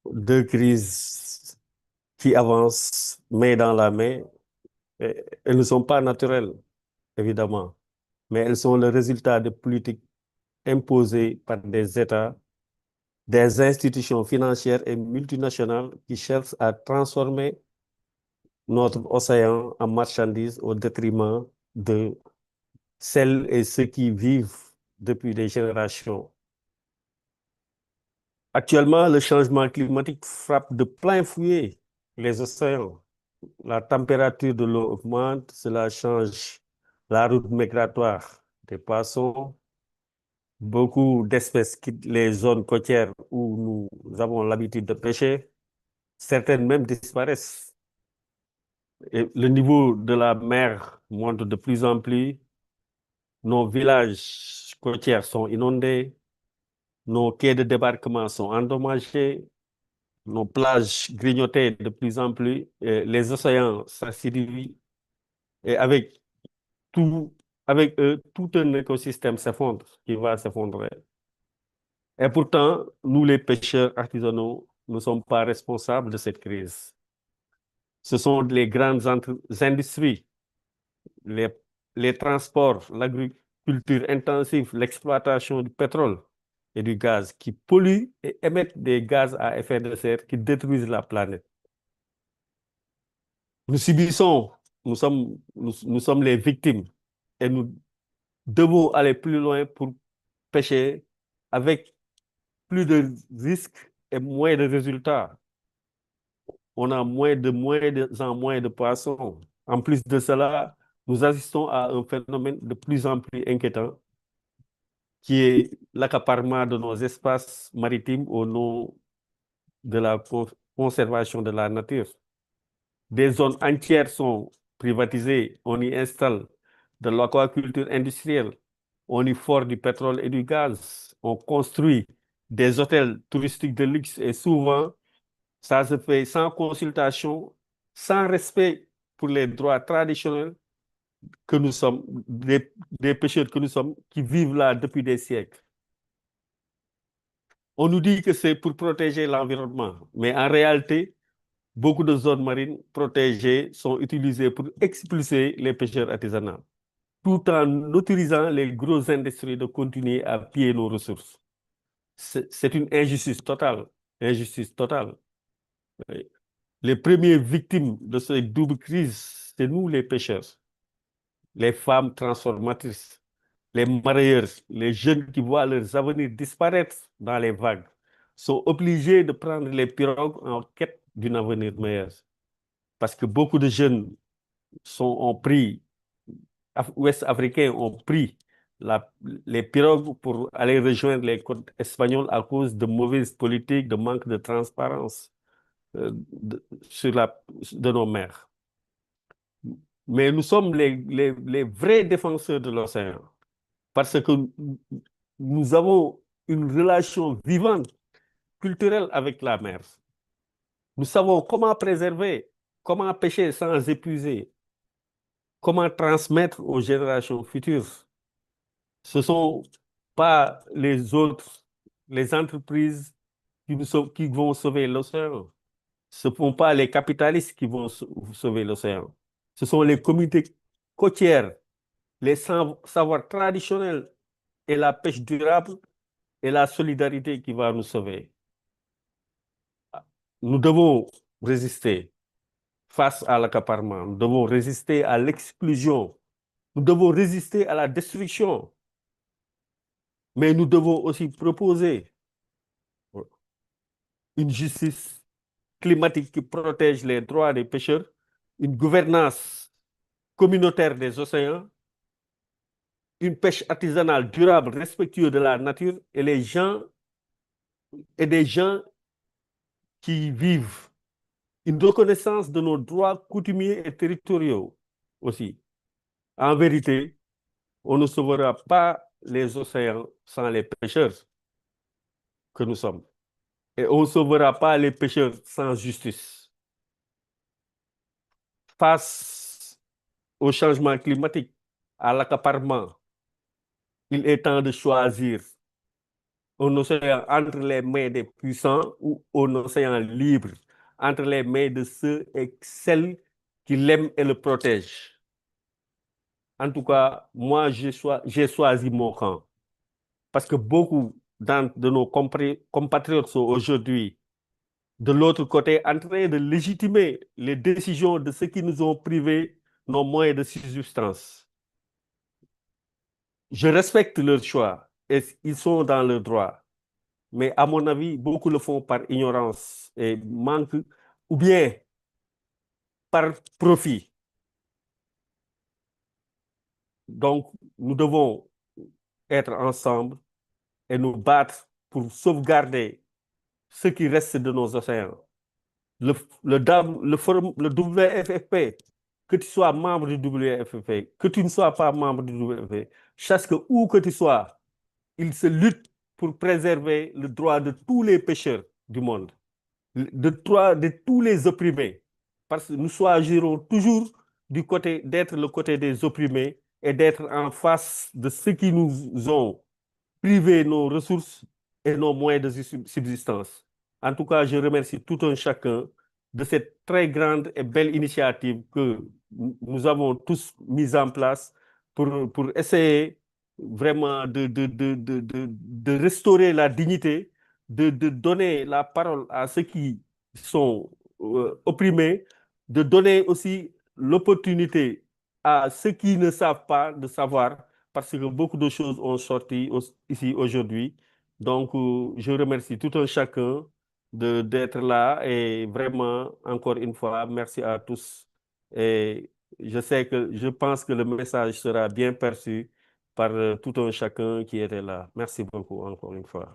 deux crises qui avancent main dans la main, Elles ne sont pas naturelles, évidemment, mais elles sont le résultat de politiques imposées par des États, des institutions financières et multinationales qui cherchent à transformer notre océan en marchandises au détriment de celles et ceux qui vivent depuis des générations. Actuellement, le changement climatique frappe de plein fouet les océans. La température de l'eau augmente, cela change la route migratoire des poissons. Beaucoup d'espèces quittent les zones côtières où nous avons l'habitude de pêcher. Certaines même disparaissent. Et le niveau de la mer monte de plus en plus. Nos villages côtiers sont inondés. Nos quais de débarquement sont endommagés. Nos plages grignotées de plus en plus. Et les océans s'acidifient. Et avec eux, tout un écosystème s'effondre, qui va s'effondrer. Et pourtant, nous, les pêcheurs artisanaux, ne sommes pas responsables de cette crise. Ce sont les grandes industries, les, les transports, l'agriculture intensive, l'exploitation du pétrole et du gaz qui polluent et émettent des gaz à effet de serre qui détruisent la planète. Nous subissons, nous sommes les victimes et nous devons aller plus loin pour pêcher avec plus de risques et moins de résultats. On a moins de poissons. En plus de cela, nous assistons à un phénomène de plus en plus inquiétant qui est l'accaparement de nos espaces maritimes au nom de la conservation de la nature. Des zones entières sont privatisées, on y installe de l'aquaculture industrielle, on y fore du pétrole et du gaz, on construit des hôtels touristiques de luxe et souvent, ça se fait sans consultation, sans respect pour les droits traditionnels que nous sommes, des pêcheurs que nous sommes, qui vivent là depuis des siècles. On nous dit que c'est pour protéger l'environnement, mais en réalité, beaucoup de zones marines protégées sont utilisées pour expulser les pêcheurs artisanaux, tout en autorisant les grosses industries de continuer à piller nos ressources. C'est une injustice totale. Injustice totale. Oui. Les premières victimes de cette double crise, c'est nous les pêcheurs, les femmes transformatrices, les mareyeurs, les jeunes qui voient leurs avenirs disparaître dans les vagues, sont obligés de prendre les pirogues en quête d'un avenir meilleur. Parce que beaucoup de jeunes ont pris, ouest africains ont pris les pirogues pour aller rejoindre les côtes espagnoles à cause de mauvaises politiques, de manque de transparence de nos mers. Mais nous sommes les vrais défenseurs de l'océan parce que nous avons une relation vivante, culturelle avec la mer. Nous savons comment préserver, comment pêcher sans épuiser, comment transmettre aux générations futures. Ce ne sont pas les autres, les entreprises qui vont sauver l'océan. Ce ne sont pas les capitalistes qui vont sauver l'océan. Ce sont les communautés côtières, les savoirs traditionnels et la pêche durable et la solidarité qui va nous sauver. Nous devons résister face à l'accaparement. Nous devons résister à l'exclusion. Nous devons résister à la destruction. Mais nous devons aussi proposer une justice climatique qui protège les droits des pêcheurs, une gouvernance communautaire des océans, une pêche artisanale durable, respectueuse de la nature et des gens qui vivent une reconnaissance de nos droits coutumiers et territoriaux aussi. En vérité, on ne sauvera pas les océans sans les pêcheurs que nous sommes. Et on ne sauvera pas les pêcheurs sans justice. Face au changement climatique, à l'accaparement, il est temps de choisir un océan entre les mains des puissants ou un océan libre entre les mains de ceux et celles qui l'aime et le protège. En tout cas, moi, j'ai choisi mon camp. Parce que beaucoup de nos compatriotes sont aujourd'hui de l'autre côté en train de légitimer les décisions de ceux qui nous ont privés nos moyens de subsistance. Je respecte leur choix et ils sont dans leur droit. Mais à mon avis, beaucoup le font par ignorance et manque ou bien par profit. Donc, nous devons être ensemble et nous battre pour sauvegarder ce qui reste de nos océans. Le forum, le WFFP, que tu sois membre du WFFP, que tu ne sois pas membre du WFFP, chaque où que tu sois, il se lutte pour préserver le droit de tous les pêcheurs du monde, de tous les opprimés, parce que nous choisirons toujours d'être le côté des opprimés et d'être en face de ceux qui nous ont privé nos ressources et nos moyens de subsistance. En tout cas, je remercie tout un chacun de cette très grande et belle initiative que nous avons tous mise en place pour essayer vraiment de restaurer la dignité, de donner la parole à ceux qui sont opprimés, de donner aussi l'opportunité à ceux qui ne savent pas de savoir, parce que beaucoup de choses ont sorti ici aujourd'hui. Donc, je remercie tout un chacun d'être là et vraiment, encore une fois, merci à tous. Et je pense que le message sera bien perçu par tout un chacun qui était là. Merci beaucoup, encore une fois.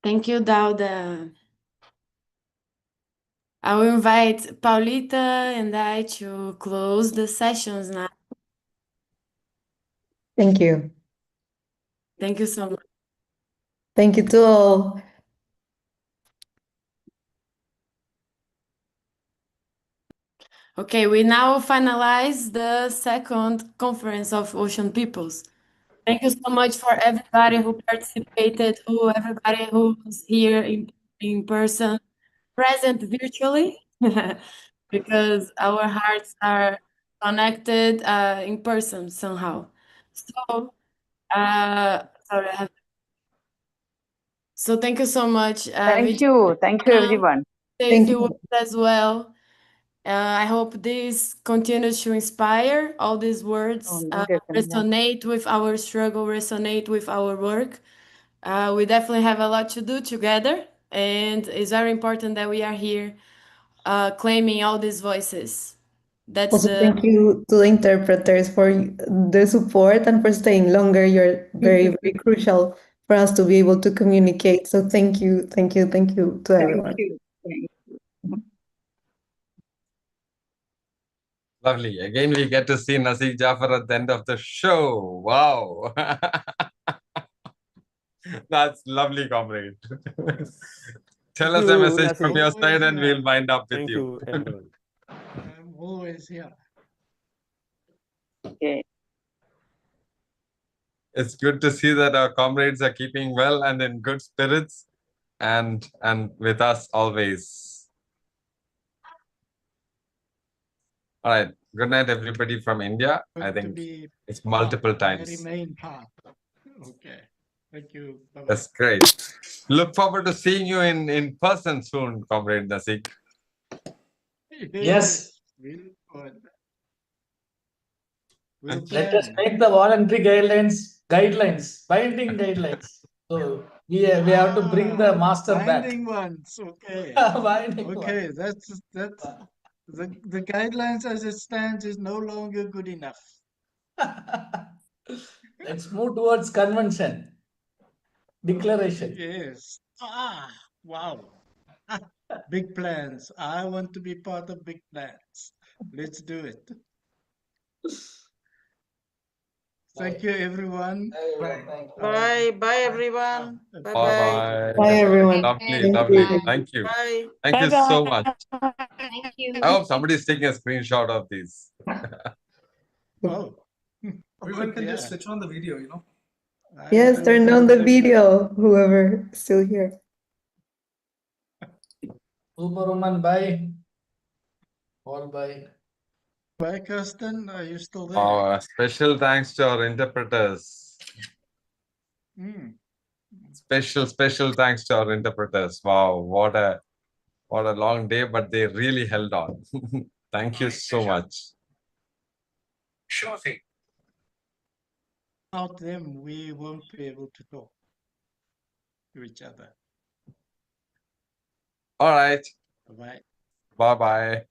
Thank you, Dauda. I will invite Paulita and I to close the sessions now. Thank you. Thank you so much. Thank you to all. Okay, we now finalize the second conference of Ocean Peoples. Thank you so much for everybody who participated, everybody who's here in person, present virtually, because our hearts are connected in person somehow. So, sorry. So thank you so much. Thank you everyone. Thank you as well. I hope this continues to inspire. All these words resonate with our struggle, resonate with our work. We definitely have a lot to do together, and it's very important that we are here claiming all these voices. Also, thank you to the interpreters for the support and for staying longer. You're very, very crucial for us to be able to communicate. So thank you to everyone. Thank you. Lovely. Again, we get to see Nasik Jafar at the end of the show. Wow. That's lovely, comrade. Tell us a message from your side and we'll wind up with you. Thank you, everyone. I'm always here. Okay. It's good to see that our comrades are keeping well and in good spirits and with us always. All right. Good night, everybody from India. I think it's multiple times. Main part. Okay. Thank you. Bye-bye. That's great. Look forward to seeing you in person soon, Comrade Nasik. Yes. Let us make the voluntary guidelines, binding guidelines. So we have to bring the master binding back. ones. Okay. Binding Okay. ones. That's the guidelines as it stands is no longer good enough. Let's move towards convention. Declaration. Yes. Wow. Big plans. I want to be part of big plans. Let's do it. Thank you, everyone. Bye. Bye, everyone. Bye-bye. Bye-bye. Bye, everyone. Lovely, lovely. Thank you. Bye. Thank you so much. Thank you. I hope somebody's taking a screenshot of these. Oh. Everyone can just Yeah. switch on the video, you know. Yes, turn down the video, whoever is still here. Superwoman, bye. All bye. Bye, Kirsten. Are you still there? Special thanks to our interpreters. Mm. Special thanks to our interpreters. Wow, what a long day, but they really held on. Thank you so much. Sure thing. Without them, we won't be able to talk to each other. All right. Bye-bye. Bye-bye.